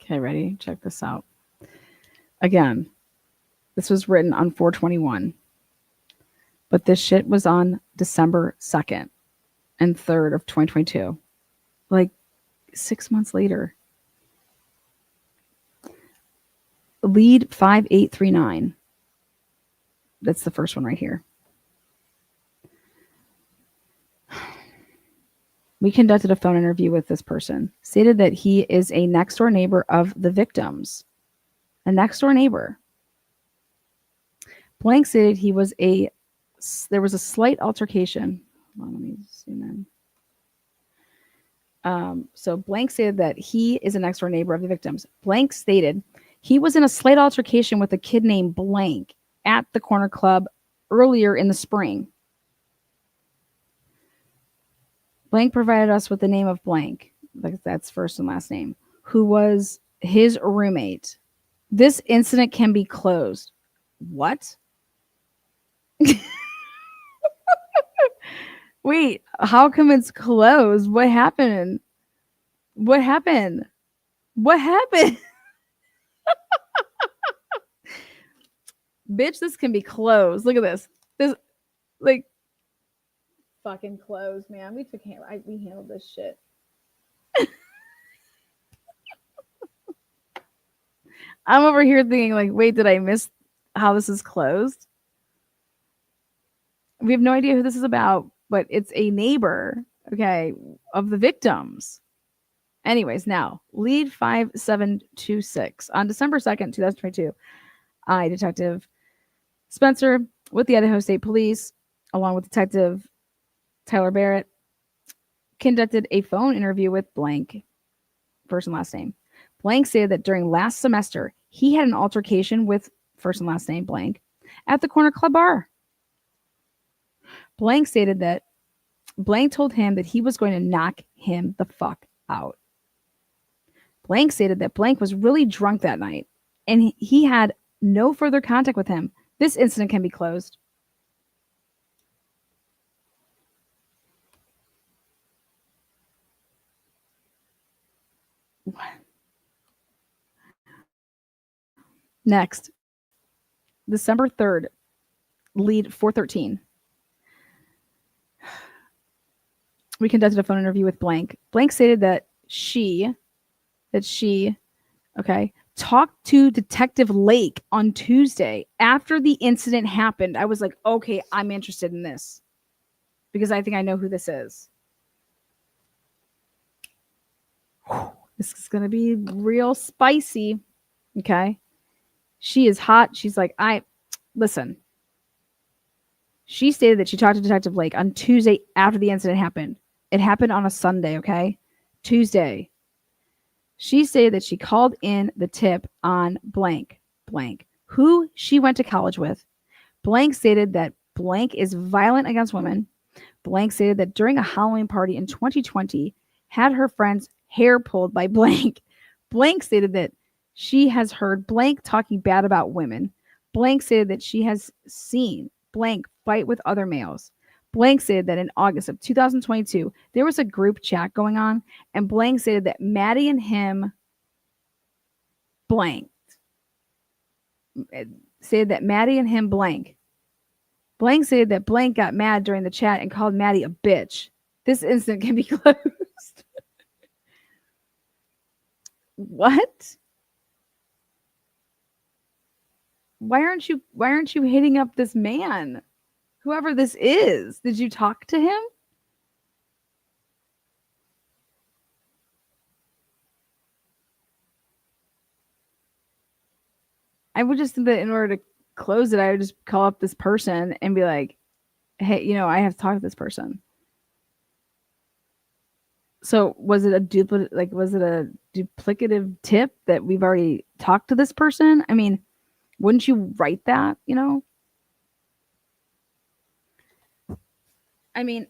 Okay, ready? Check this out. Again, this was written on 421, but this shit was on December 2nd and 3rd of 2022. Like 6 months later. Lead 5839. That's the first one right here. We conducted a phone interview with this person, stated that he is a next door neighbor of the victims. A next door neighbor. Blank stated there was a slight altercation. Hold on, let me zoom in. So Blank stated that he is a next door neighbor of the victims. Blank stated he was in a slight altercation with a kid named Blank at the corner club earlier in the spring. Blank provided us with the name of Blank, like that's first and last name, who was his roommate. This incident can be closed. What? Wait, how come it's closed? What happened? What happened? What happened? Bitch, this can be closed. Look at this. This, like, fucking closed, man. We handled this shit. I'm over here thinking, like, wait, did I miss how this is closed? We have no idea who this is about, but it's a neighbor, okay, of the victims. Anyways, now, lead 5726. On December 2nd, 2022, I, Detective Spencer, with the Idaho State Police, along with Detective Tyler Barrett, conducted a phone interview with Blank, first and last name. Blank stated that during last semester, he had an altercation with first and last name Blank at the corner club bar. Blank stated that Blank told him that he was going to knock him the fuck out. Blank stated that Blank was really drunk that night and he had no further contact with him. This incident can be closed. Next, December 3rd, lead 413. We conducted a phone interview with Blank. Blank stated that she, okay, talked to Detective Lake on Tuesday after the incident happened. I was like, okay, I'm interested in this because I think I know who this is. This is going to be real spicy. Okay. She is hot. She's like, listen. She stated that she talked to Detective Lake on Tuesday after the incident happened. It happened on a Sunday, okay? Tuesday. She stated that she called in the tip on Blank, who she went to college with. Blank stated that Blank is violent against women. Blank stated that during a Halloween party in 2020, had her friend's hair pulled by Blank. Blank stated that she has heard Blank talking bad about women. Blank stated that she has seen Blank fight with other males. Blank stated that in August of 2022, there was a group chat going on, and Blank stated that Maddie and him Blank stated that Maddie and him Blank stated that Blank got mad during the chat and called Maddie a bitch. This incident can be closed. What? Why aren't you hitting up this man? Whoever this is. Did you talk to him? I would just think that in order to close it, I would just call up this person and be like, hey, I have to talk to this person. So was it a duplicative tip that we've already talked to this person? I mean, wouldn't you write that, I mean,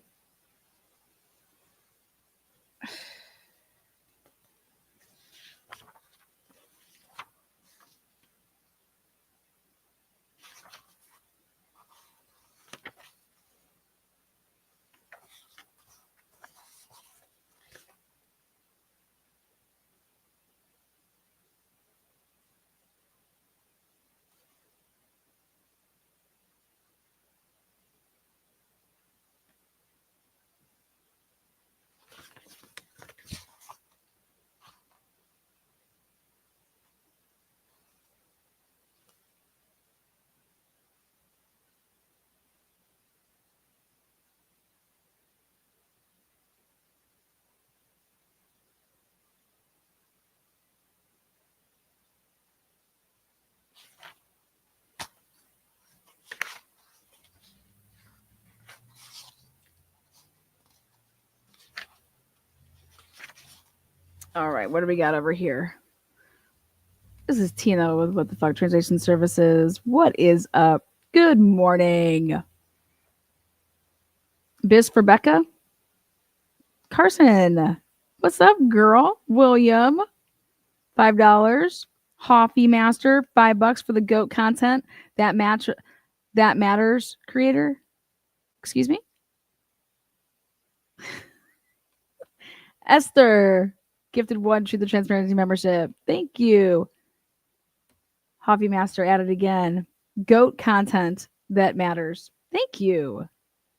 All right, what do we got over here? This is Tina with What the Fuck Translation Services. What is up? Good morning. Biz for Becca. Carson. What's up, girl? William. $5. Hoffy Master. $5 for the goat content. That matters creator. Excuse me. Esther. Gifted one to the Transparency membership. Thank you. Hobby Master added again. Goat content that matters. Thank you.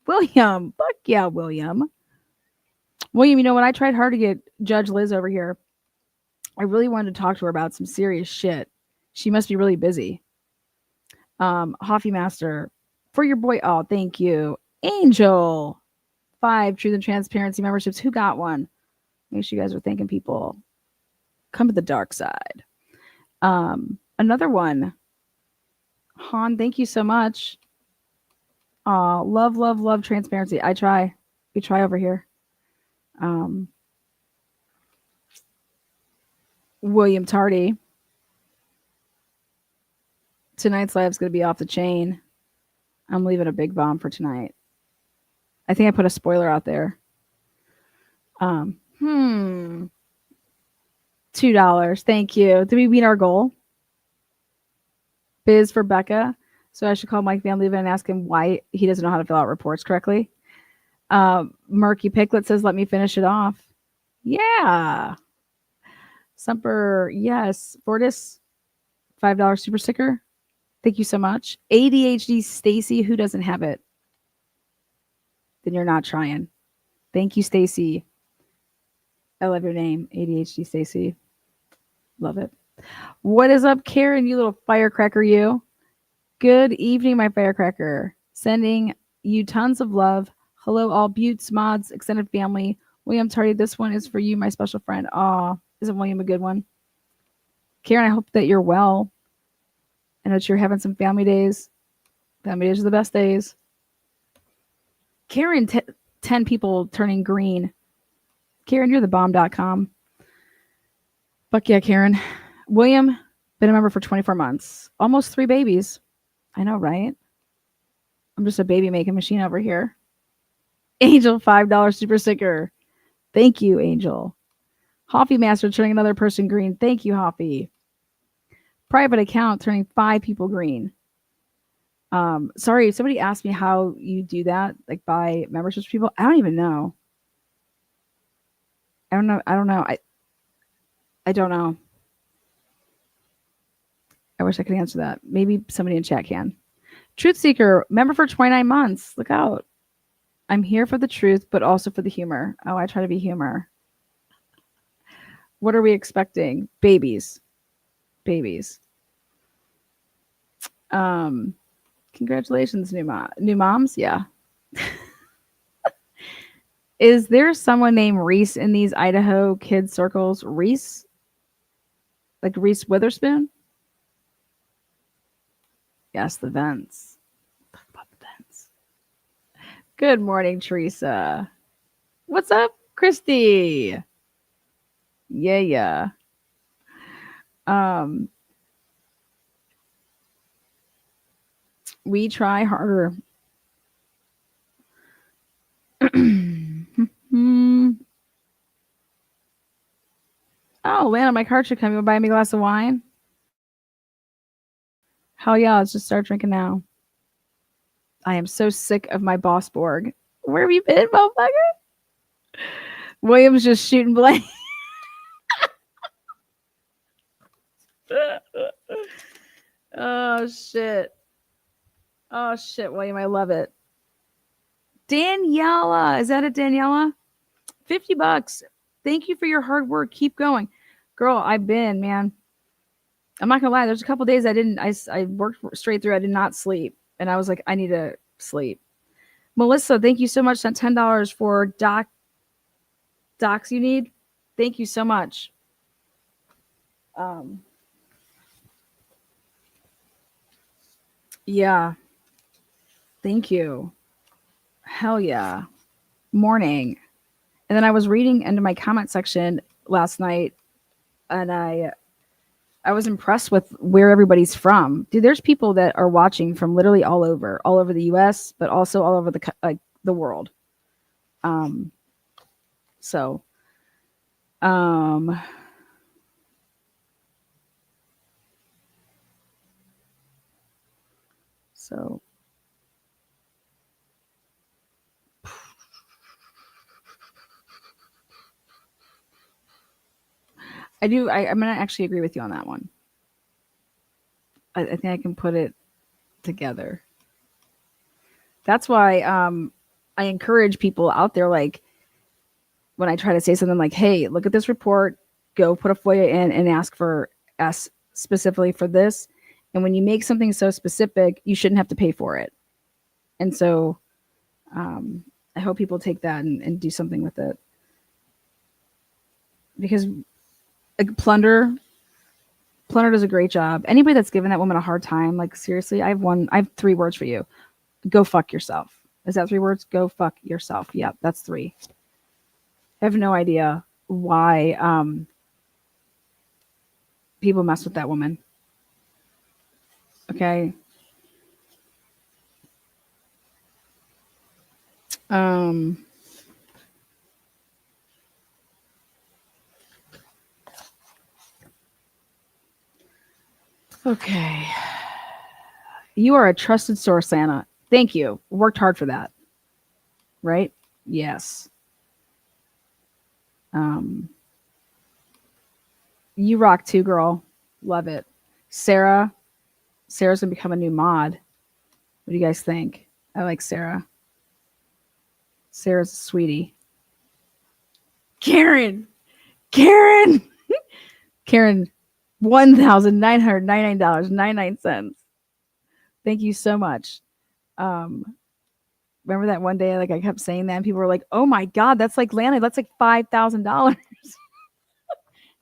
William. Fuck yeah, William. William, you know what? I tried hard to get Judge Liz over here. I really wanted to talk to her about some serious shit. She must be really busy. Hoffy Master. For your boy. Oh, thank you. Angel. 5 Truth and Transparency memberships. Who got one? Make sure you guys are thanking people. Come to the dark side. Another one. Han, thank you so much. Love, love, love transparency. I try. We try over here. William Tardy. Tonight's live is going to be off the chain. I'm leaving a big bomb for tonight. I think I put a spoiler out there. $2. Thank you. Did we meet our goal? Biz for Becca. So I should call Mike Van Leeuwen and ask him why he doesn't know how to fill out reports correctly. Murky Piglet says, let me finish it off. Yeah. Sumper, yes. Fortis, $5 super sticker. Thank you so much. ADHD Stacy, who doesn't have it? Then you're not trying. Thank you, Stacy. I love your name, ADHD Stacy. Love it. What is up, Karen, you little firecracker, you? Good evening, my firecracker. Sending you tons of love. Hello, all Buttes, mods, extended family. William Tardy, this one is for you, my special friend. Aw, isn't William a good one? Karen, I hope that you're well and that you're having some family days. Family days are the best days. Karen, 10 people turning green. Karen, you're the bomb.com. Fuck yeah, Karen. William, been a member for 24 months. Almost 3 babies. I know, right? I'm just a baby making machine over here. Angel, $5 super sticker. Thank you, Angel. Hoffy Master turning another person green. Thank you, Hoffy. Private account turning 5 people green. Sorry, somebody asked me how you do that, like buy memberships for people. I don't even know. I don't know. I don't know. I wish I could answer that. Maybe somebody in chat can. Truth Seeker, member for 29 months. Look out. I'm here for the truth, but also for the humor. Oh, I try to be humor. What are we expecting? Babies. Babies. Congratulations, new moms. Yeah. Is there someone named Reese in these Idaho kids circles? Reese? Like Reese Witherspoon? Yes, the vents. Talk about the vents. Good morning, Teresa. What's up, Christy? Yeah. We try harder. Oh, Lana, my card should come. You want to buy me a glass of wine? Hell yeah, let's just start drinking now. I am so sick of my boss Borg. Where have you been, motherfucker? William's just shooting blank. Oh, shit. Oh, shit, William. I love it. Daniela. Is that it, Daniela? $50. Thank you for your hard work. Keep going. Girl, I've been, man. I'm not going to lie. There's a couple days I worked straight through. I did not sleep. And I was like, I need to sleep. Melissa, thank you so much. Sent $10 for docs you need. Thank you so much. Yeah. Thank you. Hell yeah. Morning. And then I was reading into my comment section. last night, and I was impressed with where everybody's from. Dude, there's people that are watching from literally all over the U.S., but also all over the world. Um, so, um, so I do. I'm gonna actually agree with you on that one. I think I can put it together. That's why I encourage people out there, like when I try to say something like, "Hey, look at this report. Go put a FOIA in and ask specifically for this." And when you make something so specific, you shouldn't have to pay for it. And so I hope people take that and do something with it, because like, Plunder does a great job. Anybody that's giving that woman a hard time, like seriously, I have 3 words for you. Go fuck yourself. Is that 3 words? Go fuck yourself. Yeah, that's 3. I have no idea why people mess with that woman. Okay. Um okay. You are a trusted source, Anna. Thank you. Worked hard for that. Right? Yes. Um you rock too, girl. Love it. Sarah's gonna become a new mod. What do you guys think? I like Sarah. Sarah's a sweetie. Karen. Karen. Karen, $1,999.99. Thank you so much. Um, remember that one day, like I kept saying that, and people were like, "Oh my god, that's like Lana, that's like $5,000."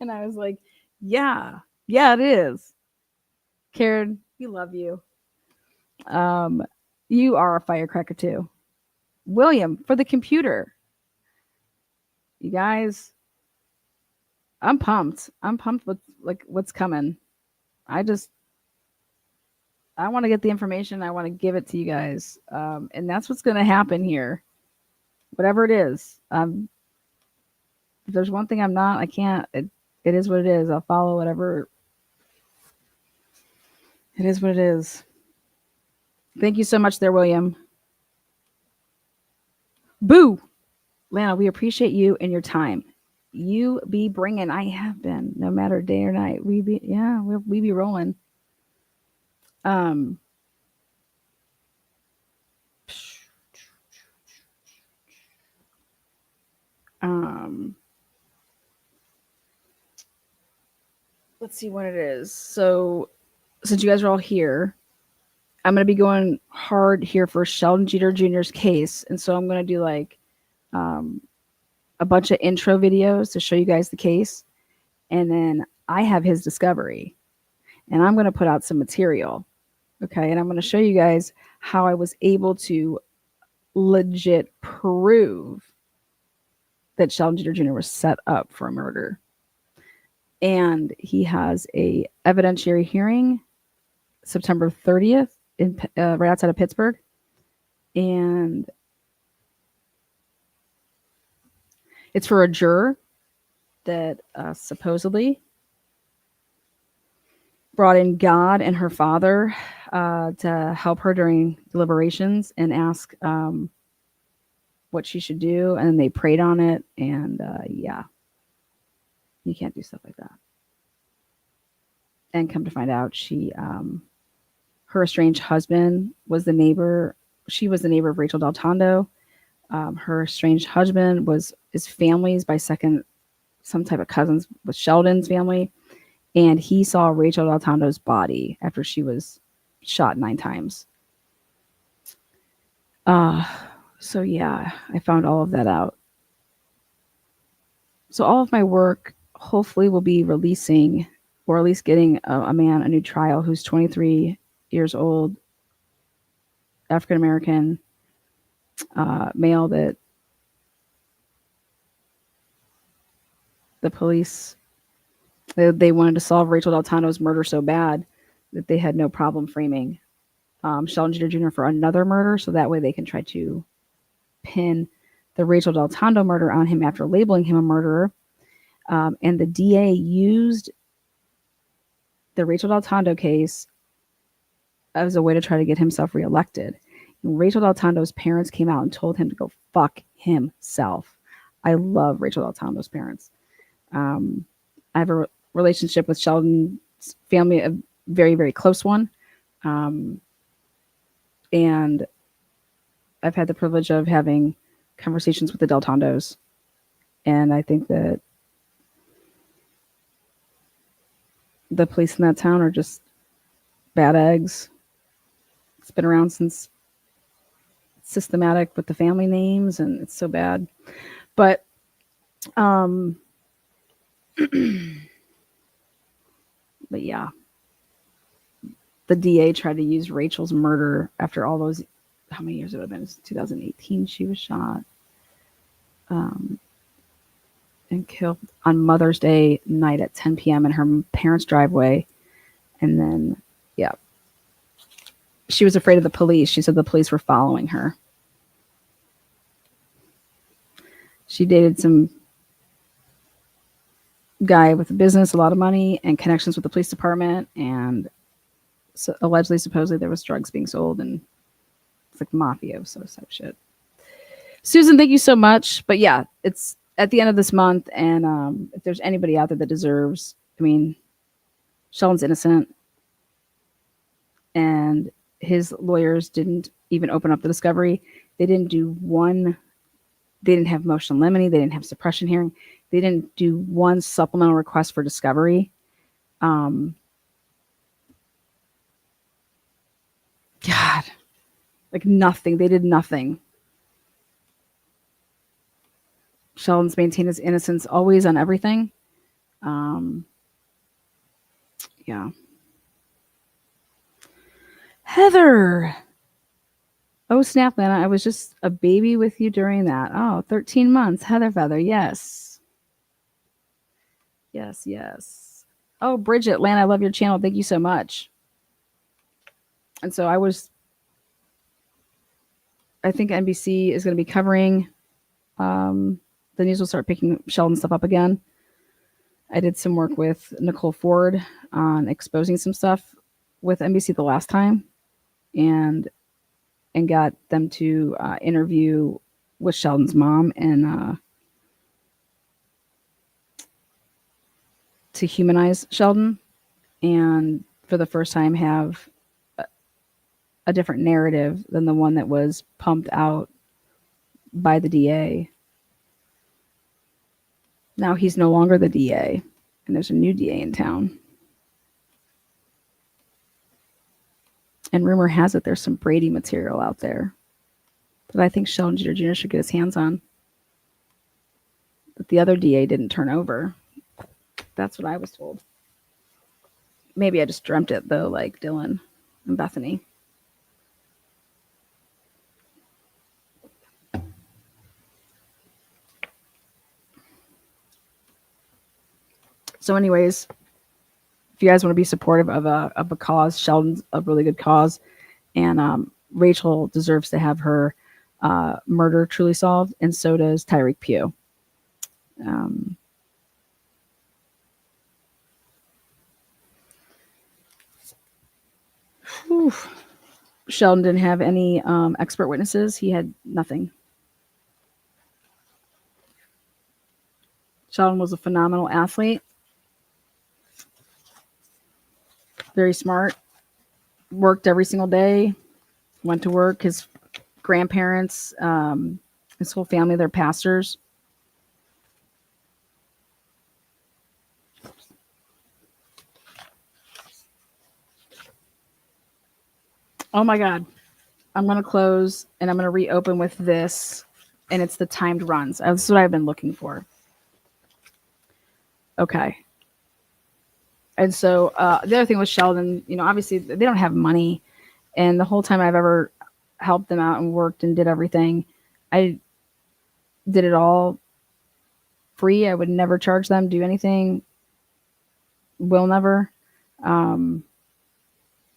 And I was like, "Yeah, yeah, it is." Karen, we love you. Um, you are a firecracker too. William, for the computer. You guys, I'm pumped. I'm pumped with like what's coming. I just I want to get the information. I want to give it to you guys, and that's what's going to happen here. Whatever it is, if there's one thing I'm not, I can't. It is what it is. I'll follow whatever. It is what it is. Thank you so much, there, William. Boo, Lana. We appreciate you and your time. You be bringing. I have been, no matter day or night. We be, yeah, we be rolling. Um, um, let's see what it is. So, since you guys are all here, I'm going to be going hard here for Sheldon Jeter Jr.'s case. And so I'm going to do like um, a bunch of intro videos to show you guys the case. And then I have his discovery. And I'm going to put out some material. Okay. And I'm going to show you guys how I was able to legit prove that Sheldon Jeter Jr. was set up for a murder. And he has a evidentiary hearing September 30th in right outside of Pittsburgh. And it's for a juror that supposedly brought in God and her father to help her during deliberations and ask what she should do. And they prayed on it. And yeah, you can't do stuff like that. And come to find out, her estranged husband was the neighbor. She was the neighbor of Rachel Del Tondo. Her estranged husband was his family's by second, some type of cousins with Sheldon's family. And he saw Rachel Del Tondo's body after she was shot 9 times. So yeah, I found all of that out. So all of my work hopefully will be releasing, or at least getting a man a new trial who's 23 years old, African American, male that the police, they wanted to solve Rachel Deltando's murder so bad that they had no problem framing Sheldon Jeter Jr. for another murder, so that way they can try to pin the Rachel Deltando murder on him after labeling him a murderer. And the DA used the Rachel Deltando case as a way to try to get himself reelected. Rachel Deltando's parents came out and told him to go fuck himself. I love Rachel Deltando's parents. I have a relationship with Sheldon's family, a very, very close one. And I've had the privilege of having conversations with the Deltandos. And I think that the police in that town are just bad eggs. It's been around since systematic with the family names, and it's so bad. But but yeah, the DA tried to use Rachel's murder after all those, how many years it would have been? It was 2018 she was shot and killed on Mother's Day night at 10 p.m. in her parents' driveway. And then, yeah, she was afraid of the police. She said the police were following her. She dated some guy with a business, a lot of money, and connections with the police department. And so allegedly, supposedly, there was drugs being sold, and it's like mafioso type shit. Susan, thank you so much. But yeah, it's at the end of this month, and if there's anybody out there that deserves, I mean, Sheldon's innocent, and his lawyers didn't even open up the discovery. They didn't do one. They didn't have motion limine. They didn't have suppression hearing. They didn't do one supplemental request for discovery. God, like nothing. They did nothing. Sheldon's maintained his innocence always on everything. Yeah. Heather. Oh, snap, Lana. I was just a baby with you during that. Oh, 13 months. Heather Feather. Yes. Yes, yes. Oh, Bridget, Lana, I love your channel. Thank you so much. And so I think NBC is going to be covering, the news will start picking Sheldon stuff up again. I did some work with Nicole Ford on exposing some stuff with NBC the last time, and got them to interview with Sheldon's mom and to humanize Sheldon, and for the first time have a different narrative than the one that was pumped out by the DA. Now he's no longer the DA, and there's a new DA in town. And rumor has it there's some Brady material out there that I think Sheldon Jeter Jr. should get his hands on, that the other DA didn't turn over. That's what I was told. Maybe I just dreamt it, though, like Dylan and Bethany. So anyways, if you guys want to be supportive of a cause, Sheldon's a really good cause, and Rachel deserves to have her murder truly solved, and so does Tyreek Pugh. Sheldon didn't have any expert witnesses. He had nothing. Sheldon was a phenomenal athlete. Very smart. Worked every single day. Went to work. His grandparents, his whole family, they're pastors. Oh my God. I'm going to close and I'm going to reopen with this. And it's the timed runs. That's what I've been looking for. Okay. And so the other thing with Sheldon, obviously they don't have money. And the whole time I've ever helped them out and worked and did everything, I did it all free. I would never charge them, do anything. Will never. Um,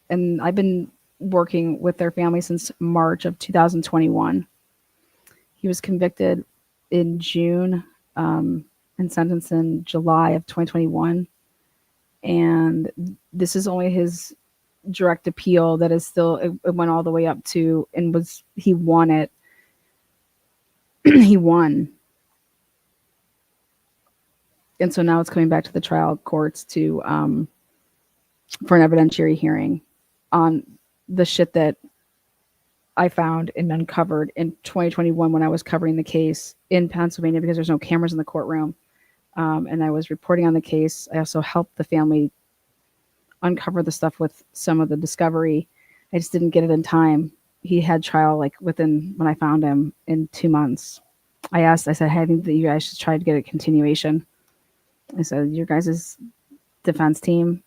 and I've been working with their family since March of 2021. He was convicted in June and sentenced in July of 2021. And this is only his direct appeal that is still, it went all the way up to, and he won it. He won. And so now it's coming back to the trial courts to for an evidentiary hearing on the shit that I found and uncovered in 2021 when I was covering the case in Pennsylvania because there's no cameras in the courtroom. And I was reporting on the case. I also helped the family uncover the stuff with some of the discovery. I just didn't get it in time. He had trial like within, when I found him, in 2 months. I said, hey, I think that you guys should try to get a continuation. I said, your guys' defense team,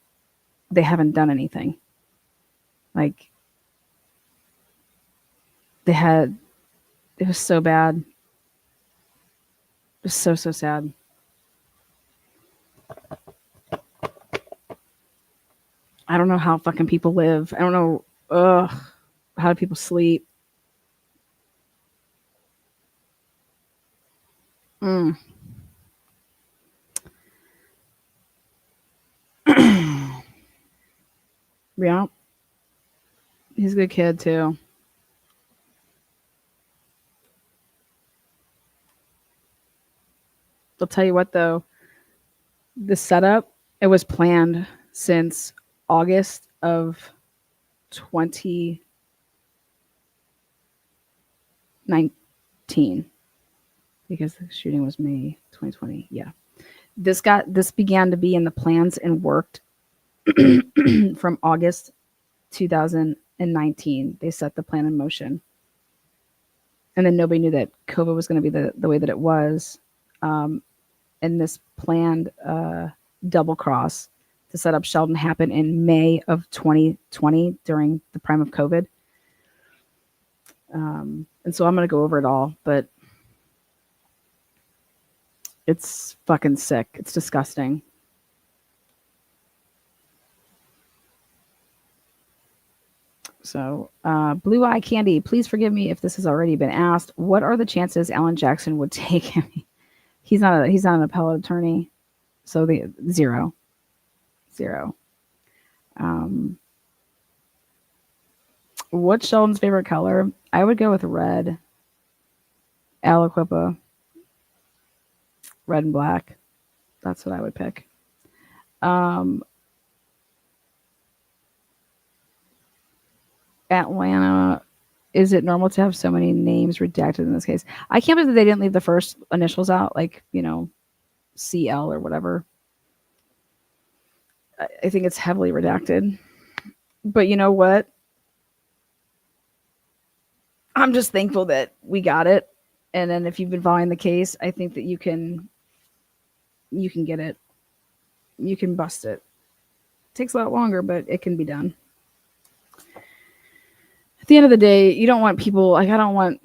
they haven't done anything. Like, it was so bad. It was so sad. I don't know how fucking people live. I don't know. How do people sleep? Yeah. He's a good kid too. I'll tell you what though, the setup, it was planned since August of 2019 because the shooting was May 2020. Yeah. This began to be in the plans and worked from August 2019. They set the plan in motion. And then nobody knew that COVID was going to be the way that it was. And this planned double cross to set up Sheldon happened in May of 2020 during the prime of COVID. And so I'm going to go over it all, but it's fucking sick. It's disgusting. So, Blue Eye Candy, please forgive me if this has already been asked. What are the chances Alan Jackson would take him? He's not an appellate attorney, so the zero. What's Sheldon's favorite color? I would go with red. Aliquippa. Red and black. That's what I would pick. Atlanta. Is it normal to have so many names redacted in this case? I can't believe that they didn't leave the first initials out, like, CL or whatever. I think it's heavily redacted. But you know what? I'm just thankful that we got it. And then if you've been following the case, I think that you can get it. You can bust it. It takes a lot longer, but it can be done. At the end of the day, you don't want people, like, I don't want,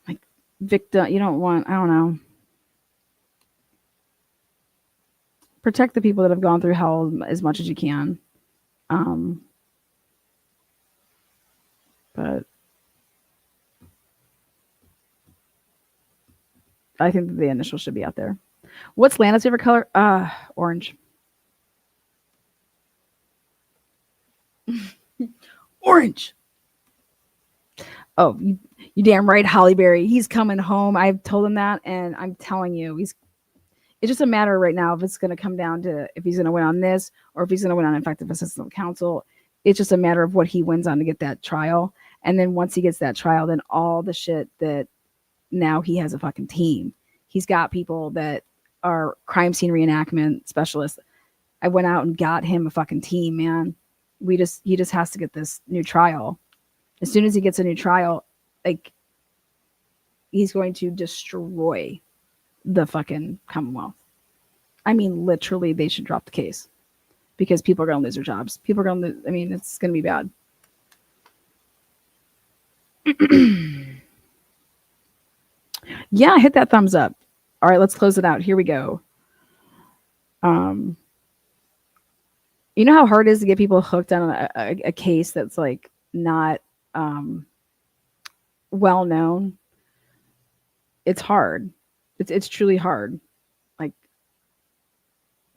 like, victim, you don't want, I don't know. Protect the people that have gone through hell as much as you can. But I think that the initials should be out there. What's Lana's favorite color? Orange. Orange. Oh, you damn right, Holly Berry. He's coming home. I've told him that, and I'm telling you, it's just a matter right now if it's going to come down to if he's going to win on this or if he's going to win on effective assistance of counsel. It's just a matter of what he wins on to get that trial. And then once he gets that trial, then all the shit that now he has a fucking team. He's got people that are crime scene reenactment specialists. I went out and got him a fucking team, man. He just has to get this new trial. As soon as he gets a new trial, like, he's going to destroy the fucking Commonwealth. I mean, literally, they should drop the case because people are going to lose their jobs. People are going to, it's going to be bad. Yeah, hit that thumbs up. All right, let's close it out. Here we go. You know how hard it is to get people hooked on a case that's like not well known? It's hard. It's truly hard. Like,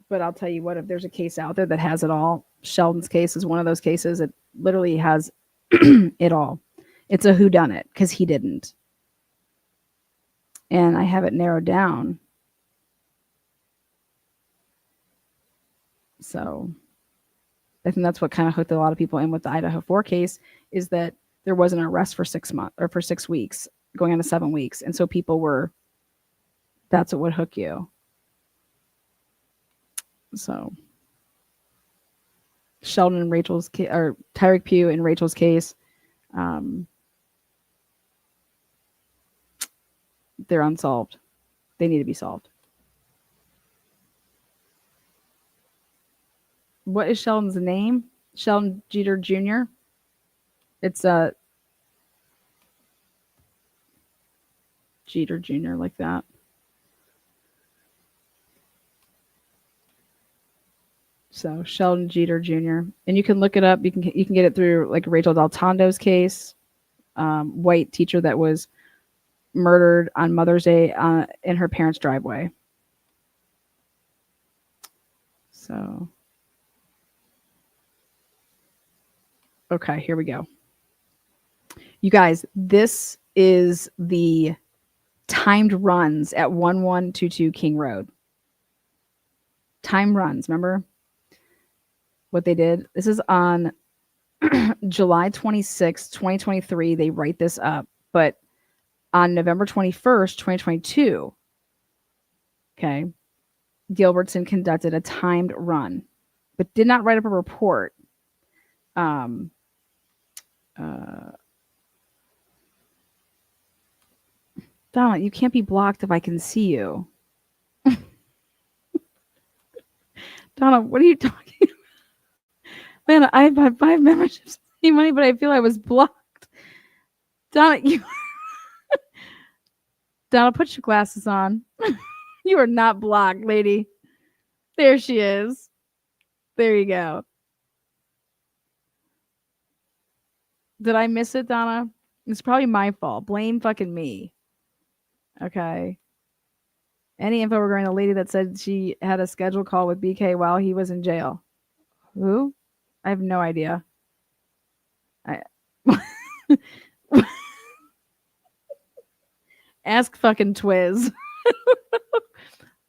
but I'll tell you what, if there's a case out there that has it all, Sheldon's case is one of those cases. It literally has it all. It's a whodunit because he didn't. And I have it narrowed down. So I think that's what kind of hooked a lot of people in with the Idaho4 case, is that there was an arrest for 6 months or for 6 weeks, going on to 7 weeks. And so people were, that's what would hook you. So Sheldon and Rachel's case, or Tyreek Pugh and Rachel's case, they're unsolved. They need to be solved. What is Sheldon's name? Sheldon Jeter Jr. It's Jeter Jr. like that. So Sheldon Jeter Jr. And you can look it up. You can get it through like Rachel Del Tondo's case, white teacher that was murdered on Mother's Day in her parents' driveway. So, okay, here we go. You guys, this is the timed runs at 1122 King Road. Time runs, remember what they did? This is on July 26, 2023. They write this up, but on November 21st, 2022, okay, Gilbertson conducted a timed run, but did not write up a report. Donna, you can't be blocked if I can see you. Donna, what are you talking about? Man, I've had 5 memberships, money, but I feel I was blocked. Donna, Donna, put your glasses on. You are not blocked, lady. There she is. There you go. Did I miss it, Donna? It's probably my fault. Blame fucking me. Okay. Any info regarding the lady that said she had a scheduled call with BK while he was in jail? Who? I have no idea. Ask fucking Twiz.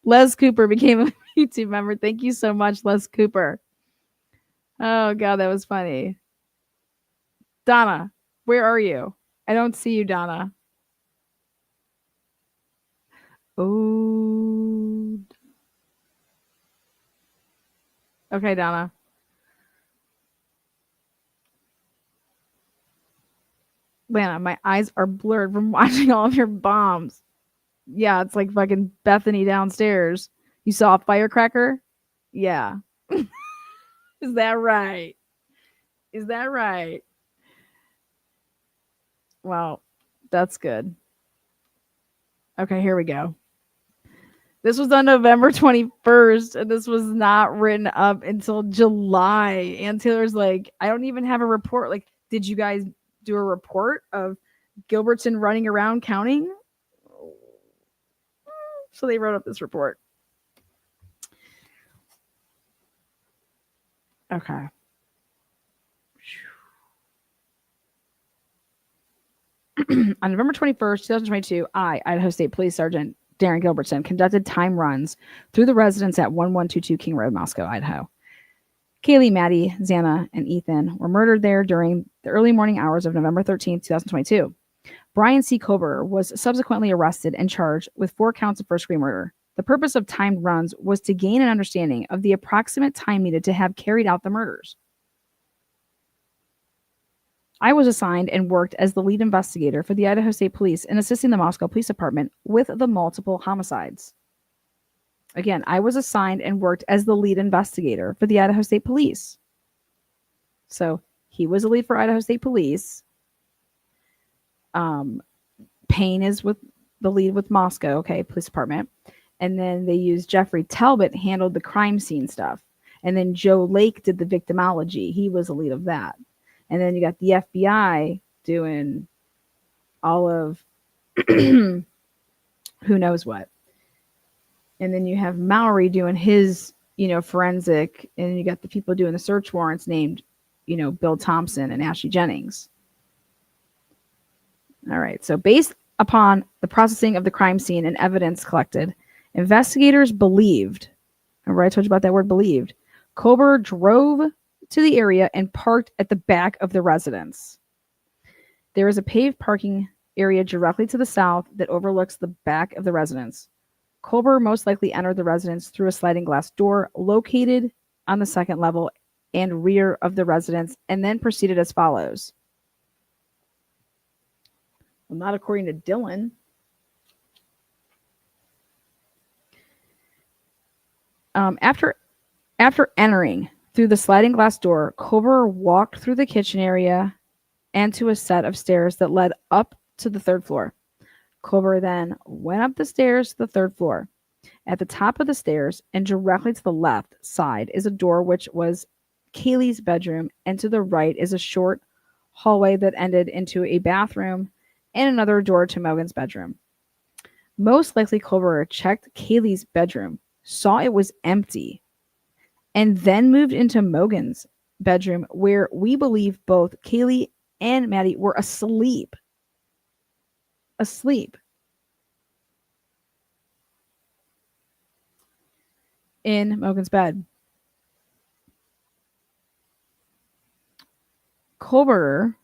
Les Cooper became a YouTube member. Thank you so much, Les Cooper. Oh, God, that was funny. Donna, where are you? I don't see you, Donna. Oh. Okay, Donna. Lana, my eyes are blurred from watching all of your bombs. Yeah, it's like fucking Bethany downstairs. You saw a firecracker? Yeah. Is that right? Is that right? Well, that's good. Okay, here we go. This was on November 21st, and this was not written up until July. And Taylor's like, I don't even have a report. Like, did you guys do a report of Gilbertson running around counting? So they wrote up this report. Okay. On November 21st, 2022, Idaho State Police Sergeant Darren Gilbertson, conducted time runs through the residence at 1122 King Road, Moscow, Idaho. Kaylee, Maddie, Xana, and Ethan were murdered there during the early morning hours of November 13th, 2022. Brian C. Kober was subsequently arrested and charged with 4 counts of first-degree murder. The purpose of timed runs was to gain an understanding of the approximate time needed to have carried out the murders. I was assigned and worked as the lead investigator for the Idaho State Police in assisting the Moscow Police Department with the multiple homicides. Again, I was assigned and worked as the lead investigator for the Idaho State Police. So he was the lead for Idaho State Police. Payne is with the lead with Moscow, okay, police department. And then they used Jeffrey Talbot handled the crime scene stuff. And then Joe Lake did the victimology. He was the lead of that. And then you got the FBI doing all of who knows what. And then you have Mowry doing his, forensic, and then you got the people doing the search warrants named, Bill Thompson and Ashley Jennings. All right. So based upon the processing of the crime scene and evidence collected, investigators believed, remember I told you about that word believed, Kober drove to the area and parked at the back of the residence. There is a paved parking area directly to the south that overlooks the back of the residence. Kober most likely entered the residence through a sliding glass door located on the second level and rear of the residence, and then proceeded as follows. Well, not according to Dylan. After entering through the sliding glass door, Kober walked through the kitchen area and to a set of stairs that led up to the third floor. Kober then went up the stairs to the third floor. At the top of the stairs and directly to the left side is a door which was Kaylee's bedroom, and to the right is a short hallway that ended into a bathroom and another door to Mogan's bedroom. Most likely, Kober checked Kaylee's bedroom, saw it was empty, and then moved into Mogan's bedroom, where we believe both Kaylee and Maddie were asleep. In Mogan's bed. Kober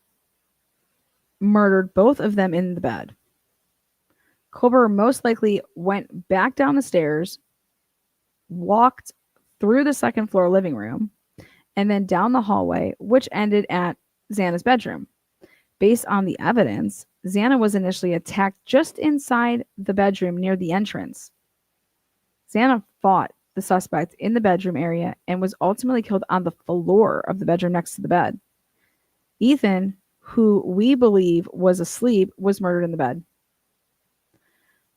murdered both of them in the bed. Kober most likely went back down the stairs, walked through the second floor living room, and then down the hallway, which ended at Xana's bedroom. Based on the evidence, Xana was initially attacked just inside the bedroom near the entrance. Xana fought the suspect in the bedroom area and was ultimately killed on the floor of the bedroom next to the bed. Ethan, who we believe was asleep, was murdered in the bed.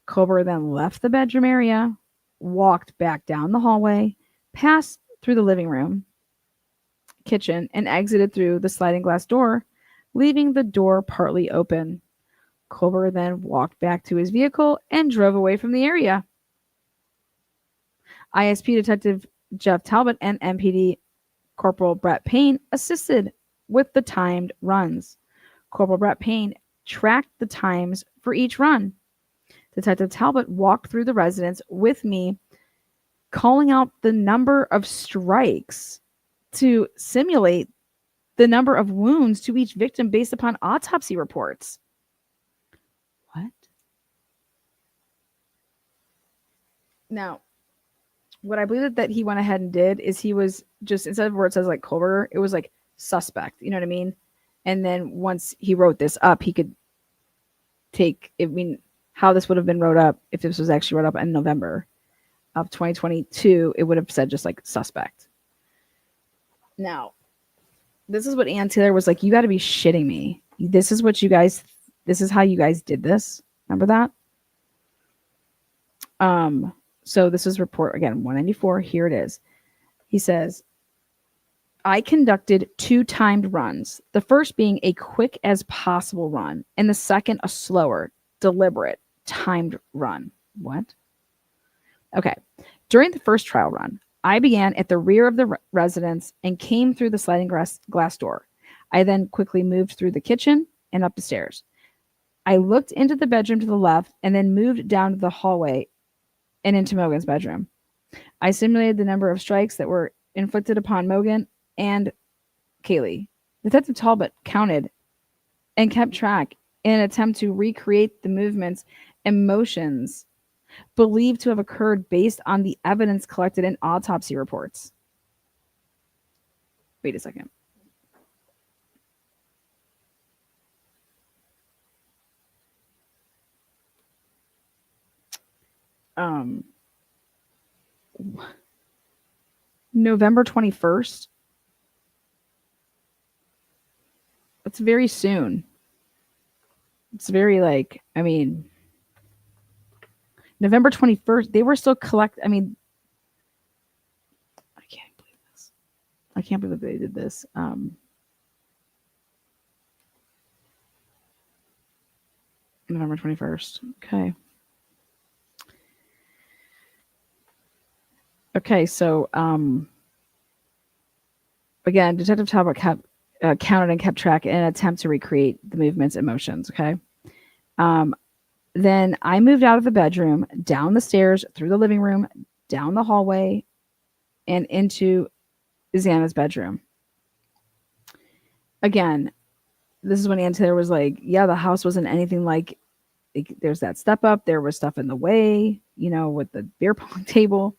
Kober then left the bedroom area, walked back down the hallway, passed through the living room, kitchen, and exited through the sliding glass door, leaving the door partly open. Kober then walked back to his vehicle and drove away from the area. ISP Detective Jeff Talbot and MPD Corporal Brett Payne assisted with the timed runs. Corporal Brett Payne tracked the times for each run. Detective Talbot walked through the residence with me, calling out the number of strikes to simulate the number of wounds to each victim based upon autopsy reports. What? Now, what I believe that he went ahead and did is he was just, instead of where it says like Kober, it was like suspect, you know what I mean? And then once he wrote this up, he could take, how this would have been wrote up if this was actually wrote up in November of 2022, it would have said just like suspect. Now, this is what Ann Taylor was like, you got to be shitting me. This is how you guys did this. Remember that? So this is report again, 194. Here it is. He says, I conducted 2 timed runs, the first being a quick as possible run, and the second a slower, deliberate, timed run. What? Okay. During the first trial run, I began at the rear of the residence and came through the sliding glass door. I then quickly moved through the kitchen and up the stairs. I looked into the bedroom to the left and then moved down to the hallway and into Mogan's bedroom. I simulated the number of strikes that were inflicted upon Mogan and Kaylee. Detective Talbot counted and kept track in an attempt to recreate the movements and motions believed to have occurred based on the evidence collected in autopsy reports. Wait a second. November 21st. It's very soon. It's very November 21st, they were still I mean, I can't believe this. I can't believe they did this. November 21st. Okay. Okay, so again, Detective Talbot counted and kept track in an attempt to recreate the movements and motions. Okay. Then I moved out of the bedroom, down the stairs, through the living room, down the hallway, and into Xana's bedroom. Again, this is when Ann Taylor was like, yeah, the house wasn't anything like, there's that step up. There was stuff in the way, with the beer pong table.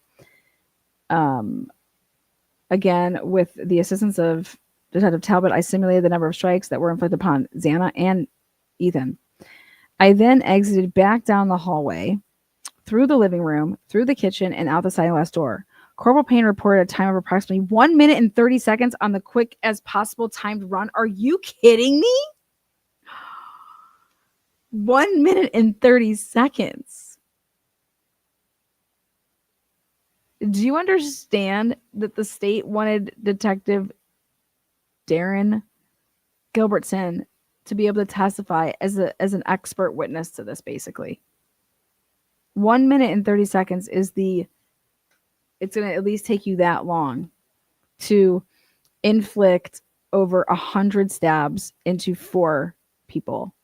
Again, with the assistance of Detective Talbot, I simulated the number of strikes that were inflicted upon Xana and Ethan. I then exited back down the hallway, through the living room, through the kitchen, and out the sliding glass door. Corporal Payne reported a time of approximately 1 minute and 30 seconds on the quick as possible timed run. Are you kidding me? 1 minute and 30 seconds. Do you understand that the state wanted Detective Darren Gilbertson to be able to testify as an expert witness to this, basically? 1 minute and 30 seconds it's going to at least take you that long to inflict over 100 stabs into 4 people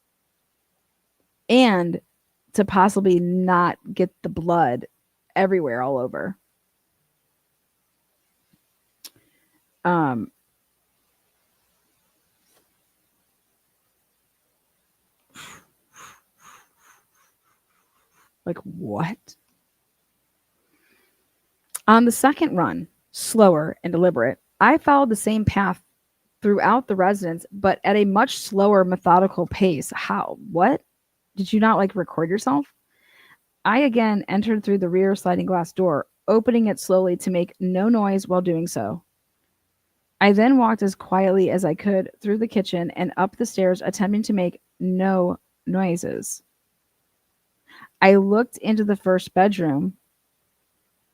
and to possibly not get the blood everywhere all over. Like, what? On the second run, slower and deliberate, I followed the same path throughout the residence, but at a much slower, methodical pace. How? What? Did you not record yourself? I again entered through the rear sliding glass door, opening it slowly to make no noise while doing so. I then walked as quietly as I could through the kitchen and up the stairs, attempting to make no noises. I looked into the first bedroom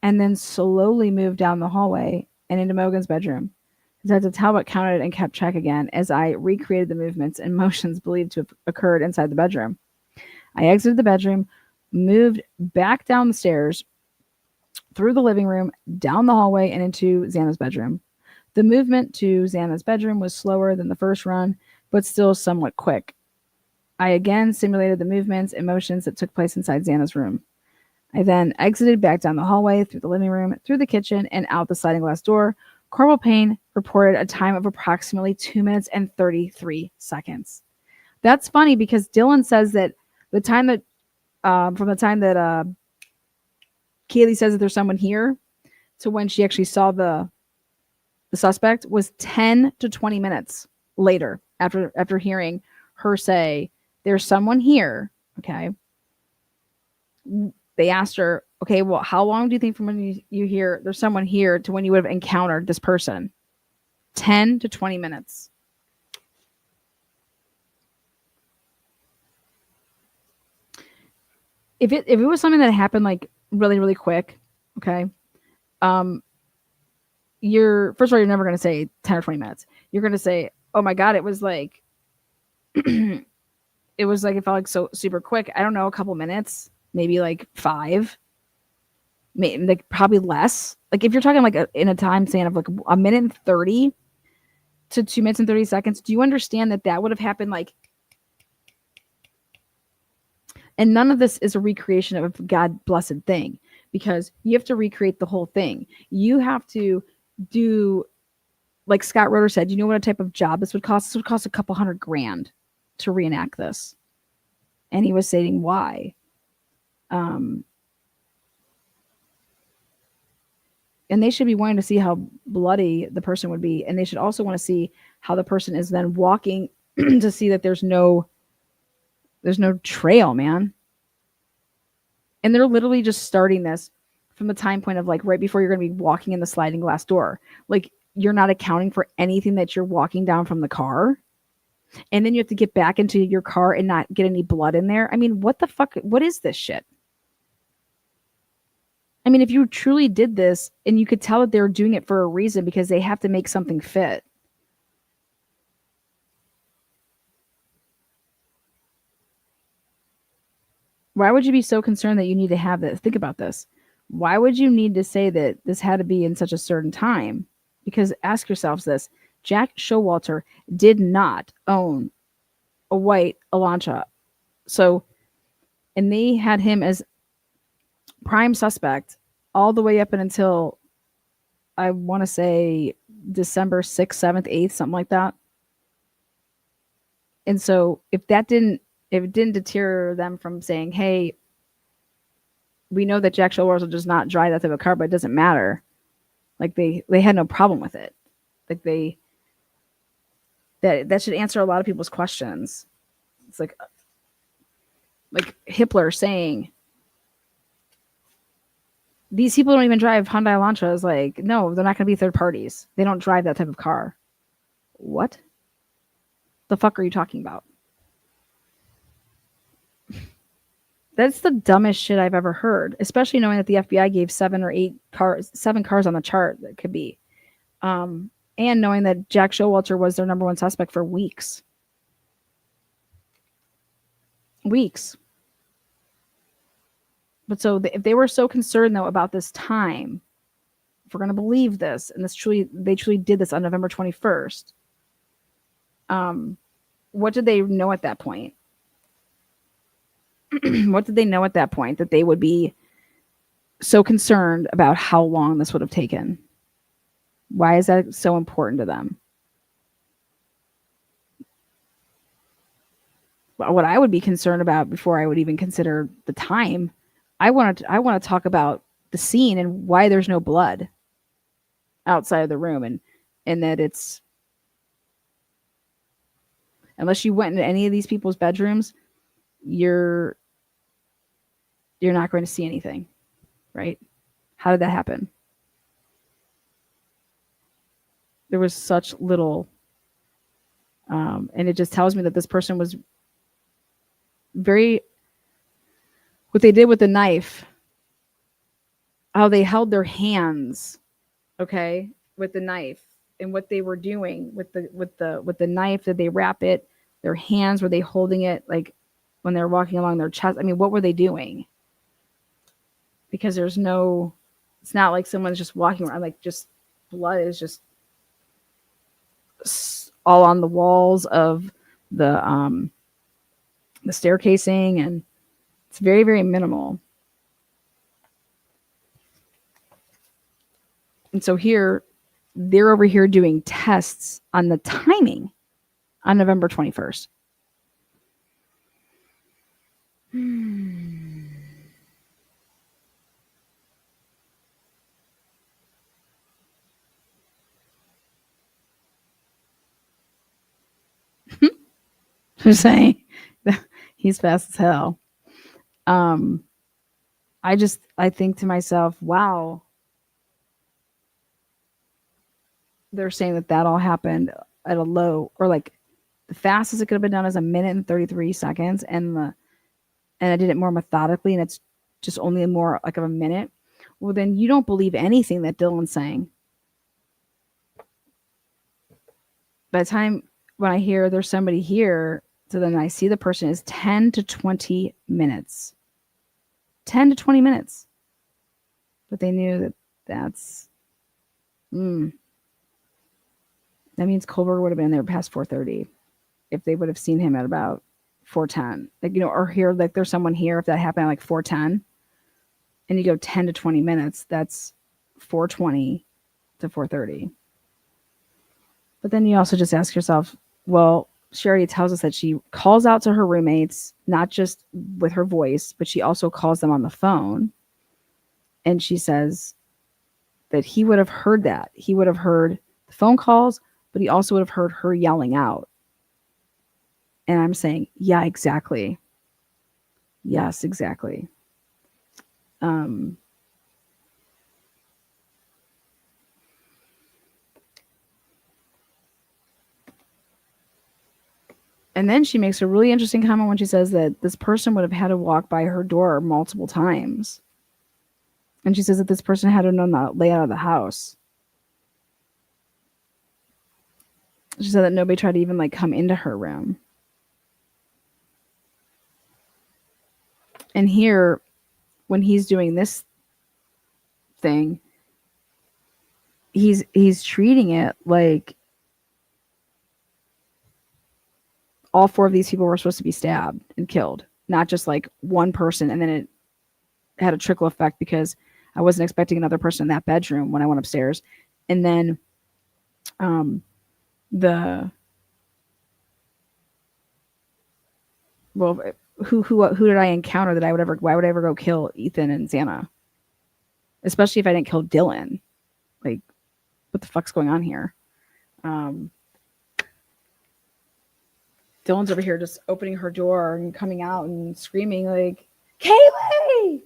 and then slowly moved down the hallway and into Mogan's bedroom. Detective Talbot counted and kept track again as I recreated the movements and motions believed to have occurred inside the bedroom. I exited the bedroom, moved back down the stairs, through the living room, down the hallway, and into Xana's bedroom. The movement to Xana's bedroom was slower than the first run, but still somewhat quick. I again simulated the movements and motions that took place inside Xana's room. I then exited back down the hallway, through the living room, through the kitchen, and out the sliding glass door. Corporal Payne reported a time of approximately 2 minutes and 33 seconds. That's funny because Dylan says that the time that, from the time that Kaylee says that there's someone here to when she actually saw the suspect was 10 to 20 minutes later after hearing her say, there's someone here. Okay. They asked her, okay, well, how long do you think from when you hear there's someone here to when you would have encountered this person? 10 to 20 minutes. If it was something that happened really, really quick, okay, you're first of all, you're never going to say 10 or 20 minutes. You're going to say, oh my God, it was it felt so super quick. I don't know, a couple minutes, maybe 5, maybe probably less. If you're talking in a time span of a minute and 30 to 2 minutes and 30 seconds, do you understand that would have happened and none of this is a recreation of a God blessed thing, because you have to recreate the whole thing. You have to do, like Scott Roeder said, you know what a type of job this would cost? This would cost a couple $100,000 to reenact this. And he was stating why. And they should be wanting to see how bloody the person would be. And they should also want to see how the person is then walking to see that there's no trail, man. And they're literally just starting this from the time point of right before you're going to be walking in the sliding glass door. You're not accounting for anything that you're walking down from the car. And then you have to get back into your car and not get any blood in there. I mean, what the fuck? What is this shit? I mean, if you truly did this and you could tell that they were doing it for a reason because they have to make something fit. Why would you be so concerned that you need to have this? Think about this. Why would you need to say that this had to be in such a certain time? Because ask yourselves this. Jack Showalter did not own a white Elantra. So, and they had him as prime suspect all the way up and until I want to say December 6th, 7th, 8th, something like that. And so if it didn't deter them from saying, hey, we know that Jack Showalter does not drive that type of car, but it doesn't matter. Like they had no problem with it. Like that should answer a lot of people's questions. It's like Hitler saying these people don't even drive Hyundai Elantras. Like, no, they're not going to be third parties. They don't drive that type of car. What the fuck are you talking about? That's the dumbest shit I've ever heard, especially knowing that the FBI gave 7 cars on the chart that could be. And knowing that Jack Showalter was their number one suspect for weeks. Weeks. But so if they were so concerned, though, about this time, if we're going to believe this, and they truly did this on November 21st, what did they know at that point? What did they know at that point that they would be so concerned about how long this would have taken? Why is that so important to them? Well, what I would be concerned about before I would even consider the time, I want to talk about the scene and why there's no blood outside of the room, and that it's, unless you went into any of these people's bedrooms, you're not going to see anything, right? How did that happen? There was such little, and it just tells me that this person was what they did with the knife, how they held their hands, okay, with the knife, and what they were doing with the knife. Did they wrap it? Their hands, were they holding it like when they were walking along their chest? I mean, what were they doing? Because it's not like someone's just walking around, like just blood is just all on the walls of the staircasing, and it's very, very minimal. And so here, they're over here doing tests on the timing on November 21st. I'm saying he's fast as hell. I think to myself, wow. They're saying that all happened at a low, or like the fastest it could have been done is 1 minute and 33 seconds, and I did it more methodically, and it's just only more like of a minute. Well, then you don't believe anything that Dylan's saying. By the time when I hear there's somebody here, so then I see the person is 10 to 20 minutes. 10 to 20 minutes. But they knew that that's... that means Colbert would have been there past 4:30 if they would have seen him at about 4:10. Like, or here, like there's someone here, if that happened at like 4:10 and you go 10 to 20 minutes, that's 4:20 to 4:30. But then you also just ask yourself, well, she already tells us that she calls out to her roommates, not just with her voice, but she also calls them on the phone. And she says that he would have heard that. He would have heard the phone calls, but he also would have heard her yelling out. And I'm saying, yeah, exactly. Yes, exactly. And then she makes a really interesting comment when she says that this person would have had to walk by her door multiple times. And she says that this person had to know the layout of the house. She said that nobody tried to even like come into her room. And here, when he's doing this thing, he's treating it like all four of these people were supposed to be stabbed and killed, not just like one person. And then it had a trickle effect because I wasn't expecting another person in that bedroom when I went upstairs. And then the well, who did I encounter that why would I ever go kill Ethan and Xana? Especially if I didn't kill Dylan. Like, what the fuck's going on here? Dylan's over here just opening her door and coming out and screaming like, Kaylee,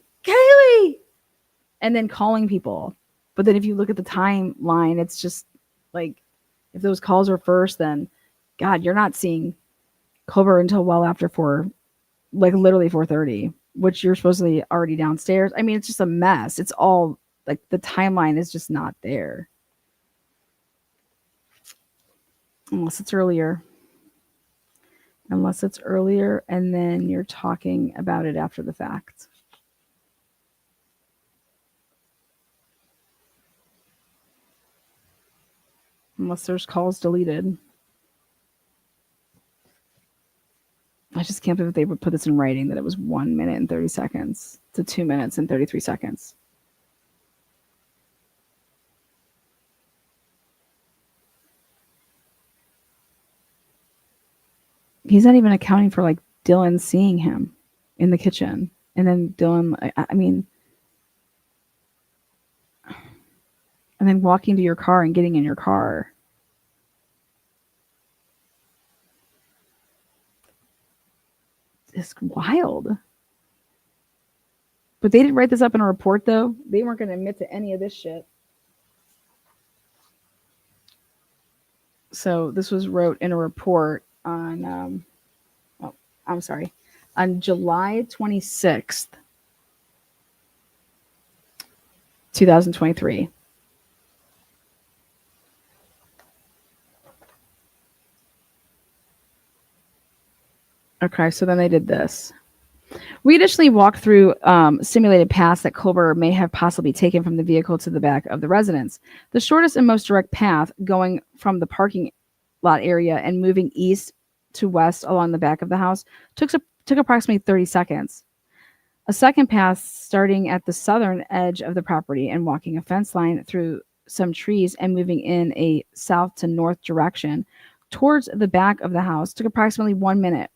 and then calling people. But then if you look at the timeline, it's just like, if those calls were first, then God, you're not seeing Culver until well after like literally 4:30, which you're supposedly already downstairs. I mean, it's just a mess. It's all like the timeline is just not there. Unless it's earlier. And then you're talking about it after the fact. Unless there's calls deleted. I just can't believe they would put this in writing that it was 1 minute and 30 seconds to 2 minutes and 33 seconds. He's not even accounting for like Dylan seeing him in the kitchen. And then Dylan, I mean, and then walking to your car and getting in your car. It's wild. But they didn't write this up in a report, though. They weren't going to admit to any of this shit. So this was wrote in a report on, on July 26th, 2023. Okay, so then they did this. We additionally walked through simulated paths that Culver may have possibly taken from the vehicle to the back of the residence. The shortest and most direct path going from the parking lot area and moving east to west along the back of the house took approximately 30 seconds. A second path starting at the southern edge of the property and walking a fence line through some trees and moving in a south to north direction towards the back of the house took approximately 1 minute.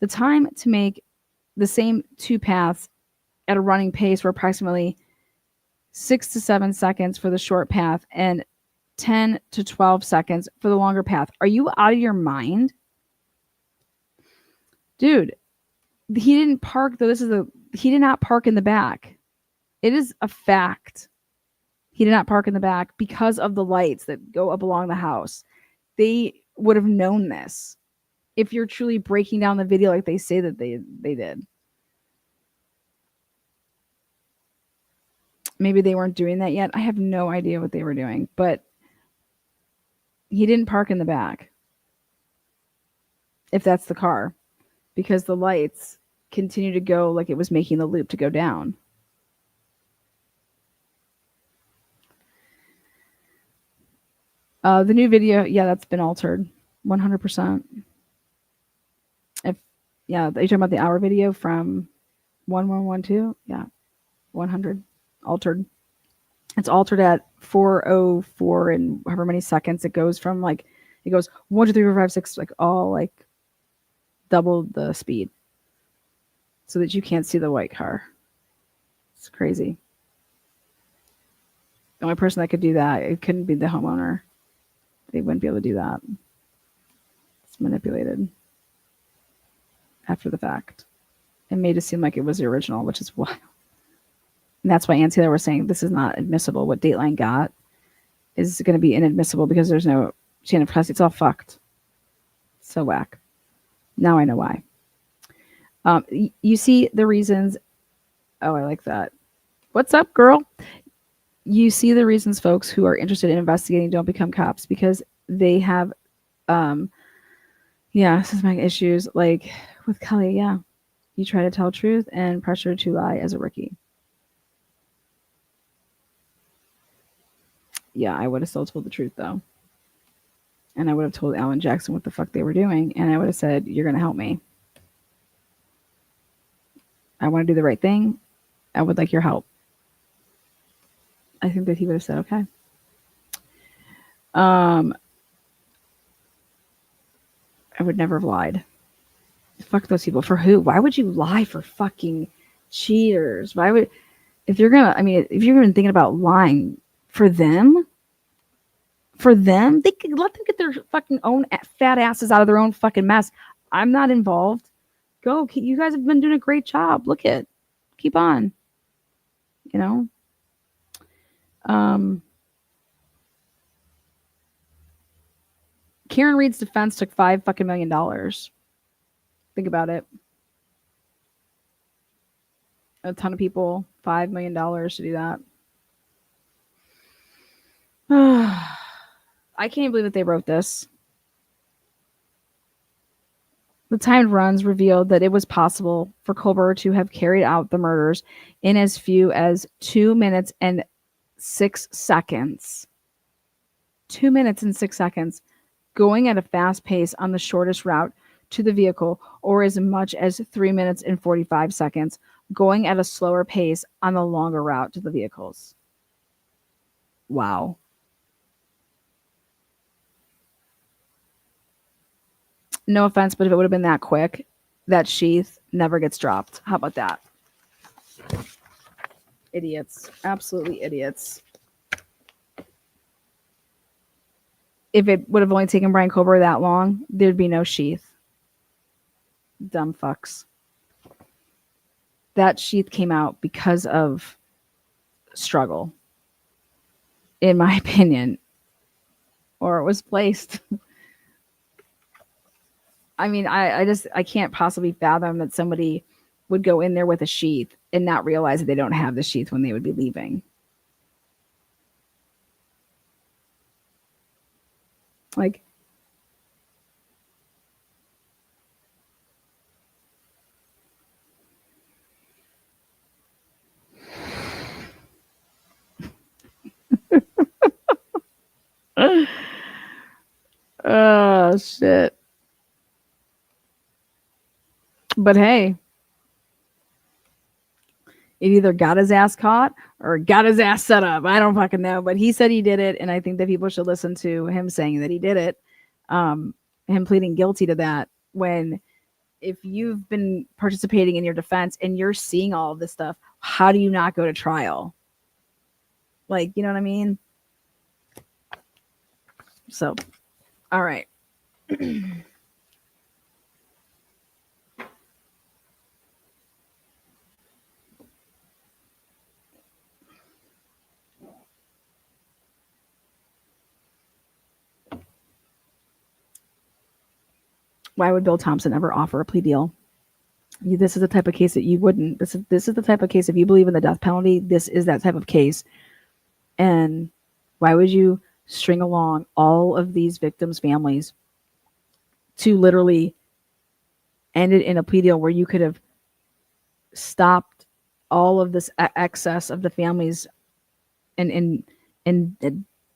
The time to make the same two paths at a running pace were approximately 6 to 7 seconds for the short path and 10 to 12 seconds for the longer path. Are you out of your mind? Dude, he didn't park, though. He did not park in the back. It is a fact. He did not park in the back because of the lights that go up along the house. They would have known this if you're truly breaking down the video like they say that they did. Maybe they weren't doing that yet. I have no idea what they were doing, but he didn't park in the back, if that's the car, because the lights continue to go like it was making the loop to go down. The new video, yeah, that's been altered 100%. Are you talking about the hour video from 1112? Yeah, 100 altered. It's altered at 4:04 and however many seconds. It goes from like, it goes 1, 2, 3, 4, 5, 6, like all like double the speed so that you can't see the white car. It's crazy. The only person that could do that, it couldn't be the homeowner. They wouldn't be able to do that. It's manipulated after the fact. It made it seem like it was the original, which is wild. And that's why Ann Taylor was saying this is not admissible. What Dateline got is going to be inadmissible because there's no chain of custody. It's all fucked. So whack. Now I know why. You see the reasons. Oh, I like that. What's up, girl? You see the reasons folks who are interested in investigating don't become cops because they have, um, yeah, systemic issues. Like with Kelly, yeah, you try to tell truth and pressure to lie as a rookie. Yeah, I would have still told the truth though. And I would have told Alan Jackson what the fuck they were doing. And I would have said, you're going to help me. I want to do the right thing. I would like your help. I think that he would have said, okay. I would never have lied. Fuck those people. For who? Why would you lie for fucking cheaters? Why would, if you're going to, I mean, if you're even thinking about lying for them, they could let them get their fucking own fat asses out of their own fucking mess. I'm not involved. Go. You guys have been doing a great job. Look at, keep on, you know? Karen Reed's defense took $5 million. Think about it. A ton of people, $5 million to do that. I can't believe that they wrote this. The timed runs revealed that it was possible for Colbert to have carried out the murders in as few as 2 minutes and 6 seconds. 2 minutes and 6 seconds, going at a fast pace on the shortest route to the vehicle, or as much as 3 minutes and 45 seconds, going at a slower pace on the longer route to the vehicles. Wow. No offense, but if it would have been that quick, that sheath never gets dropped. How about that? Idiots. Absolutely idiots. If it would have only taken Brian Colbert that long, there'd be no sheath. Dumb fucks. That sheath came out because of struggle, in my opinion, or it was placed. I mean, I can't possibly fathom that somebody would go in there with a sheath and not realize that they don't have the sheath when they would be leaving. Like, oh shit. But hey, it either got his ass caught or got his ass set up. I don't fucking know. But he said he did it, and I think that people should listen to him saying that he did it. Him pleading guilty to that when if you've been participating in your defense and you're seeing all of this stuff, how do you not go to trial? Like, you know what I mean? So, all right. Why would Bill Thompson ever offer a plea deal? This is the type of case that you wouldn't. This is the type of case, if you believe in the death penalty, this is that type of case. And why would you string along all of these victims' families to literally end it in a plea deal where you could have stopped all of this excess of the families and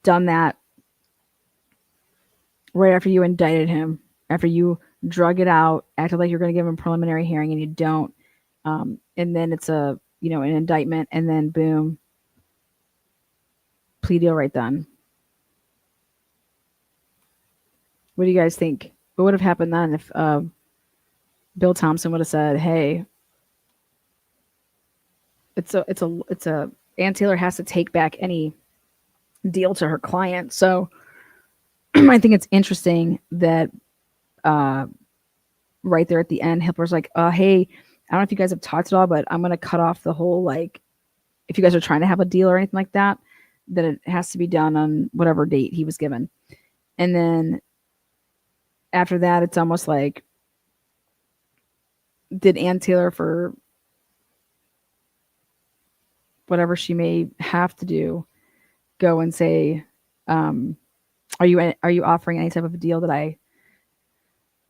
done that right after you indicted him, after you drug it out, acted like you're going to give him a preliminary hearing and you don't, and then it's an indictment, and then boom, plea deal right then. What do you guys think? What would have happened then if Bill Thompson would have said, "Hey, it's a Ann Taylor has to take back any deal to her client." So I think it's interesting that right there at the end, Hipler's like, "Hey, I don't know if you guys have talked at all, but I'm going to cut off the whole, like, if you guys are trying to have a deal or anything like that, that it has to be done on whatever date he was given." And then after that, it's almost like, did Ann Taylor for whatever she may have to do, go and say, are you offering any type of a deal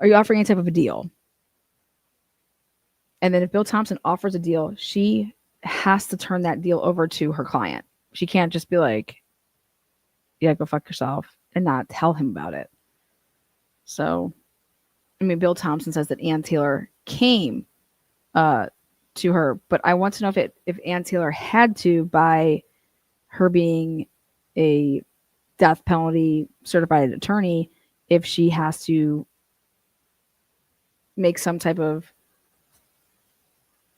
are you offering any type of a deal? And then if Bill Thompson offers a deal, she has to turn that deal over to her client. She can't just be like, yeah, go fuck yourself and not tell him about it. So, I mean, Bill Thompson says that Ann Taylor came to her, but I want to know if Ann Taylor had to, by her being a death penalty certified attorney, if she has to make some type of,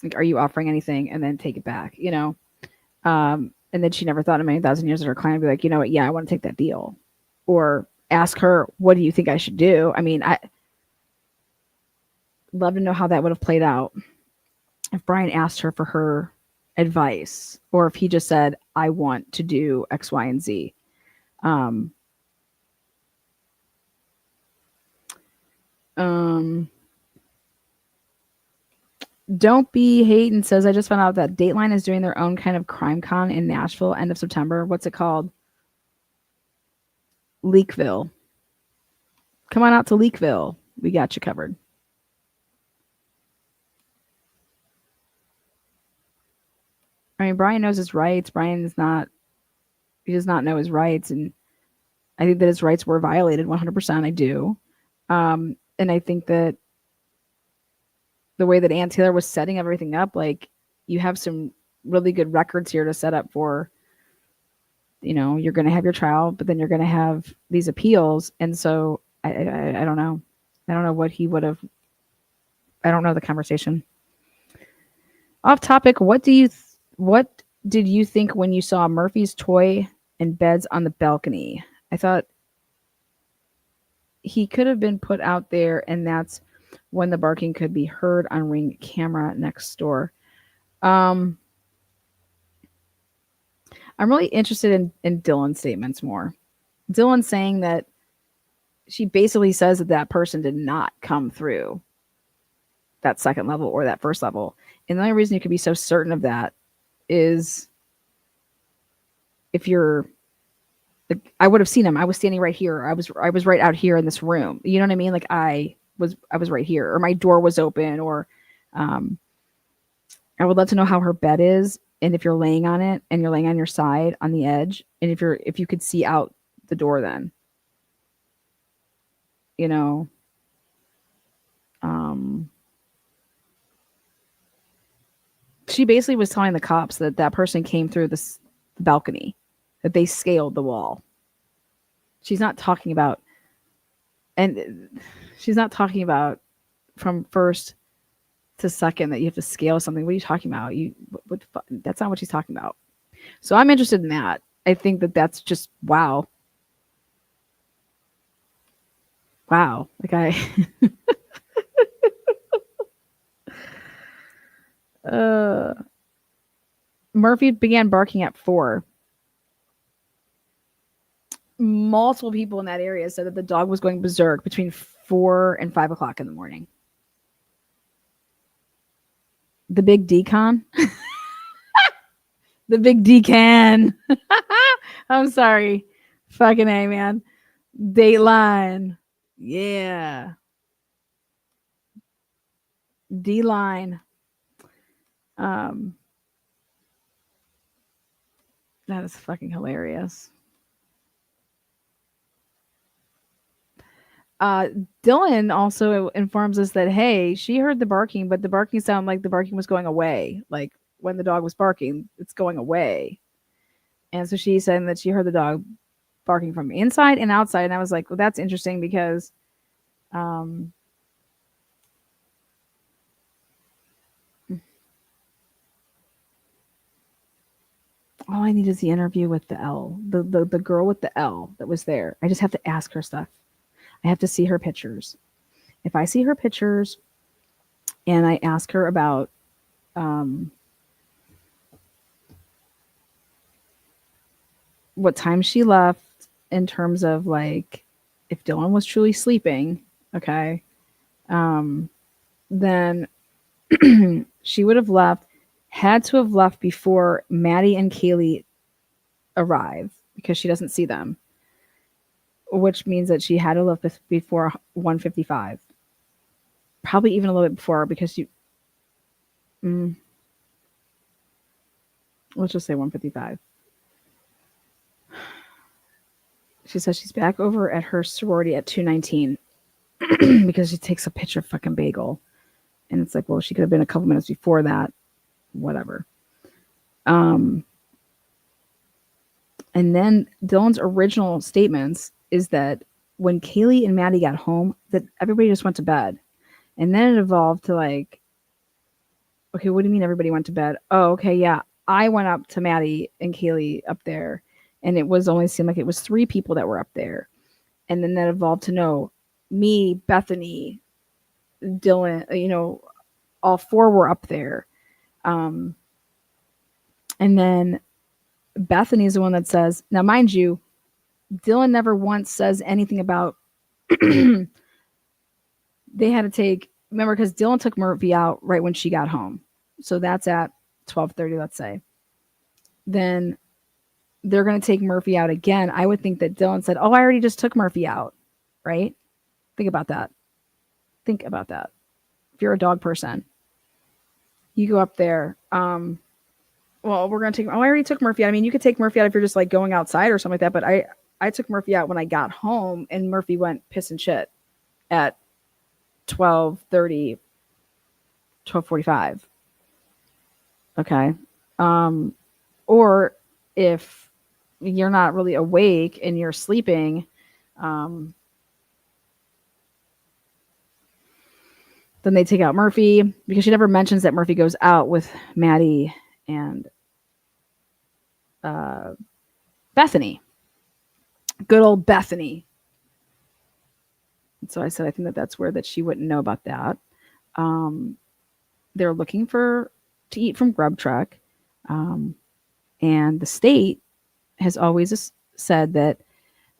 like, are you offering anything, and then take it back, and then she never thought in a million thousand years that her client would be like, you know what, yeah, I want to take that deal, or ask her, what do you think I should do? I mean, I love to know how that would have played out if Brian asked her for her advice, or if he just said, I want to do X, Y, and Z. Don't Be Hating says, I just found out that Dateline is doing their own kind of crime con in Nashville end of September. What's it called? Leakville. Come on out to Leakville. We got you covered. I mean, Brian knows his rights. He does not know his rights. And I think that his rights were violated 100%. I do. And I think that the way that Ann Taylor was setting everything up, like, you have some really good records here to set up for, you're going to have your trial, but then you're going to have these appeals. And so I don't know. I don't know what he would have. I don't know the conversation. Off topic. What did you think when you saw Murphy's toy and beds on the balcony? I thought he could have been put out there, and that's when the barking could be heard on Ring camera next door. I'm really interested in Dylan's statements more. Dylan saying that she basically says that person did not come through that second level or that first level. And the only reason you could be so certain of that is if you're, like, I would have seen him. I was standing right here. I was right out here in this room. You know what I mean? Like, I was right here, or my door was open, or I would love to know how her bed is, and if you're laying on it and you're laying on your side on the edge, and if you could see out the door, then she basically was telling the cops that person came through the balcony, that they scaled the wall. She's not talking about from first to second that you have to scale something. What are you talking about? That's not what she's talking about. So I'm interested in that. I think that that's just wow. Like, Murphy began barking at 4. Multiple people in that area said that the dog was going berserk between 4 and 5 o'clock in the morning. The big decon. The big decan. I'm sorry. Fucking A, man. Dateline. Yeah. D-line. That is fucking hilarious. Dylan also informs us that, hey, she heard the barking, but the barking sounded like the barking was going away. Like, when the dog was barking, it's going away. And so she said that she heard the dog barking from inside and outside. And I was like, well, that's interesting, because all I need is the interview with the L, the girl with the L that was there. I just have to ask her stuff. I have to see her pictures. If I see her pictures and I ask her about what time she left, in terms of, like, if Dylan was truly sleeping, okay, then she would have left had to have left before Maddie and Kaylee arrive because she doesn't see them, which means that she had to leave before 1:55. Probably even a little bit before because you. Mm, let's just say 1:55. She says she's back over at her sorority at 2:19 because she takes a picture of fucking bagel. And it's like, well, she could have been a couple minutes before that. Whatever. And then Dylan's original statements is that when Kaylee and Maddie got home, that everybody just went to bed. And then it evolved to like, okay, what do you mean everybody went to bed? Oh, okay, yeah. I went up to Maddie and Kaylee up there, and it was only seemed like it was 3 people that were up there. And then that evolved to no, me, Bethany, Dylan, all 4 were up there. And then Bethany is the one that says, now mind you, Dylan never once says anything about they had to take, remember, because Dylan took Murphy out right when she got home. So that's at 12:30, let's say. Then they're going to take Murphy out again. I would think that Dylan said, oh, I already just took Murphy out, right? Think about that. Think about that. If you're a dog person, you go up there. Well, we're going to take, oh, I already took Murphy out. I mean, you could take Murphy out if you're just like going outside or something like that. But I took Murphy out when I got home, and Murphy went piss and shit at 12:30, 12:45. Okay. Or if you're not really awake and you're sleeping, then they take out Murphy because she never mentions that Murphy goes out with Maddie and Bethany. Good old Bethany. And so I said, I think that that's where that she wouldn't know about that. They're looking to eat from Grub Truck. And the state has always said that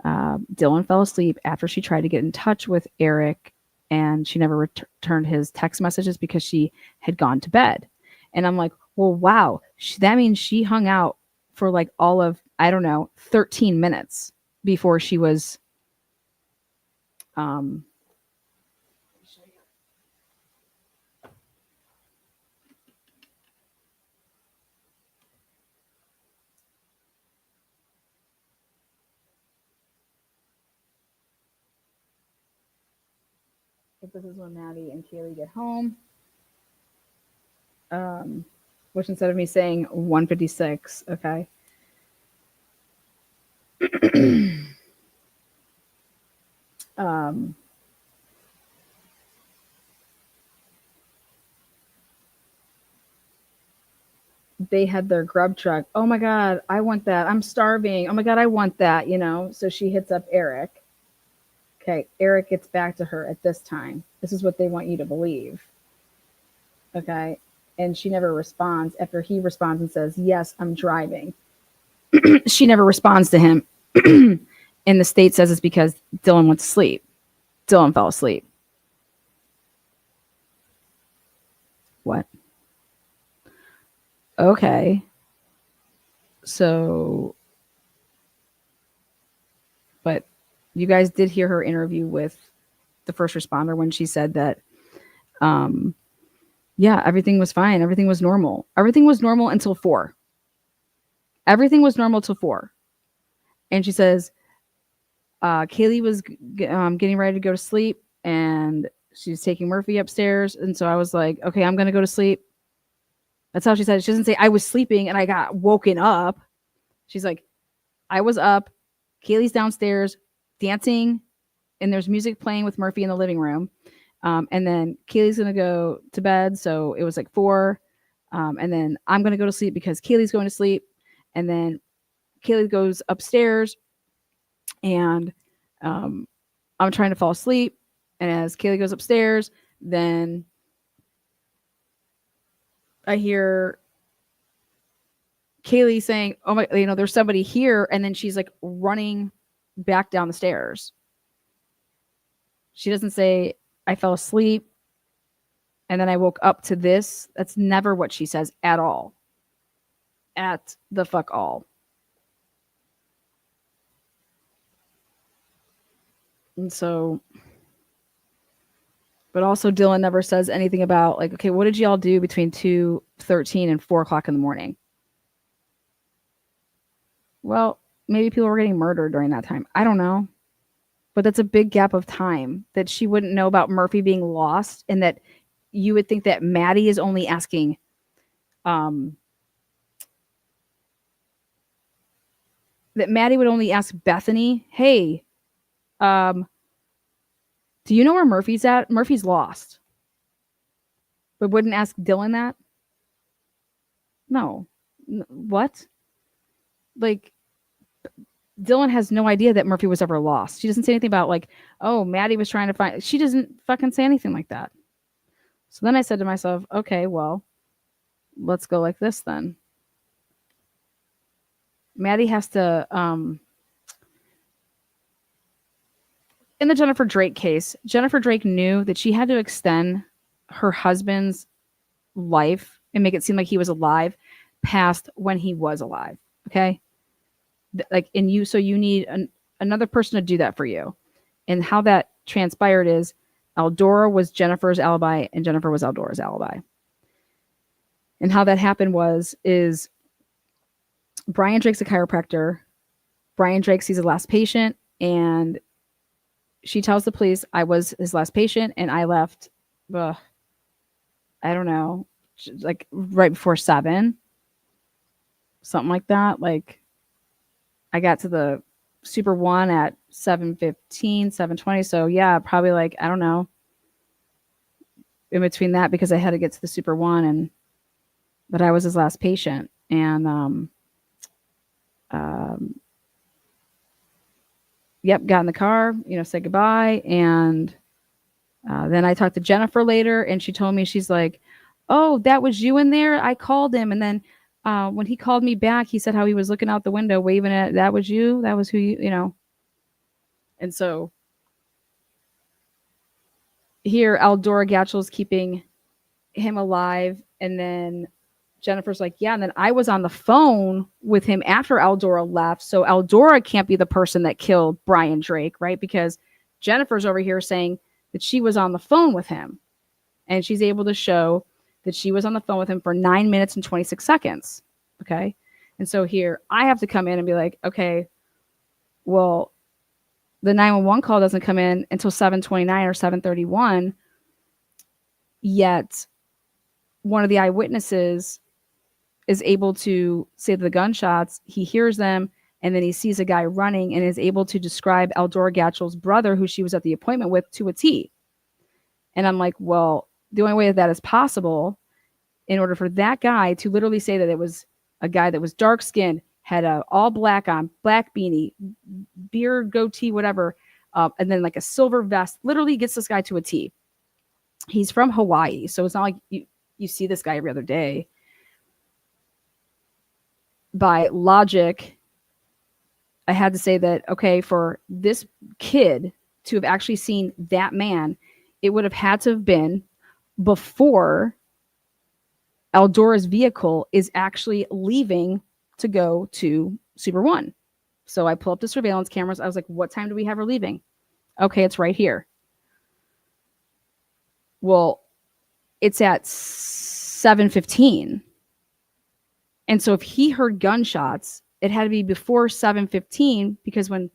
Dylan fell asleep after she tried to get in touch with Eric, and she never returned his text messages because she had gone to bed. And I'm like, well, wow, that means she hung out for like all of, I don't know, 13 minutes before she was if this is when Maddie and Kaylee get home, which instead of me saying 1:56, okay. They had their grub truck. Oh my God, I want that. I'm starving. Oh my God, I want that, So she hits up Eric. Okay, Eric gets back to her at this time. This is what they want you to believe. Okay, and she never responds after he responds and says, yes, I'm driving. She never responds to him. And the state says it's because Dylan went to sleep. Dylan fell asleep. What? Okay. So, but you guys did hear her interview with the first responder when she said that, yeah, everything was fine. Everything was normal. Everything was normal until 4. Everything was normal till 4. And she says, Kaylee was getting ready to go to sleep, and she's taking Murphy upstairs. And so I was like, okay, I'm going to go to sleep. That's how she said it. She doesn't say I was sleeping and I got woken up. She's like, I was up. Kaylee's downstairs dancing, and there's music playing with Murphy in the living room. And then Kaylee's going to go to bed. So it was like 4. And then I'm going to go to sleep because Kaylee's going to sleep. And then Kaylee goes upstairs, and I'm trying to fall asleep. And as Kaylee goes upstairs, then I hear Kaylee saying, oh my, there's somebody here. And then she's like running back down the stairs. She doesn't say, I fell asleep. And then I woke up to this. That's never what she says at all. At the fuck all. And so, but also Dylan never says anything about like, okay, what did y'all do between 2:13 and 4:00 in the morning? Well, maybe people were getting murdered during that time. I don't know. But that's a big gap of time that she wouldn't know about Murphy being lost, and that you would think that Maddie is only asking that Maddie would only ask Bethany, hey, do you know where Murphy's at? Murphy's lost. But wouldn't ask Dylan that? No. What? Like, Dylan has no idea that Murphy was ever lost. She doesn't say anything about like, oh, Maddie was trying to find. She doesn't fucking say anything like that. So then I said to myself, okay, well, let's go like this then. Maddie has to, in the Jennifer Drake case, Jennifer Drake knew that she had to extend her husband's life and make it seem like he was alive past when he was alive. Okay. Like, and you, so you need another person to do that for you. And how that transpired is Eldora was Jennifer's alibi and Jennifer was Eldora's alibi. And how that happened is Brian Drake's a chiropractor. Brian Drake sees the last patient and she tells the police, I was his last patient and I left, I don't know, like right before 7, something like that. Like I got to the Super One at 7:15, 7:20. So yeah, probably like, I don't know, in between that, because I had to get to the Super One, and but I was his last patient. And yep, got in the car, said goodbye. And then I talked to Jennifer later, and she told me, she's like, oh, that was you in there? I called him. And then when he called me back, he said how he was looking out the window, waving at, that was you? That was who you. And so here, Eldora Gatchel's keeping him alive. And then Jennifer's like, yeah. And then I was on the phone with him after Eldora left. So Eldora can't be the person that killed Brian Drake, right? Because Jennifer's over here saying that she was on the phone with him. And she's able to show that she was on the phone with him for 9 minutes and 26 seconds. Okay. And so here I have to come in and be like, okay, well, the 911 call doesn't come in until 7:29 or 7:31. Yet one of the eyewitnesses is able to say the gunshots. He hears them, and then he sees a guy running and is able to describe Eldora Gatchel's brother, who she was at the appointment with, to a T. And I'm like, well, the only way that is possible, in order for that guy to literally say that it was a guy that was dark skinned, had a all black on, black beanie, beard, goatee, whatever, and then like a silver vest, literally gets this guy to a T. He's from Hawaii, so it's not like you see this guy every other day. By logic, I had to say that, okay, for this kid to have actually seen that man, it would have had to have been before Eldora's vehicle is actually leaving to go to Super One. So I pull up the surveillance cameras. I was like, what time do we have her leaving? Okay, it's right here. Well, it's at 7:15. And so if he heard gunshots, it had to be before 7:15, because when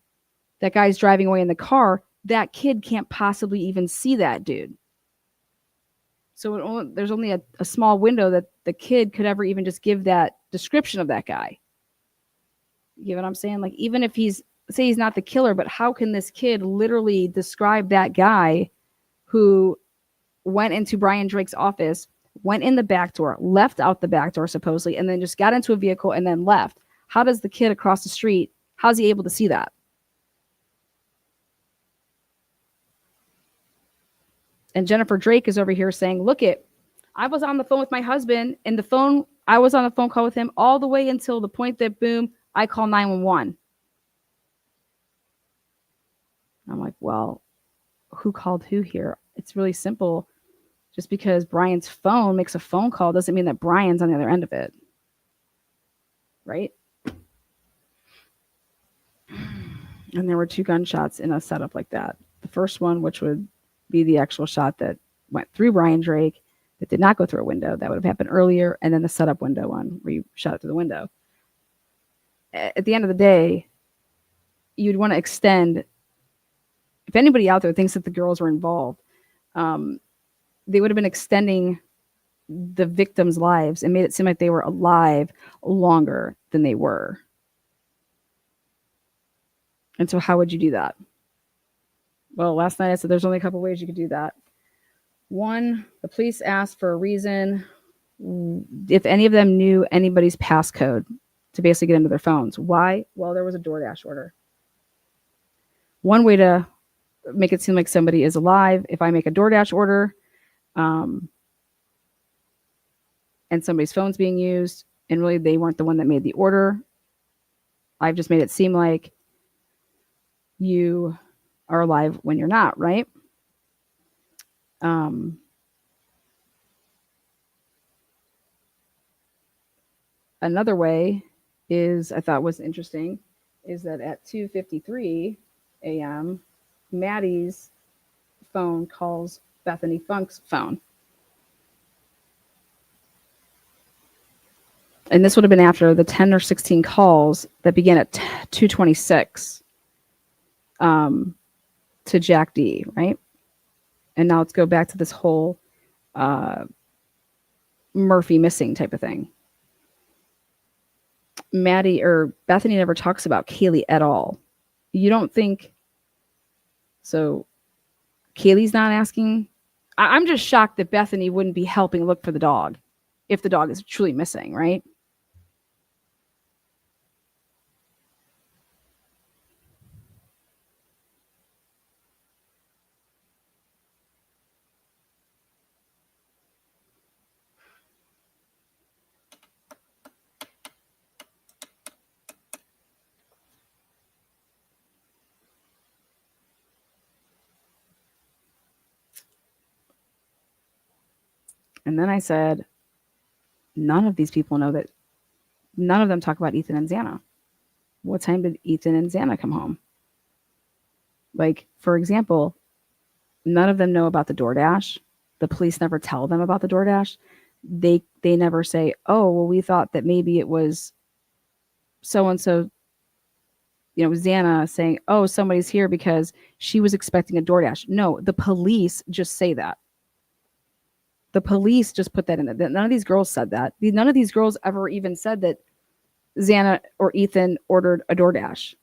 that guy's driving away in the car, that kid can't possibly even see that dude. So there's only a small window that the kid could ever even just give that description of that guy. You know what I'm saying? Like, even if say he's not the killer, but how can this kid literally describe that guy who went into Brian Drake's office, went in the back door, left out the back door supposedly, and then just got into a vehicle and then left? How does the kid across the street, how's he able to see that? And Jennifer Drake is over here saying, look I was on the phone with my husband, and I was on a phone call with him all the way until the point that, boom, I call 911. I'm like, well, who called who here? It's really simple. Just because Brian's phone makes a phone call doesn't mean that Brian's on the other end of it. Right? And there were 2 gunshots in a setup like that. The first one, which would be the actual shot that went through Brian Drake, that did not go through a window. That would have happened earlier. And then the setup window one where you shot it through the window. At the end of the day, you'd want to extend. If anybody out there thinks that the girls were involved, they would have been extending the victims' lives and made it seem like they were alive longer than they were. And so how would you do that? Well, last night I said there's only a couple ways you could do that. One, the police asked for a reason if any of them knew anybody's passcode to basically get into their phones. Why? Well, there was a DoorDash order. One way to make it seem like somebody is alive, if I make a DoorDash order and somebody's phone's being used and really they weren't the one that made the order, I've just made it seem like you are alive when you're not, right? Another way is, I thought was interesting, is that at 2:53 a.m., Maddie's phone calls Bethany Funk's phone. And this would have been after the 10 or 16 calls that began at 2:26 to Jack D, right? And now let's go back to this whole Murphy missing type of thing. Maddie or Bethany never talks about Kaylee at all. You don't think so? Kaylee's not asking. I'm just shocked that Bethany wouldn't be helping look for the dog if the dog is truly missing, right? And then I said, none of these people know that. None of them talk about Ethan and Xana. What time did Ethan and Xana come home? Like, for example, none of them know about the DoorDash. The police never tell them about the DoorDash. They never say, oh, well, we thought that maybe it was so-and-so, Xana saying, oh, somebody's here because she was expecting a DoorDash. No, the police just say that. The police just put that in there. None of these girls said that. None of these girls ever even said that Xana or Ethan ordered a DoorDash.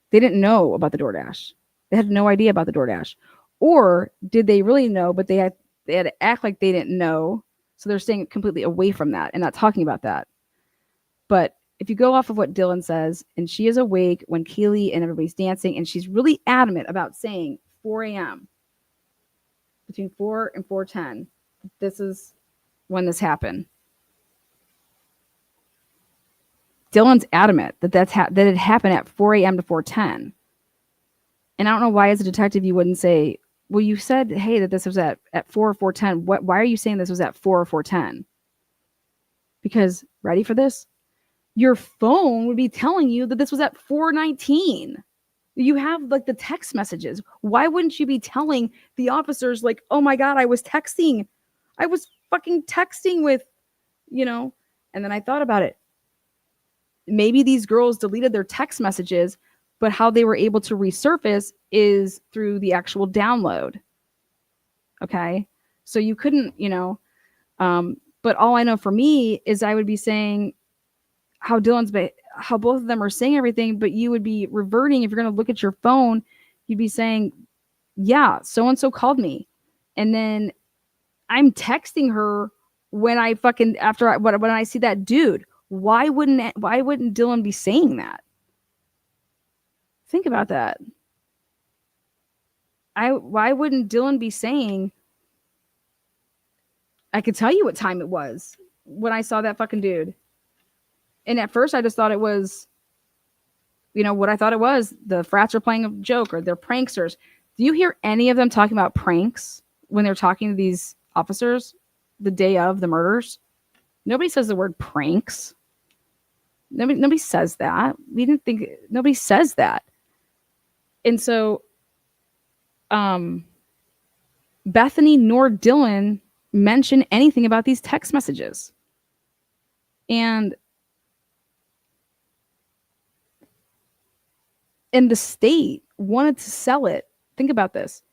They didn't know about the DoorDash. They had no idea about the DoorDash. Or did they really know, but they had to act like they didn't know. So they're staying completely away from that and not talking about that. But if you go off of what Dylan says, and she is awake when Keely and everybody's dancing, and she's really adamant about saying 4 a.m. between 4 and 4:10, this is when this happened. Dylan's adamant that that it happened at 4 a.m. to 4:10. And I don't know why, as a detective, you wouldn't say, well, you said, hey, that this was at 4 or 4:10. Why are you saying this was at 4 or 4:10? Because, ready for this? Your phone would be telling you that this was at 4:19. You have like the text messages. Why wouldn't you be telling the officers like, oh my God, I was texting. I was fucking texting with, and then I thought about it. Maybe these girls deleted their text messages, but how they were able to resurface is through the actual download. Okay. So you couldn't, but all I know for me is I would be saying how both of them are saying everything, but you would be reverting. If you're going to look at your phone, you'd be saying, yeah, so-and-so called me. And then I'm texting her when I fucking, when I see that dude. Why wouldn't Dylan be saying that? Think about that. Why wouldn't Dylan be saying, I could tell you what time it was when I saw that fucking dude. And at first I just thought it was, what I thought it was. The frats are playing a joke or they're pranksters. Do you hear any of them talking about pranks when they're talking to these officers the day of the murders. Nobody says the word pranks. Nobody says that. We didn't think nobody says that. And so Bethany nor Dylan mention anything about these text messages. And the state wanted to sell it. Think about this.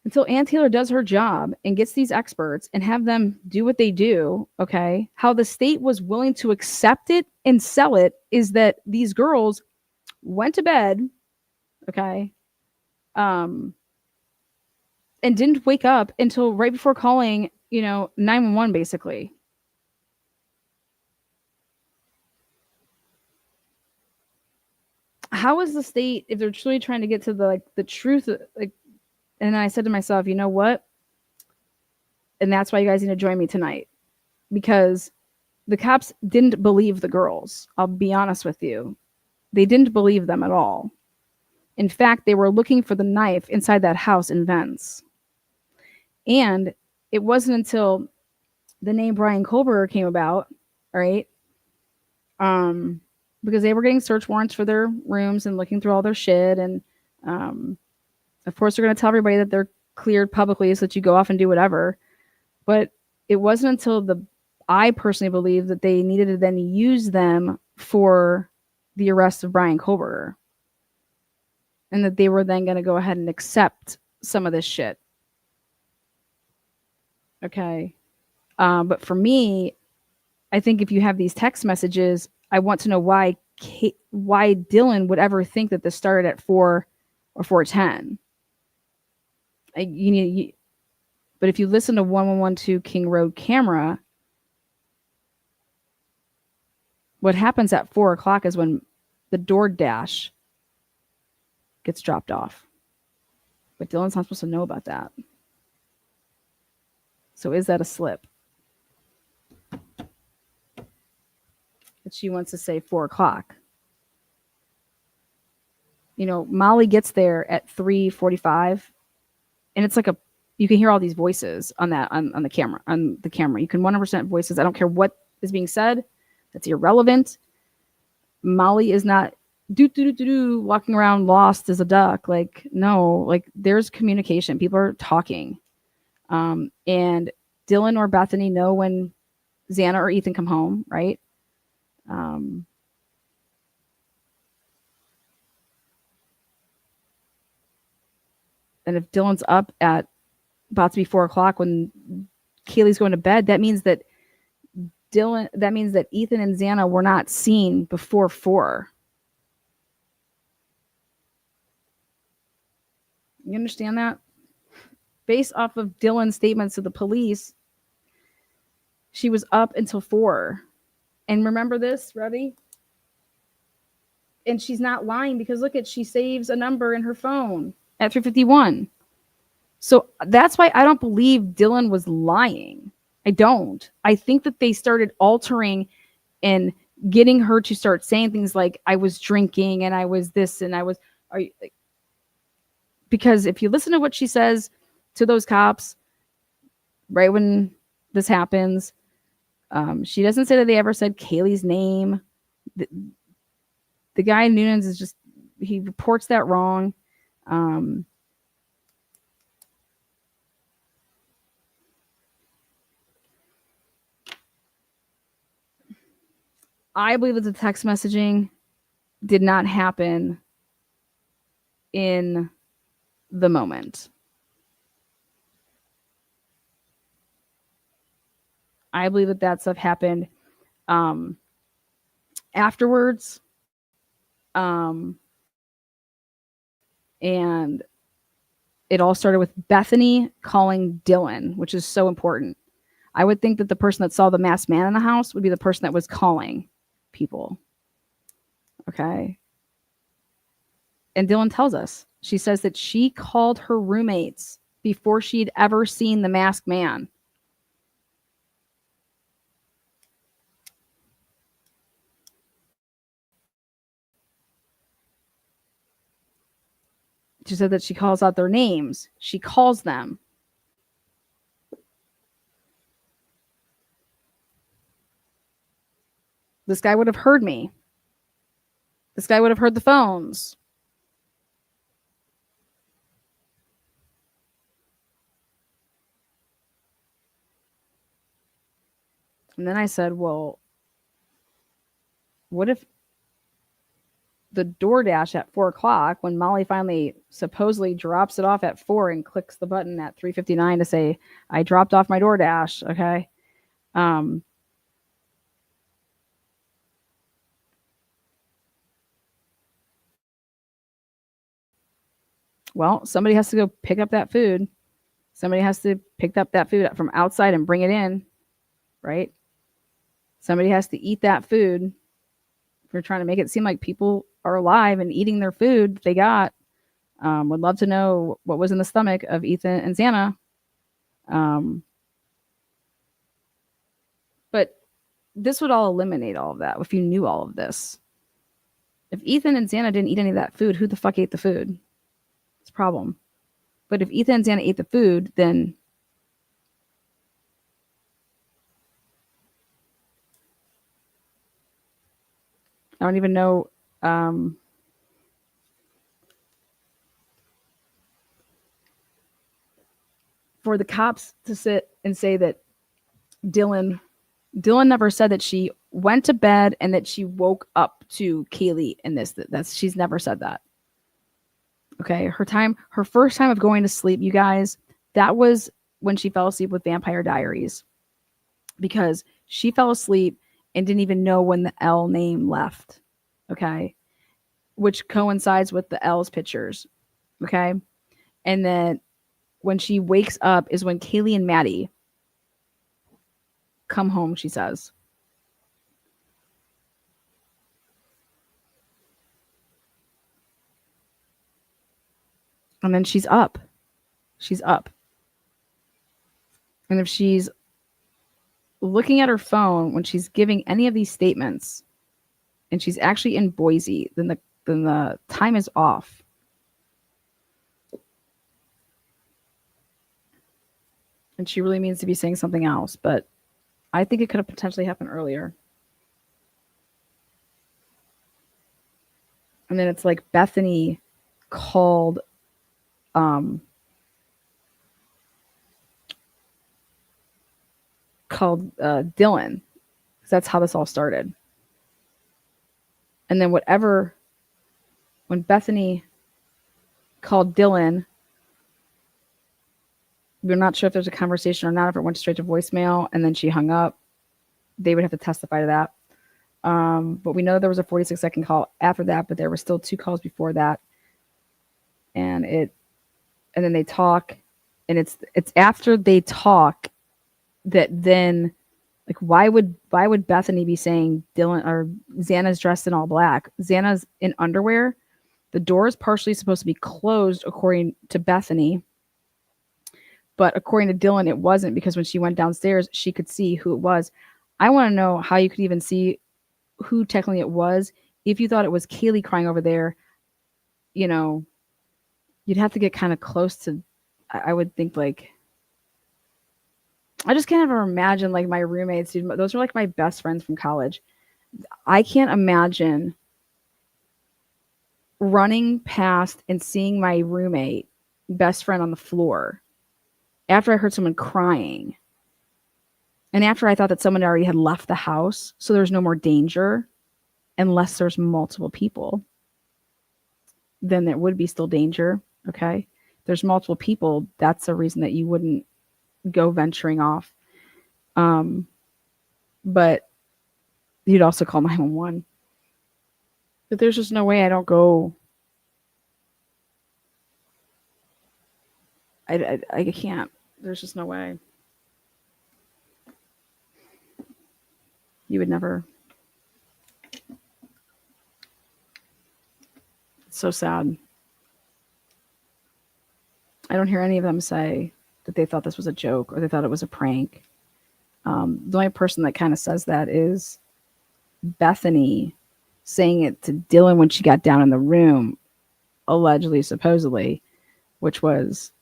Until Ann Taylor does her job and gets these experts and have them do what they do, okay, how the state was willing to accept it and sell it is that these girls went to bed, okay, and didn't wake up until right before calling, 911 basically. How is the state, if they're truly trying to get to the truth, and I said to myself, you know what? And that's why you guys need to join me tonight, because the cops didn't believe the girls. I'll be honest with you. They didn't believe them at all. In fact, they were looking for the knife inside that house in Vence. And it wasn't until the name Brian Kohlberger came about, right? Because they were getting search warrants for their rooms and looking through all their shit. And of course, they're going to tell everybody that they're cleared publicly so that you go off and do whatever. But it wasn't until I personally believe that they needed to then use them for the arrest of Brian Kohlberger. And that they were then going to go ahead and accept some of this shit. Okay. But for me, I think if you have these text messages, I want to know why Dylan would ever think that this started at 4 or 4:10. But if you listen to 1112 King Road camera, what happens at 4 o'clock is when the DoorDash gets dropped off. But Dylan's not supposed to know about that. So is that a slip? That she wants to say 4 o'clock. Molly gets there at 3:45, and it's like you can hear all these voices on the camera. On the camera, you can 100% voices. I don't care what is being said. That's irrelevant. Molly is not walking around lost as a duck. No, there's communication. People are talking. And Dylan or Bethany know when Xana or Ethan come home, right? And if Dylan's up at about to be 4 o'clock when Kaylee's going to bed, that means that Ethan and Xana were not seen before 4. You understand that? Based off of Dylan's statements to the police, she was up until 4. And remember this, ready? And she's not lying because look she saves a number in her phone at 3:51. So that's why I don't believe Dylan was lying. I don't. I think that they started altering and getting her to start saying things like, I was drinking and I was this and I was... Because if you listen to what she says to those cops right when this happens, she doesn't say that they ever said Kaylee's name. The guy Noonans is just... he reports that wrong. I believe that the text messaging did not happen in the moment. I believe that stuff happened afterwards. And it all started with Bethany calling Dylan, which is so important. I would think that the person that saw the masked man in the house would be the person that was calling people. Okay. And Dylan tells us, she says that she called her roommates before she'd ever seen the masked man. She said that she calls out their names. She calls them. This guy would have heard me. This guy would have heard the phones. And then I said, well, what if the DoorDash at 4:00, when Molly finally supposedly drops it off at 4 and clicks the button at 3:59 to say, I dropped off my DoorDash, okay? Well, somebody has to go pick up that food. Somebody has to pick up that food from outside and bring it in, right? Somebody has to eat that food. If you're trying to make it seem like people are alive and eating their food they got, would love to know what was in the stomach of Ethan and Xana. But this would all eliminate all of that if you knew all of this. If Ethan and Xana didn't eat any of that food, who the fuck ate the food? It's a problem. But if Ethan and Xana ate the food, then I don't even know. For the cops to sit and say that Dylan never said that she went to bed and that she woke up to Kaylee in this. That's she's never said that. Okay, her first time of going to sleep, you guys, that was when she fell asleep with Vampire Diaries, because she fell asleep and didn't even know when the L name left. Okay, which coincides with the L's pictures. Okay, and then when she wakes up is when Kaylee and Maddie come home, she says. And then she's up. She's up. And if she's looking at her phone when she's giving any of these statements and she's actually in Boise, then the time is off. And she really means to be saying something else, but I think it could have potentially happened earlier. And then it's like Bethany called Dylan, because that's how this all started. And then when Bethany called Dylan, we're not sure if there's a conversation or not, if it went straight to voicemail and then she hung up. They would have to testify to that. But we know there was a 46-second call after that, but there were still 2 calls before that. And then they talk, and it's after they talk that then, like, why would Bethany be saying Dylan or Xana's dressed in all black? Xana's in underwear. The door is partially supposed to be closed according to Bethany, but according to Dylan, it wasn't, because when she went downstairs, she could see who it was. I want to know how you could even see who technically it was. If you thought it was Kaylee crying over there, you know, you'd have to get kind of close to, I would think, like, I just can't ever imagine, like, my roommates, dude, those are like my best friends from college. I can't imagine running past and seeing my roommate, best friend, on the floor after I heard someone crying. And after I thought that someone already had left the house, so there's no more danger, unless there's multiple people, then there would be still danger. Okay. There's multiple people. That's a reason that you wouldn't go venturing off. But you'd also call 911. But there's just no way I don't go. I can't. There's just no way. You would never. It's so sad. I don't hear any of them say that they thought this was a joke or they thought it was a prank. The only person that kind of says that is Bethany, saying it to Dylan when she got down in the room, allegedly, supposedly, which was,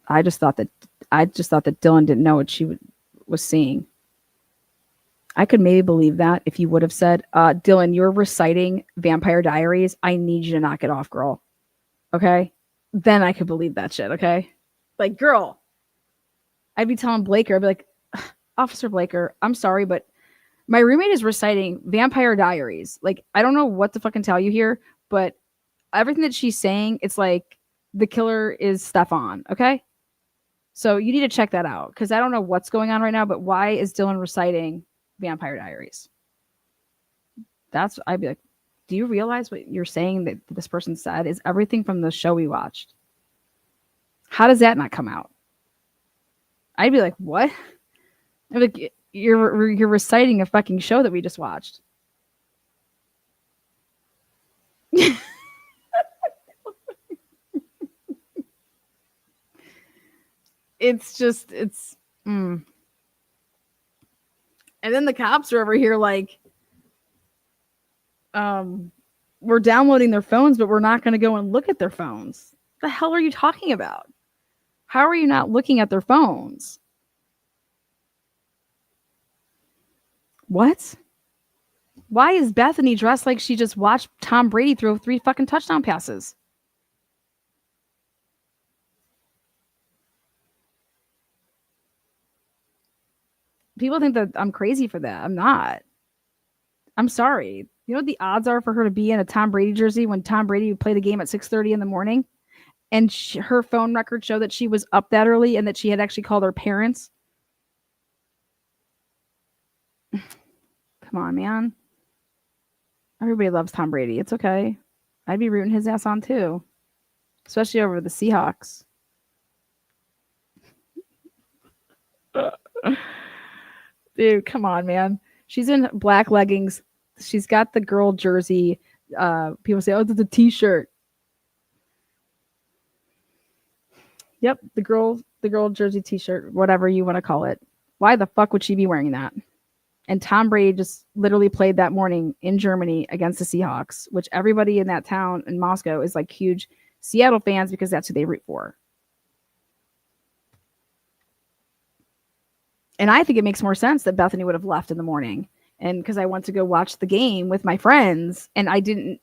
I just thought that Dylan didn't know what she was seeing. I could maybe believe that if you would have said, Dylan, you're reciting Vampire Diaries. I need you to knock it off, girl. Okay? Then I could believe that shit, okay? Like, girl. I'd be telling Blaker, I'd be like, Officer Blaker, I'm sorry, but my roommate is reciting Vampire Diaries. Like, I don't know what to fucking tell you here, but everything that she's saying, it's like the killer is Stefan, okay? So you need to check that out because I don't know what's going on right now, but why is Dylan reciting Vampire Diaries? I'd be like, do you realize what you're saying that this person said is everything from the show we watched? How does that not come out? I'd be like, what? I'd be like, you're reciting a fucking show that we just watched. it's and then the cops are over here like, we're downloading their phones, but we're not going to go and look at their phones. What the hell are you talking about? How are you not looking at their phones? What? Why is Bethany dressed like she just watched Tom Brady throw 3 fucking touchdown passes? People think that I'm crazy for that. I'm not. I'm sorry. You know what the odds are for her to be in a Tom Brady jersey when Tom Brady played a game at 6:30 in the morning? And her phone records show that she was up that early and that she had actually called her parents. Come on, man. Everybody loves Tom Brady. It's okay. I'd be rooting his ass on too, especially over the Seahawks. Dude, come on, man. She's in black leggings. She's got the girl jersey. People say, oh, it's a t-shirt. Yep, the girl jersey t-shirt, whatever you want to call it. Why the fuck would she be wearing that? And Tom Brady just literally played that morning in Germany against the Seahawks, which everybody in that town in Moscow is like huge Seattle fans because that's who they root for. And I think it makes more sense that Bethany would have left in the morning. And because I went to go watch the game with my friends and I didn't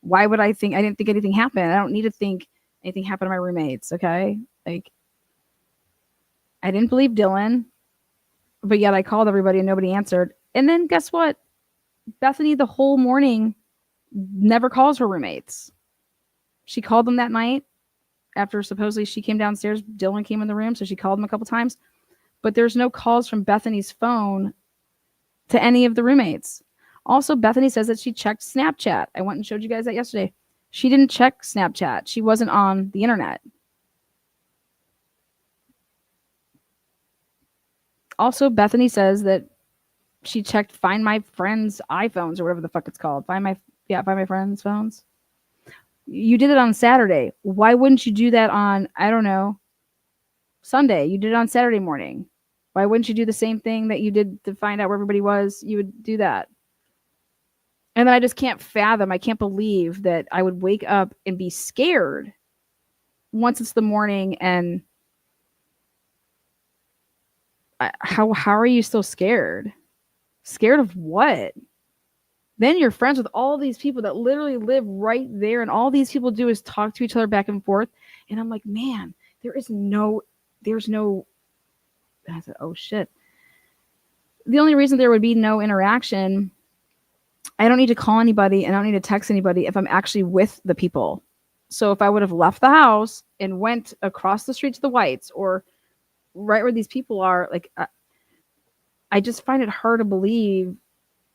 why would I think I didn't think anything happened? I don't need to think anything happened to my roommates. Okay. Like, I didn't believe Dylan, but yet I called everybody and nobody answered. And then guess what? Bethany the whole morning never calls her roommates. She called them that night after supposedly she came downstairs. Dylan came in the room, so she called them a couple times. But there's no calls from Bethany's phone to any of the roommates. Also, Bethany says that she checked Snapchat. I went and showed you guys that yesterday. She didn't check Snapchat. She wasn't on the internet. Also, Bethany says that she checked Find My Friends' iPhones or whatever the fuck it's called. Find My Friends' phones. You did it on Saturday. Why wouldn't you do that on, I don't know, Sunday? You did it on Saturday morning. Why wouldn't you do the same thing that you did to find out where everybody was? You would do that. And then I just can't fathom, I can't believe that I would wake up and be scared once it's the morning. And how are you still scared? Scared of what? Then you're friends with all these people that literally live right there, and all these people do is talk to each other back and forth. And I'm like, man, there's no, I said, oh shit. The only reason there would be no interaction, I don't need to call anybody and I don't need to text anybody if I'm actually with the people. So if I would have left the house and went across the street to the Whites or right where these people are, like, I just find it hard to believe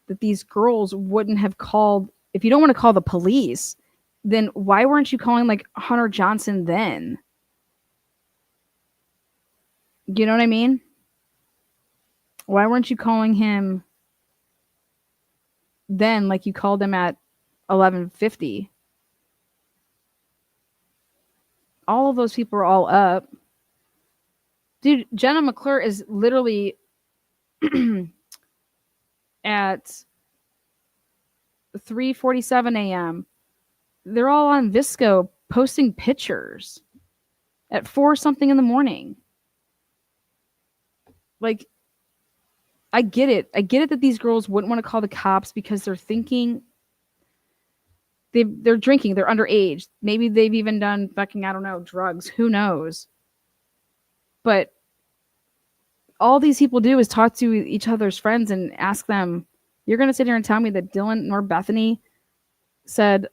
that these girls wouldn't have called. If you don't want to call the police, then why weren't you calling like Hunter Johnson then? You know what I mean? Why weren't you calling him then like you called him at 11:50? All of those people are all up. Dude, Jenna McClure is literally at 3:47 a.m. They're all on Visco posting pictures at 4 something in the morning. Like, I get it. I get it that these girls wouldn't want to call the cops because they're thinking they're drinking, they're underage. Maybe they've even done fucking, I don't know, drugs. Who knows? But all these people do is talk to each other's friends and ask them, you're going to sit here and tell me that Dylan nor Bethany said,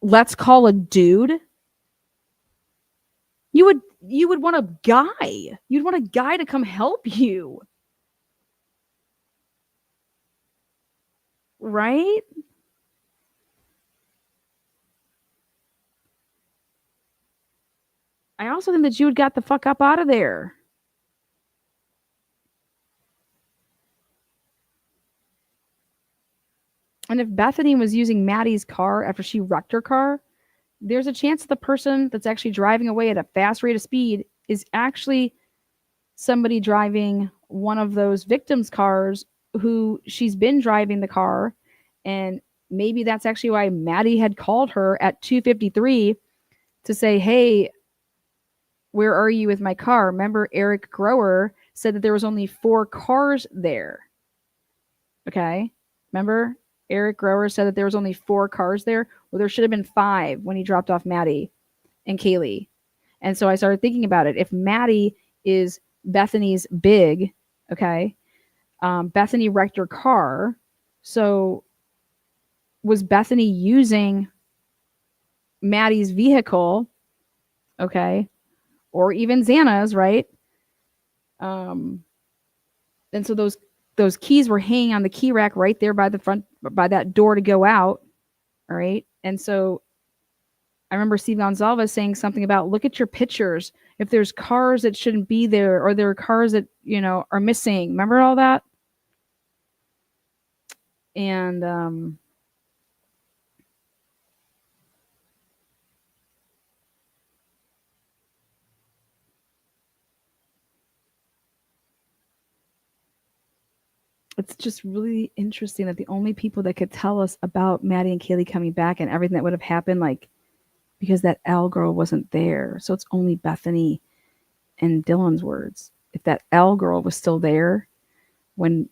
let's call a dude? You would want a guy. You'd want a guy to come help you. Right? I also think that you would got the fuck up out of there. And if Bethany was using Maddie's car after she wrecked her car, there's a chance that the person that's actually driving away at a fast rate of speed is actually somebody driving one of those victims' cars who she's been driving the car. And maybe that's actually why Maddie had called her at 2:53 to say, hey, where are you with my car? Remember, Eric Grower said that there was only 4 cars there. Okay. Remember, Eric Grower said that there was only 4 cars there. Well, there should have been 5 when he dropped off Maddie and Kaylee. And so I started thinking about it. If Maddie is Bethany's big, okay, Bethany wrecked her car. So was Bethany using Maddie's vehicle, okay, or even Xana's, right? And so those keys were hanging on the key rack right there by the front, by that door to go out. All right. And so I remember Steve Gonzalez saying something about, look at your pictures. If there's cars that shouldn't be there, or there are cars that, you know, are missing. Remember all that? And it's just really interesting that the only people that could tell us about Maddie and Kaylee coming back and everything that would have happened, like, because that L girl wasn't there. So it's only Bethany and Dylan's words. If that L girl was still there when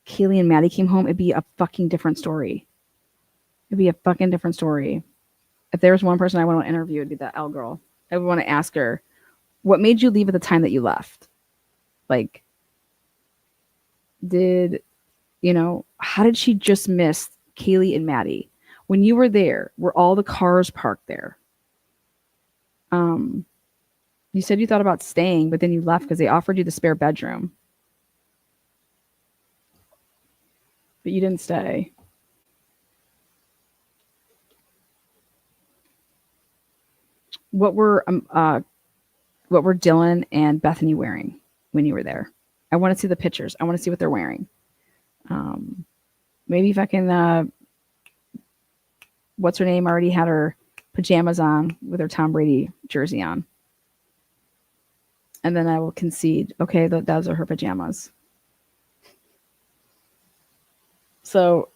Kaylee and Maddie came home, it'd be a fucking different story. It'd be a fucking different story. If there was one person I would want to interview, it'd be that L girl. I would want to ask her, what made you leave at the time that you left? Like, how did she just miss Kaylee and Maddie? When you were there, were all the cars parked there? You said you thought about staying, but then you left because they offered you the spare bedroom. But you didn't stay. What were Dylan and Bethany wearing when you were there? I want to see the pictures. I want to see what they're wearing. Maybe if I can, what's her name already had her pajamas on with her Tom Brady jersey on. And then I will concede, okay, those are her pajamas. So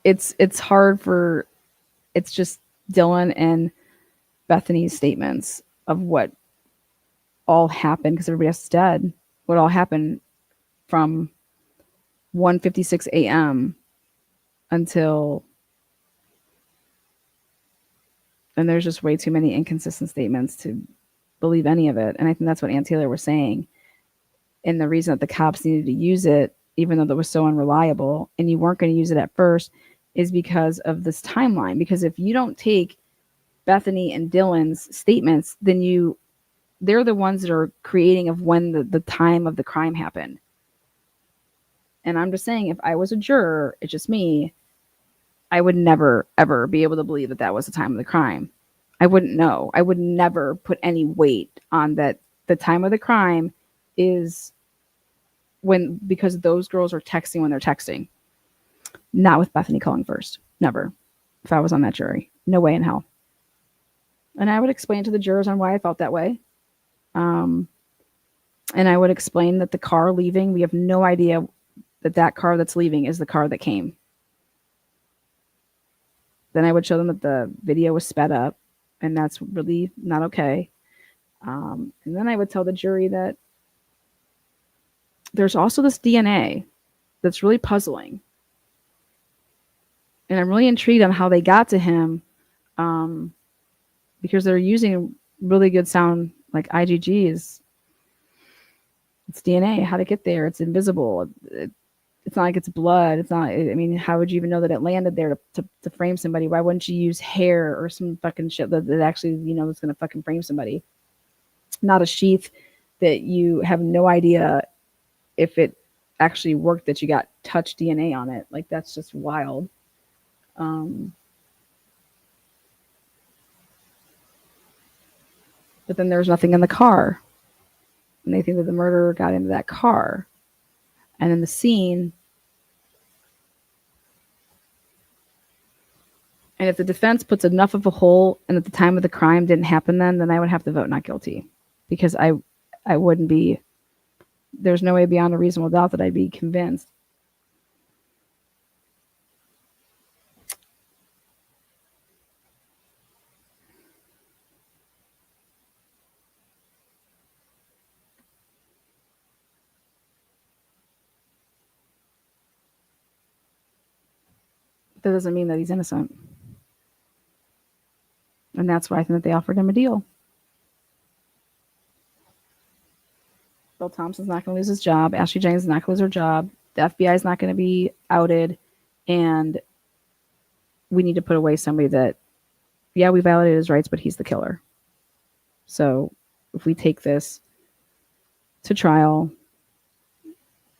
it's hard for, it's just Dylan and Bethany's statements of what all happened, because everybody else is dead. What all happened from 1:56 a.m. until, and there's just way too many inconsistent statements to believe any of it. And I think that's what Ann Taylor was saying. And the reason that the cops needed to use it, even though that was so unreliable, and you weren't going to use it at first, is because of this timeline. Because if you don't take Bethany and Dylan's statements, then they're the ones that are creating of when the time of the crime happened. And I'm just saying, if I was a juror, it's just me, I would never, ever be able to believe that was the time of the crime. I wouldn't know. I would never put any weight on that. The time of the crime is because those girls are texting when they're texting. Not with Bethany calling first. Never. If I was on that jury. No way in hell. And I would explain to the jurors on why I felt that way. And I would explain that the car leaving, we have no idea that car that's leaving is the car that came. Then I would show them that the video was sped up, and that's really not okay. And then I would tell the jury that there's also this DNA that's really puzzling. And I'm really intrigued on how they got to him, because they're using really good sound like IgG is it's DNA. How to get there? It's invisible. It's not like it's blood. It's not. I mean, how would you even know that it landed there to frame somebody? Why wouldn't you use hair or some fucking shit that actually is gonna fucking frame somebody? Not a sheath that you have no idea if it actually worked, that you got touch DNA on it. Like, that's just wild. But then there's nothing in the car. And they think that the murderer got into that car. And in the scene, and if the defense puts enough of a hole and at the time of the crime didn't happen then I would have to vote not guilty. Because I wouldn't be, there's no way beyond a reasonable doubt that I'd be convinced. That doesn't mean that he's innocent. And that's why I think that they offered him a deal. Bill Thompson's not going to lose his job. Ashley Jennings is not going to lose her job. The FBI is not going to be outed. And we need to put away somebody that, yeah, we violated his rights, but he's the killer. So if we take this to trial,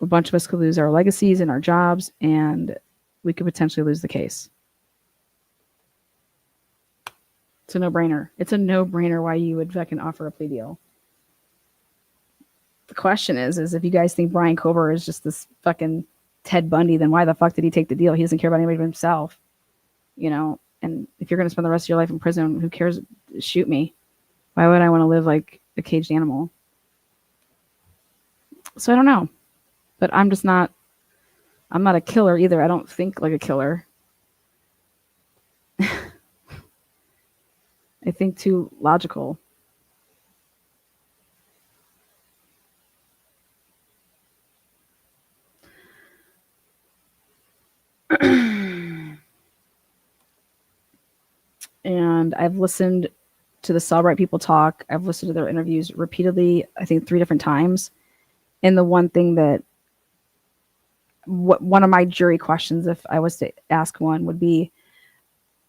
a bunch of us could lose our legacies and our jobs, and we could potentially lose the case. It's a no-brainer. It's a no-brainer why you would fucking offer a plea deal. The question is if you guys think Brian Kober is just this fucking Ted Bundy, then why the fuck did he take the deal? He doesn't care about anybody but himself. And if you're going to spend the rest of your life in prison, who cares? Shoot me. Why would I want to live like a caged animal? So I don't know. But I'm not a killer either. I don't think like a killer. I think too logical. And I've listened to the Cellbrite people talk. I've listened to their interviews repeatedly, I think 3 different times. And the one thing that one of my jury questions, if I was to ask one, would be,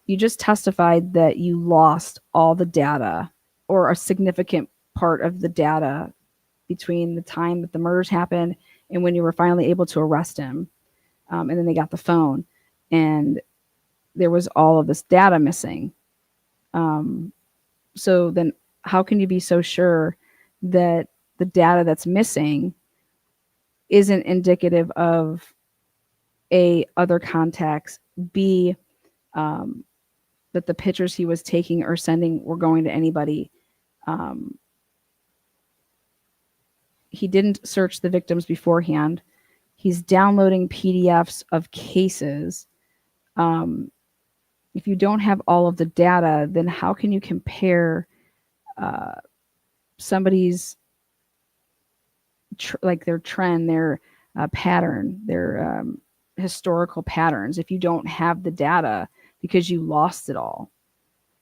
you just testified that you lost all the data or a significant part of the data between the time that the murders happened and when you were finally able to arrest him. And then they got the phone and there was all of this data missing. So then how can you be so sure that the data that's missing isn't indicative of A, other contacts, B, that the pictures he was taking or sending were going to anybody? He didn't search the victims beforehand. He's downloading PDFs of cases. If you don't have all of the data, then how can you compare somebody's like their trend, their pattern, their historical patterns if you don't have the data because you lost it all?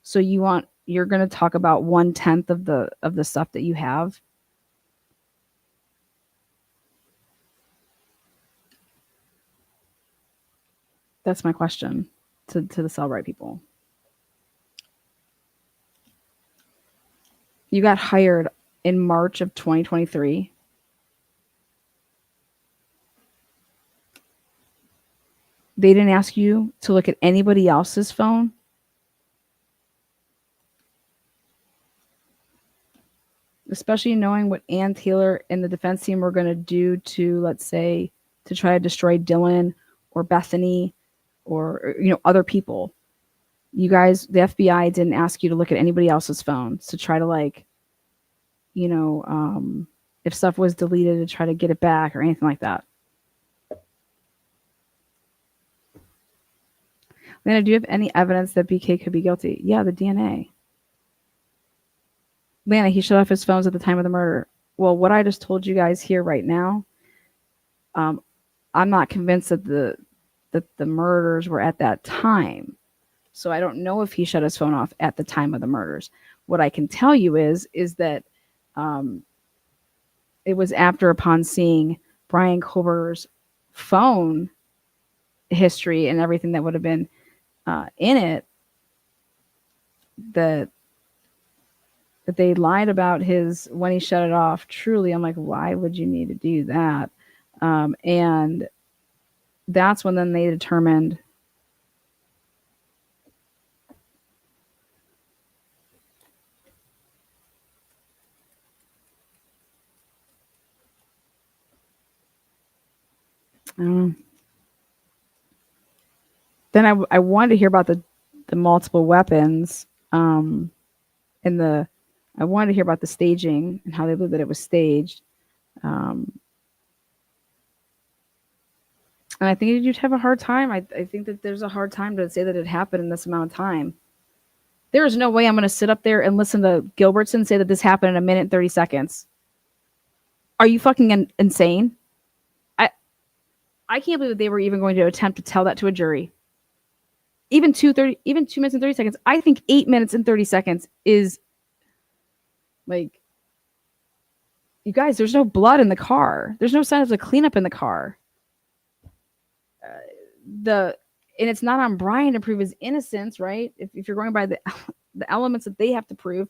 So you're going to talk about 1/10 of the stuff that you have. That's my question to the Cellbrite people. You got hired in March of 2023. They didn't ask you to look at anybody else's phone. Especially knowing what Ann Taylor and the defense team were going to do to, let's say, to try to destroy Dylan or Bethany or other people. You guys, the FBI didn't ask you to look at anybody else's phones to try to if stuff was deleted to try to get it back or anything like that. Lana, do you have any evidence that BK could be guilty? Yeah, the DNA. Lana, he shut off his phones at the time of the murder. Well, what I just told you guys here right now I'm not convinced that the murders were at that time. So I don't know if he shut his phone off at the time of the murders. What I can tell you is that um, it was after, upon seeing Brian Kober's phone history and everything that would have been in it, that they lied about his when he shut it off. Truly, I'm like, why would you need to do that? And that's when then they determined then I wanted to hear about the multiple weapons, and I wanted to hear about the staging and how they believe that it was staged. And I think you'd have a hard time. I think that there's a hard time to say that it happened in this amount of time. There is no way I'm going to sit up there and listen to Gilbertson say that this happened in a minute and 30 seconds. Are you fucking insane? I can't believe that they were even going to attempt to tell that to a jury. Even 2 minutes and 30 seconds. I think 8 minutes and 30 seconds is like, you guys, there's no blood in the car. There's no signs of cleanup in the car. And it's not on Brian to prove his innocence, right? If you're going by the elements that they have to prove,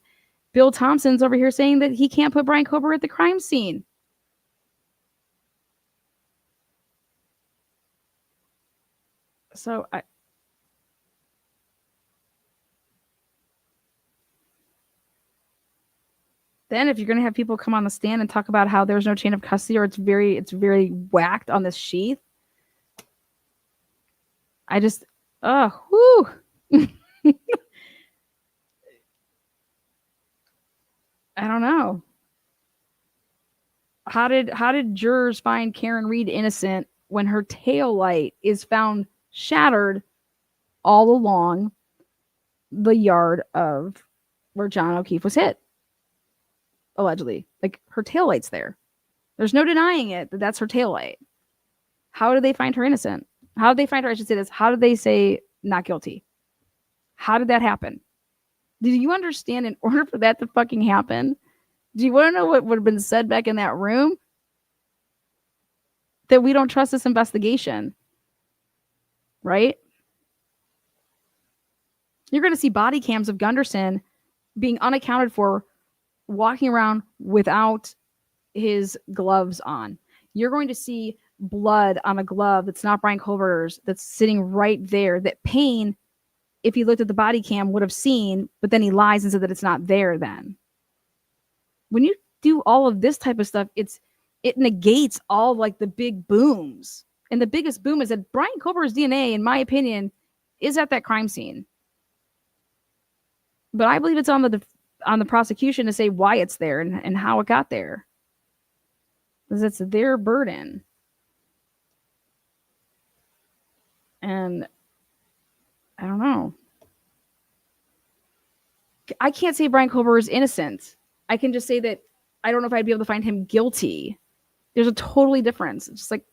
Bill Thompson's over here saying that he can't put Brian Kober at the crime scene. So then if you're going to have people come on the stand and talk about how there's no chain of custody, or it's very whacked on this sheath, I just, whew. I don't know. How did jurors find Karen Reed innocent when her tail light is found shattered all along the yard of where John O'Keefe was hit? Allegedly. Like, her tail light's there. There's no denying it that that's her tail light. How did they find her innocent? How did they find her? I should say this. How did they say not guilty? How did that happen? Do you understand, in order for that to fucking happen, do you want to know what would have been said back in that room? That we don't trust this investigation. Right? You're going to see body cams of Gunderson being unaccounted for, walking around without his gloves on. You're going to see blood on a glove that's not Brian Kober's, that's sitting right there, that Payne, if he looked at the body cam, would have seen, but then he lies and said that it's not there then. When you do all of this type of stuff, it negates all like the big booms. And the biggest boom is that Brian Kober's DNA, in my opinion, is at that crime scene. But I believe it's on the prosecution to say why it's there and how it got there. Because it's their burden. And I don't know. I can't say Brian Kober is innocent. I can just say that I don't know if I'd be able to find him guilty. There's a totally difference. It's just like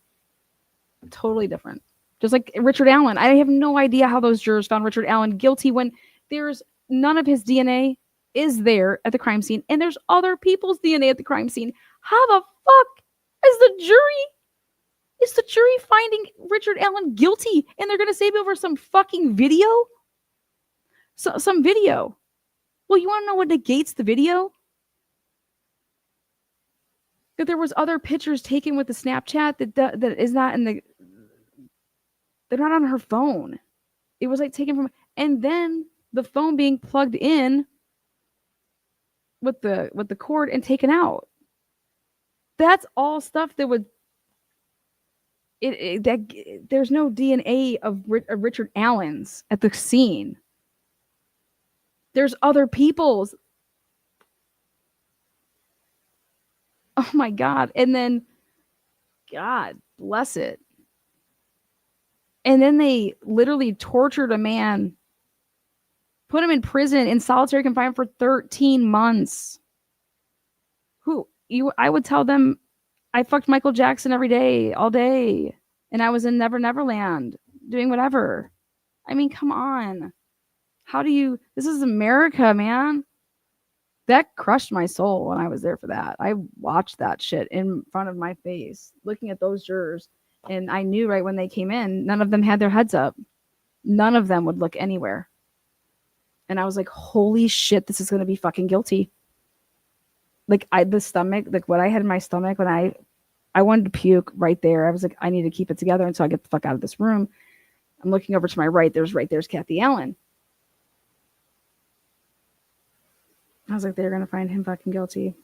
totally different. Just like Richard Allen. I have no idea how those jurors found Richard Allen guilty when there's none of his DNA is there at the crime scene, and there's other people's DNA at the crime scene. How the fuck is the jury finding Richard Allen guilty, and they're going to save over some fucking video? Some video. Well, you want to know what negates the video? That there was other pictures taken with the Snapchat that is not in the. They're not on her phone. It was like taken from, and then the phone being plugged in with the cord and taken out. That's all stuff that would. There's no DNA of Richard Allen's at the scene. There's other people's. Oh my God. And then, God bless it. And then they literally tortured a man, put him in prison in solitary confinement for 13 months. I would tell them, I fucked Michael Jackson every day, all day. And I was in Never Neverland doing whatever. I mean, come on. How do you, this is America, man. That crushed my soul when I was there for that. I watched that shit in front of my face, looking at those jurors. And I knew right when they came in, none of them had their heads up. None of them would look anywhere. And I was like, holy shit, this is going to be fucking guilty. Like the stomach, like what I had in my stomach when I wanted to puke right there. I was like, I need to keep it together until I get the fuck out of this room. I'm looking over to my right. There's Kathy Allen. I was like, they're going to find him fucking guilty.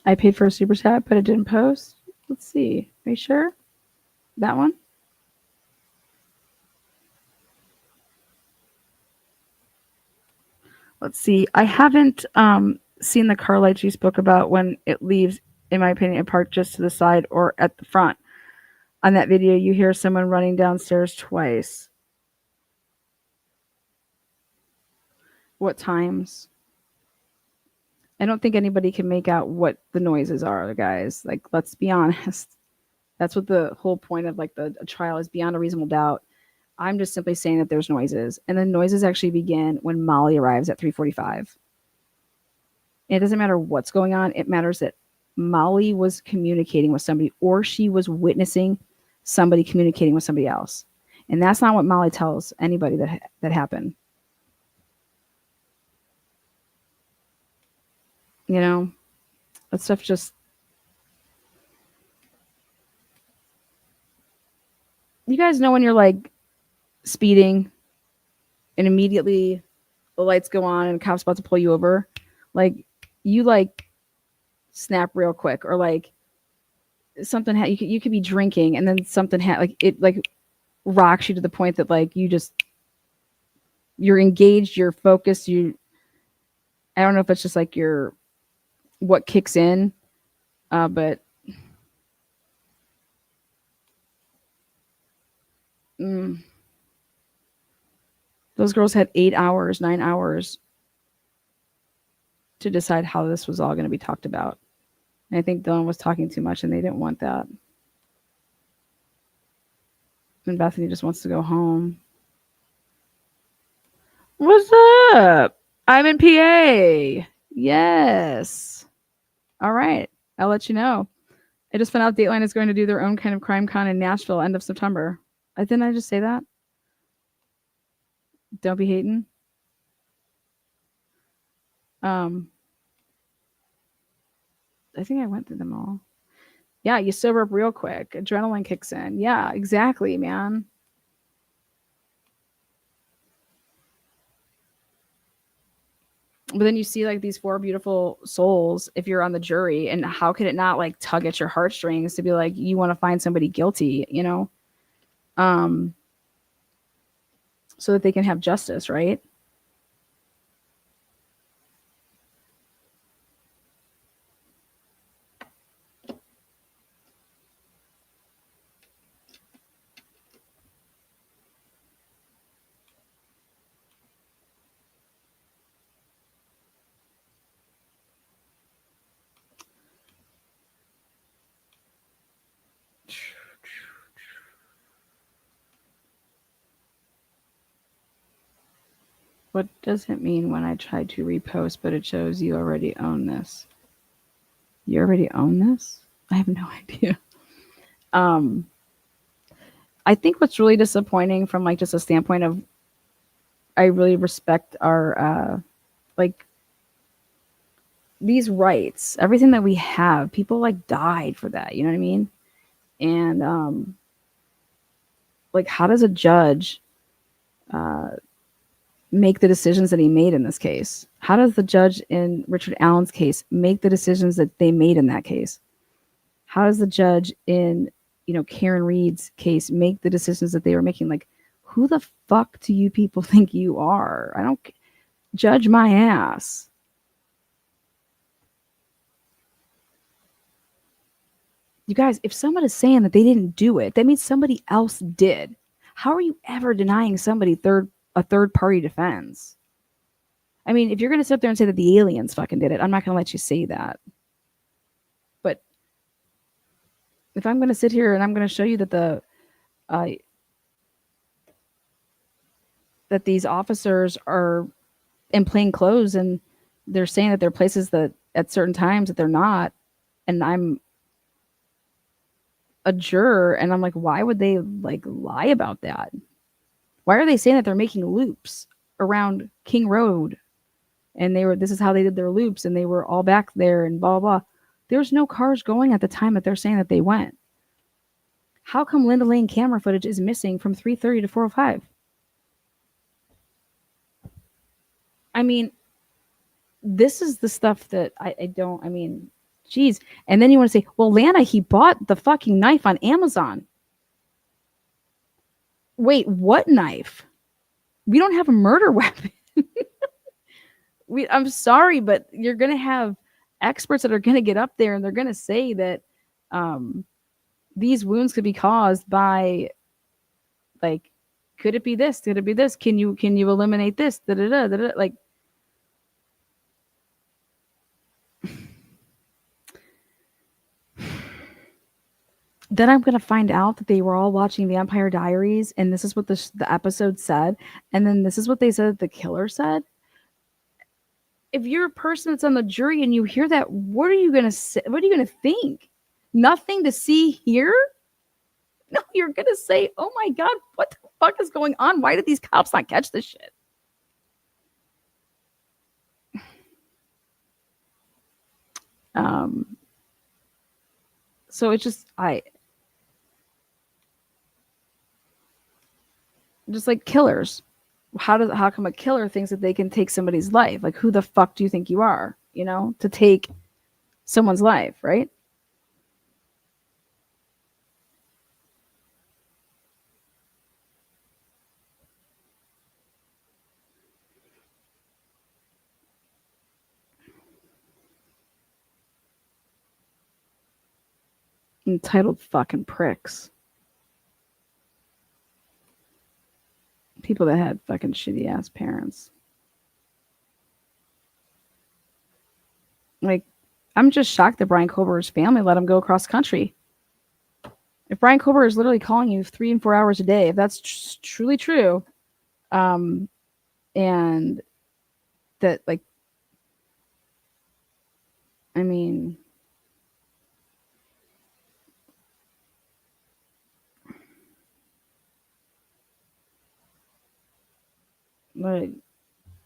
I paid for a super chat, but it didn't post. Let's see. Are you sure? That one? Let's see. I haven't seen the car lights you spoke about when it leaves, in my opinion, parked just to the side or at the front. On that video, you hear someone running downstairs twice. What times? I don't think anybody can make out what the noises are, guys. Like, let's be honest. That's what the whole point of like the trial is, beyond a reasonable doubt. I'm just simply saying that there's noises, and the noises actually begin when Molly arrives at 3:45. It doesn't matter what's going on. It matters that Molly was communicating with somebody, or she was witnessing somebody communicating with somebody else. And that's not what Molly tells anybody that happened. You know, that stuff just, you guys know when you're like speeding and immediately the lights go on and a cop's about to pull you over, like you like snap real quick, or like something you could be drinking and then something like it like rocks you to the point that like you're engaged, you're focused, I don't know if it's just like what kicks in, but those girls had 8 hours, 9 hours to decide how this was all going to be talked about. And I think Dylan was talking too much and they didn't want that. And Bethany just wants to go home. What's up? I'm in PA. Yes. All right. I'll let you know. I just found out Dateline is going to do their own kind of crime con in Nashville end of September. Didn't I just say that? Don't be hating. I think I went through them all. Yeah, you sober up real quick. Adrenaline kicks in. Yeah, exactly, man. But then you see like these 4 beautiful souls if you're on the jury, and how could it not like tug at your heartstrings to be like, you want to find somebody guilty, you know? So that they can have justice, right? What does it mean when I try to repost, but it shows you already own this? You already own this? I have no idea. I think what's really disappointing from like just a standpoint of, I really respect our like these rights, everything that we have. People like died for that, you know what I mean? And like, how does a judge make the decisions that he made in this case? How does the judge in Richard Allen's case make the decisions that they made in that case? How does the judge in, Karen Reed's case make the decisions that they were making? Like, who the fuck do you people think you are? I don't judge my ass. You guys, if someone is saying that they didn't do it, that means somebody else did. How are you ever denying somebody a third party defense? I mean, if you're going to sit there and say that the aliens fucking did it, I'm not going to let you say that. But if I'm going to sit here and I'm going to show you that that these officers are in plain clothes and they're saying that they're places that at certain times that they're not, and I'm a juror and I'm like, why would they like lie about that? Why are they saying that they're making loops around King Road and this is how they did their loops and they were all back there and blah blah blah. There's no cars going at the time that they're saying that they went. How come Linda Lane camera footage is missing from 3:30 to 4:05? I mean, this is the stuff that I don't, I mean, geez. And then you want to say, well, Lana, he bought the fucking knife on Amazon. Wait, what knife? We don't have a murder weapon. I'm sorry, but you're going to have experts that are going to get up there and they're going to say that these wounds could be caused by, like, could it be this? Could it be this? Can you eliminate this? Da, da, da, da, da. Like, then I'm going to find out that they were all watching the Vampire Diaries and this is what the episode said. And then this is what they said the killer said. If you're a person that's on the jury and you hear that, what are you going to say? What are you going to think? Nothing to see here? No, you're going to say, oh my God, what the fuck is going on? Why did these cops not catch this shit? So it's just, just like killers. How come a killer thinks that they can take somebody's life? Like, who the fuck do you think you are, you know, to take someone's life, right? Entitled fucking pricks. People that had fucking shitty ass parents. Like, I'm just shocked that Brian Kober's family let him go across country. If Brian Kober is literally calling you 3 and 4 hours a day, if that's truly true, and that, like, I mean, like,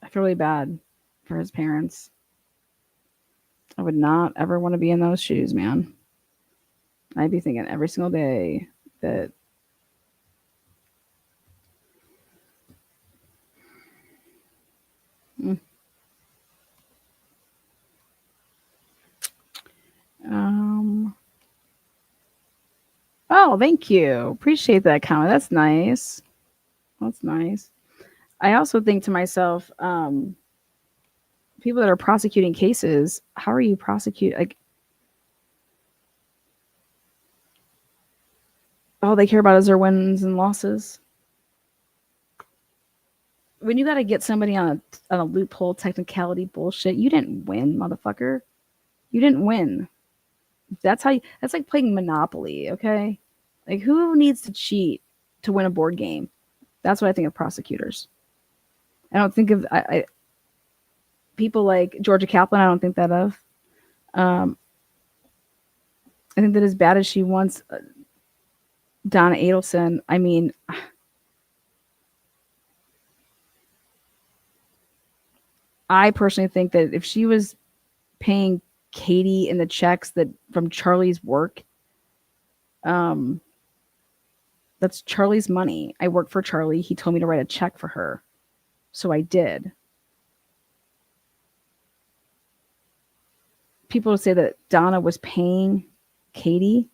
I feel really bad for his parents. I would not ever want to be in those shoes, man. I'd be thinking every single day that oh, thank you. Appreciate that comment. That's nice. That's nice. I also think to myself, people that are prosecuting cases, how are you prosecute? Like, all they care about is their wins and losses. When you got to get somebody on a loophole technicality bullshit, you didn't win, motherfucker. You didn't win. That's like playing Monopoly, okay? Like, who needs to cheat to win a board game? That's what I think of prosecutors. I don't think of people like Georgia Kaplan. I don't think that of. I think that as bad as she wants Donna Adelson, I mean, I personally think that if she was paying Katie in the checks that from Charlie's work, that's Charlie's money. I work for Charlie. He told me to write a check for her. So I did. People say that Donna was paying Katie.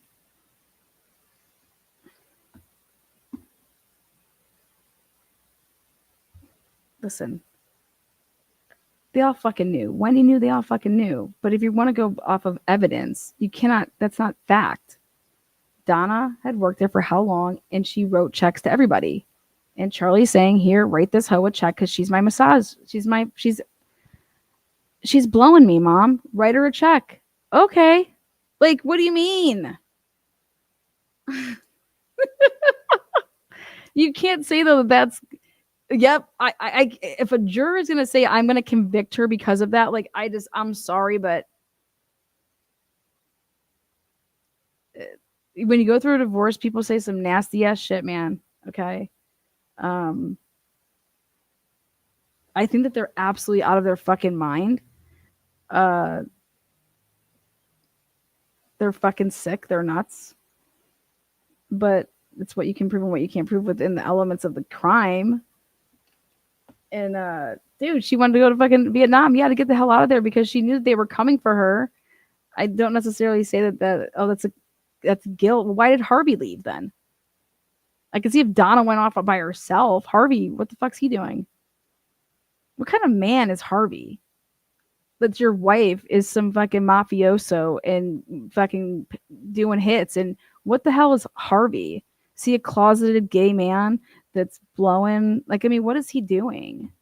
Listen, they all fucking knew. Wendy knew, they all fucking knew. But if you want to go off of evidence, you cannot, that's not fact. Donna had worked there for how long, and she wrote checks to everybody. And Charlie's saying, "Here, write this hoe a check because she's my massage. She's blowing me, mom. Write her a check." Okay. Like, what do you mean? You can't say though that's yep. I if a juror is gonna say I'm gonna convict her because of that, like I'm sorry, but when you go through a divorce, people say some nasty ass shit, man. Okay. Um, I think that they're absolutely out of their fucking mind. Uh, they're fucking sick. They're nuts. But it's what you can prove and what you can't prove within the elements of the crime. And dude, she wanted to go to fucking Vietnam. Yeah, to get the hell out of there because she knew that they were coming for her. I don't necessarily say that's guilt. Why did Harvey leave then? I could see if Donna went off by herself. Harvey, what the fuck's he doing? What kind of man is Harvey? That your wife is some fucking mafioso and fucking doing hits. And what the hell is Harvey? See a closeted gay man that's blowing? Like, I mean, what is he doing?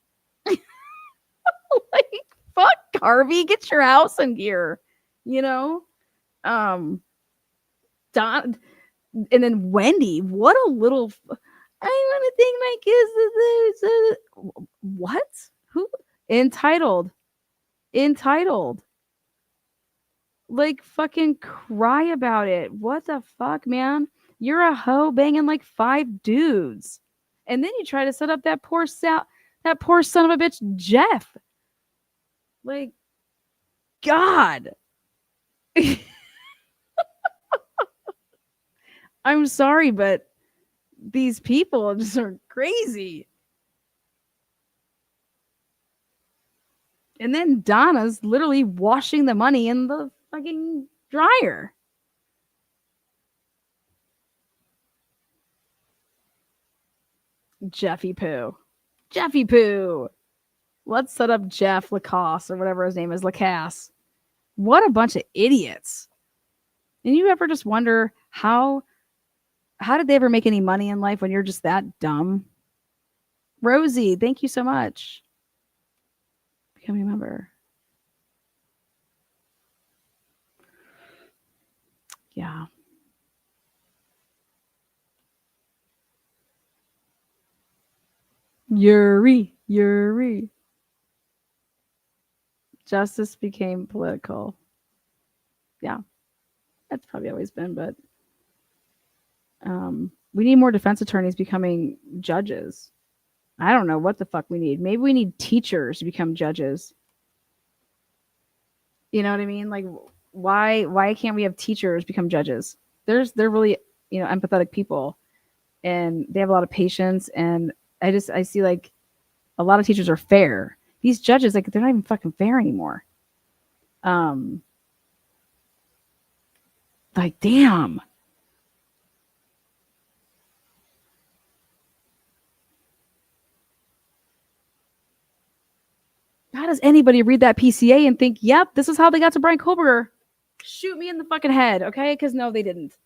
Like, fuck Harvey, get your house in gear. You know? Don and then Wendy, what a little I want to think my kids what? Who? Entitled. Like fucking cry about it. What the fuck, man? You're a hoe banging like 5 dudes. And then you try to set up that poor son of a bitch, Jeff. Like, God. I'm sorry, but these people just are crazy. And then Donna's literally washing the money in the fucking dryer. Jeffy Poo. Let's set up Jeff Lacoste or whatever his name is, Lacasse. What a bunch of idiots. And you ever just wonder how did they ever make any money in life when you're just that dumb? Rosie, thank you so much. Becoming a member. Yeah. Yuri. Justice became political. Yeah. That's probably always been, but we need more defense attorneys becoming judges. I don't know what the fuck we need. Maybe we need teachers to become judges. You know what I mean? Like, why can't we have teachers become judges? They're really, empathetic people, and they have a lot of patience. And I see like a lot of teachers are fair. These judges, like, they're not even fucking fair anymore. Like, damn. How does anybody read that PCA and think, yep, this is how they got to Brian Koberger? Shoot me in the fucking head, okay? Because no, they didn't.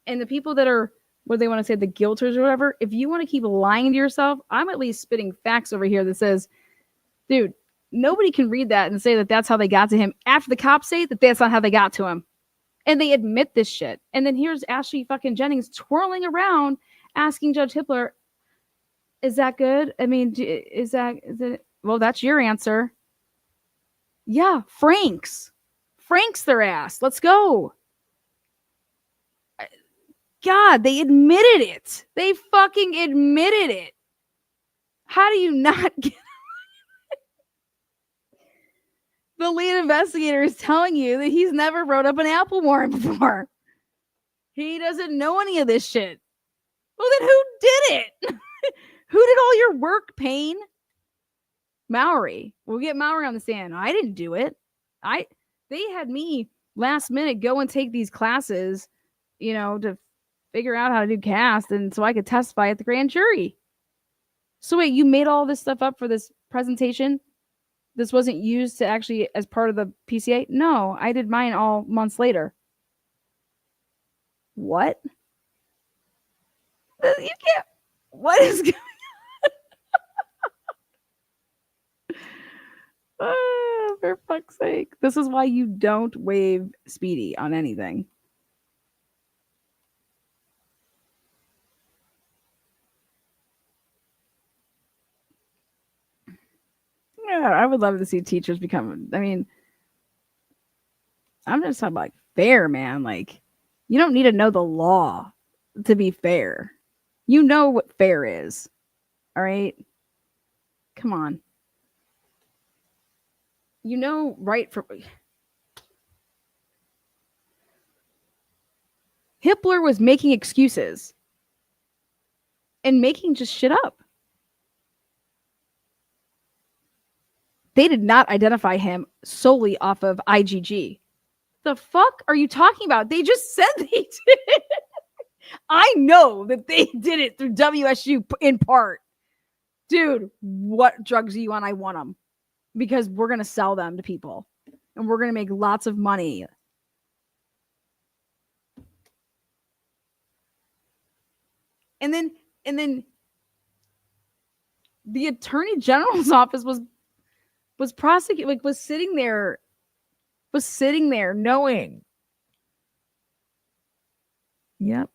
And the people that are, what they want to say, the guilters or whatever, if you want to keep lying to yourself, I'm at least spitting facts over here that says, dude, nobody can read that and say that that's how they got to him after the cops say that that's not how they got to him. And they admit this shit. And then here's Ashley fucking Jennings twirling around asking Judge Hippler, is that good? I mean, is it? Well, that's your answer. Yeah, Frank's their ass. Let's go. God, they admitted it. They fucking admitted it. How do you not get the lead investigator is telling you that he's never rode up an apple warrant before. He doesn't know any of this shit. Well, then who did it? Who did all your work, Payne? Mowry. We'll get Mowry on the stand. I didn't do it. They had me last minute go and take these classes, to figure out how to do cast, and so I could testify at the grand jury. So wait, you made all this stuff up for this presentation? This wasn't used to actually as part of the PCA? No, I did mine all months later. What? You can't. What is going Oh, for fuck's sake. This is why you don't wave Speedy on anything. Yeah, I would love to see teachers become. I mean, I'm just talking about fair, man. Like, you don't need to know the law to be fair. You know what fair is. All right? Come on. You know right from Hitler was making excuses and making just shit up. They did not identify him solely off of IgG. The fuck are you talking about? They just said they did it. I know that they did it through WSU in part. Dude, what drugs do you want? I want them because we're going to sell them to people and we're going to make lots of money. And then the attorney general's office was prosecuting, like was sitting there knowing. Yep.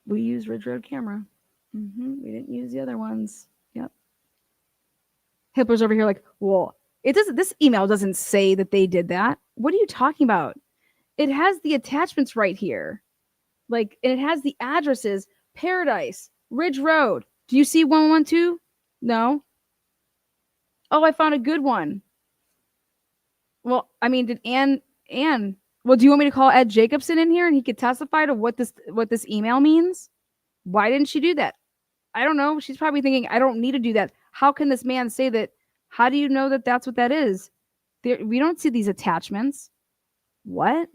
We use Ridge Road camera. We didn't use the other ones. Yep. Hitler's over here like, well, it doesn't. This email doesn't say that they did that. What are you talking about? It has the attachments right here, like, and it has the addresses: Paradise, Ridge Road. Do you see 112? No. Oh, I found a good one. Well, I mean, did Ann? Well, do you want me to call Ed Jacobson in here and he could testify to what this email means? Why didn't she do that? I don't know. She's probably thinking, I don't need to do that. How can this man say that? How do you know that that's what that is? We don't see these attachments. What?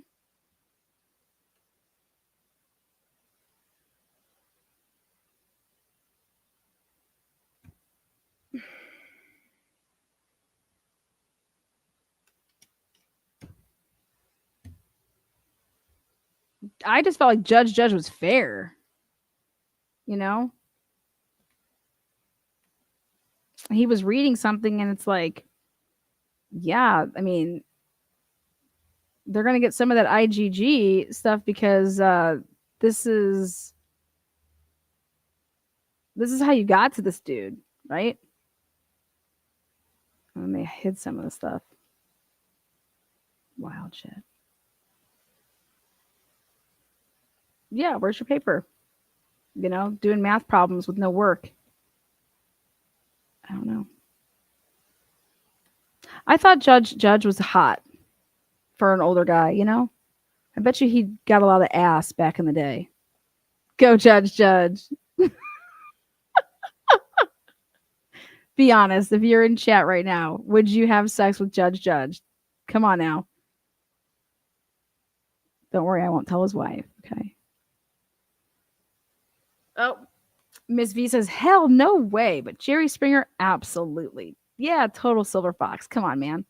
I just felt like Judge was fair. You know? He was reading something and it's like, yeah, I mean, they're going to get some of that IgG stuff because this is how you got to this dude, right? And they hid some of the stuff. Wild shit. Yeah, where's your paper? You know, doing math problems with no work. I don't know. I thought Judge was hot for an older guy, you know? I bet you he got a lot of ass back in the day. Go Judge. Be honest, if you're in chat right now, would you have sex with Judge? Come on now. Don't worry, I won't tell his wife, okay? Oh, Miss V says, hell no way, but Jerry Springer, absolutely. Yeah, total silver fox. Come on, man.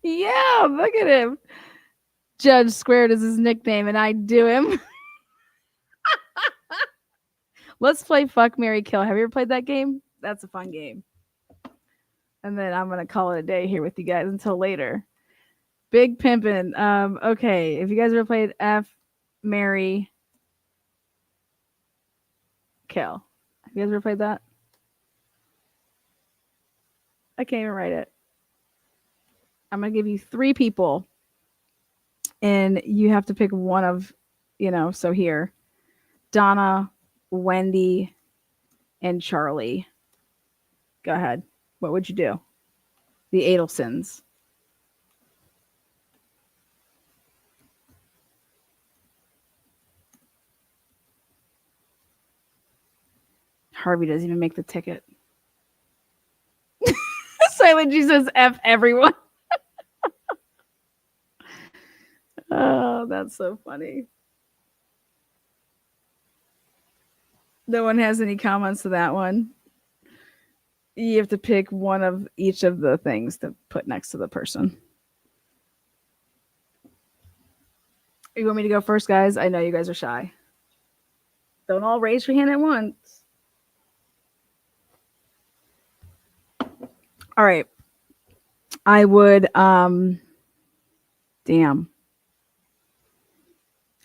Yeah, look at him. Judge Squared is his nickname, and I do him. Let's play Fuck, Marry, Kill. Have you ever played that game? That's a fun game. And then I'm gonna call it a day here with you guys until later. Big pimpin'. Okay, if you guys ever played F, Marry, Kill. Have you guys ever played that? I can't even write it. I'm gonna give you 3 people, and you have to pick one of, so here, Donna, Wendy, and Charlie. Go ahead. What would you do? The Adelsons. Harvey doesn't even make the ticket. Silent G says F everyone. Oh, that's so funny. No one has any comments to that one. You have to pick one of each of the things to put next to the person. You want me to go first, guys? I know you guys are shy. Don't all raise your hand at once. All right. I would damn.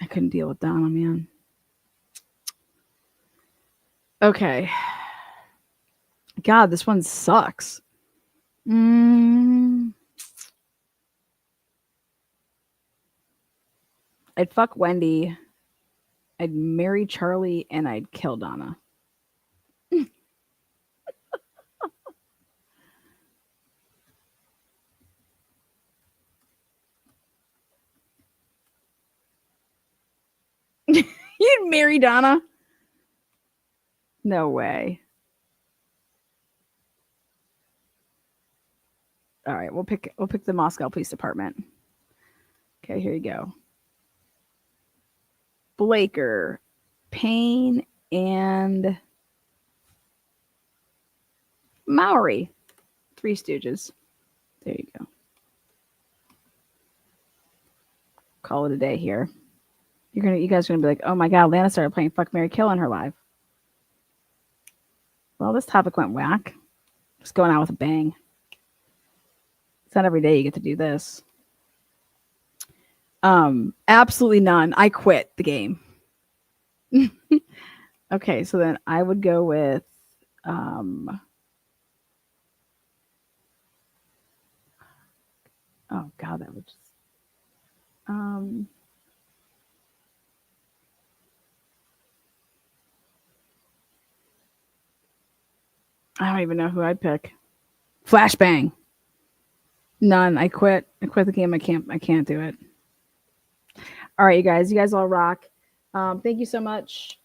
I couldn't deal with Donna, man. Okay. God, this one sucks. I'd fuck Wendy. I'd marry Charlie and I'd kill Donna. You'd marry Donna? No way. All right, we'll pick the Moscow Police Department. Okay, here you go. Blaker, Payne, and Mowry. Three Stooges. There you go. Call it a day here. You guys are gonna be like, oh my god, Lana started playing Fuck, Marry, Kill on her live. Well, this topic went whack. Just going out with a bang. It's not every day you get to do this. Absolutely none. I quit the game. Okay, so then I would go with oh god, that would just I don't even know who I'd pick. Flashbang. None. I quit. I quit the game. I can't do it. All right, you guys all rock. Thank you so much.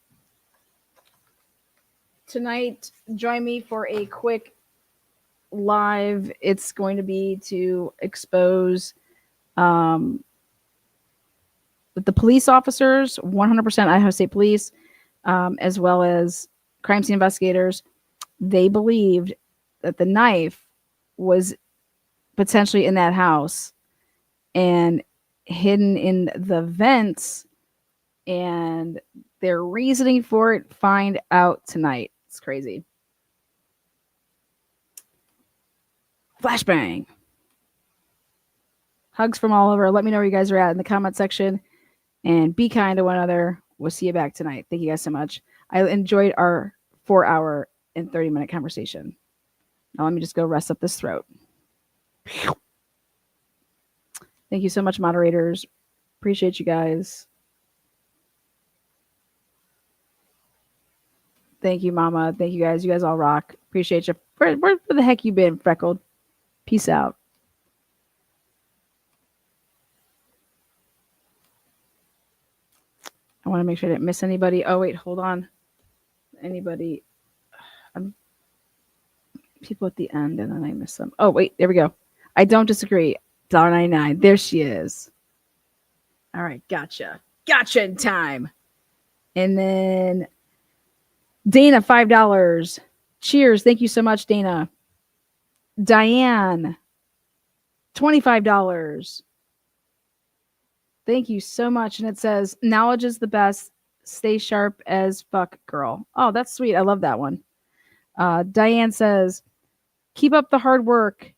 Tonight, join me for a quick live. It's going to be to expose the police officers, 100% Idaho State Police, as well as crime scene investigators. They believed that the knife was potentially in that house and hidden in the vents, and their reasoning for it, find out tonight. It's crazy. Flashbang. Hugs from all over. Let me know where you guys are at in the comment section, and be kind to one another. We'll see you back tonight. Thank you guys so much. I enjoyed our 4-hour and 30-minute conversation. Now let me just go rest up this throat. Thank you so much, moderators. Appreciate you guys. Thank you, Mama. Thank you guys. You guys all rock. Appreciate you. Where the heck you been, Freckled? Peace out. I want to make sure I didn't miss anybody. Oh, wait, hold on. Anybody? People at the end, and then I miss them. Oh, wait, there we go. I don't disagree. $1.99. There she is. All right, gotcha. Gotcha in time. And then Dana, $5. Cheers. Thank you so much, Dana. Diane, $25. Thank you so much. And it says, knowledge is the best. Stay sharp as fuck, girl. Oh, that's sweet. I love that one. Diane says, keep up the hard work.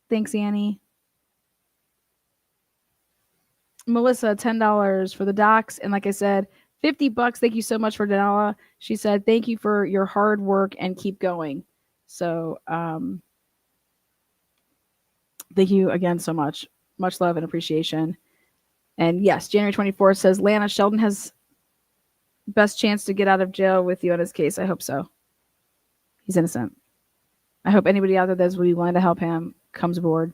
Thanks, Annie. Melissa, $10 for the docs. And like I said, $50. Thank you so much for Danella. She said, thank you for your hard work and keep going. So thank you again so much. Much love and appreciation. And yes, January 24th says, Lana, Sheldon has best chance to get out of jail with you on his case. I hope so. He's innocent. I hope anybody out there that's really willing to help him comes aboard.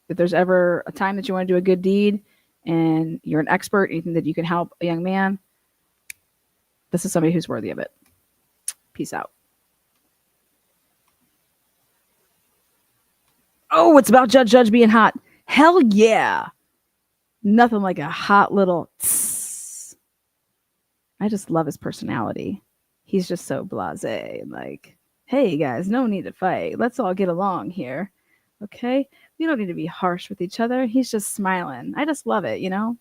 If there's ever a time that you want to do a good deed and you're an expert, anything that you can help a young man, this is somebody who's worthy of it. Peace out. Oh, it's about Judge being hot. Hell yeah. Nothing like a hot little tss. I just love his personality. he's just so blasé. Like, hey guys, no need to fight. Let's all get along here. Okay? We don't need to be harsh with each other. He's just smiling. I just love it, you know?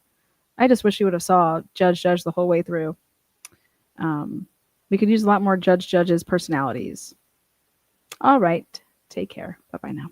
I just wish you would have saw Judge the whole way through. We could use a lot more Judge's personalities. All right. Take care. Bye-bye now.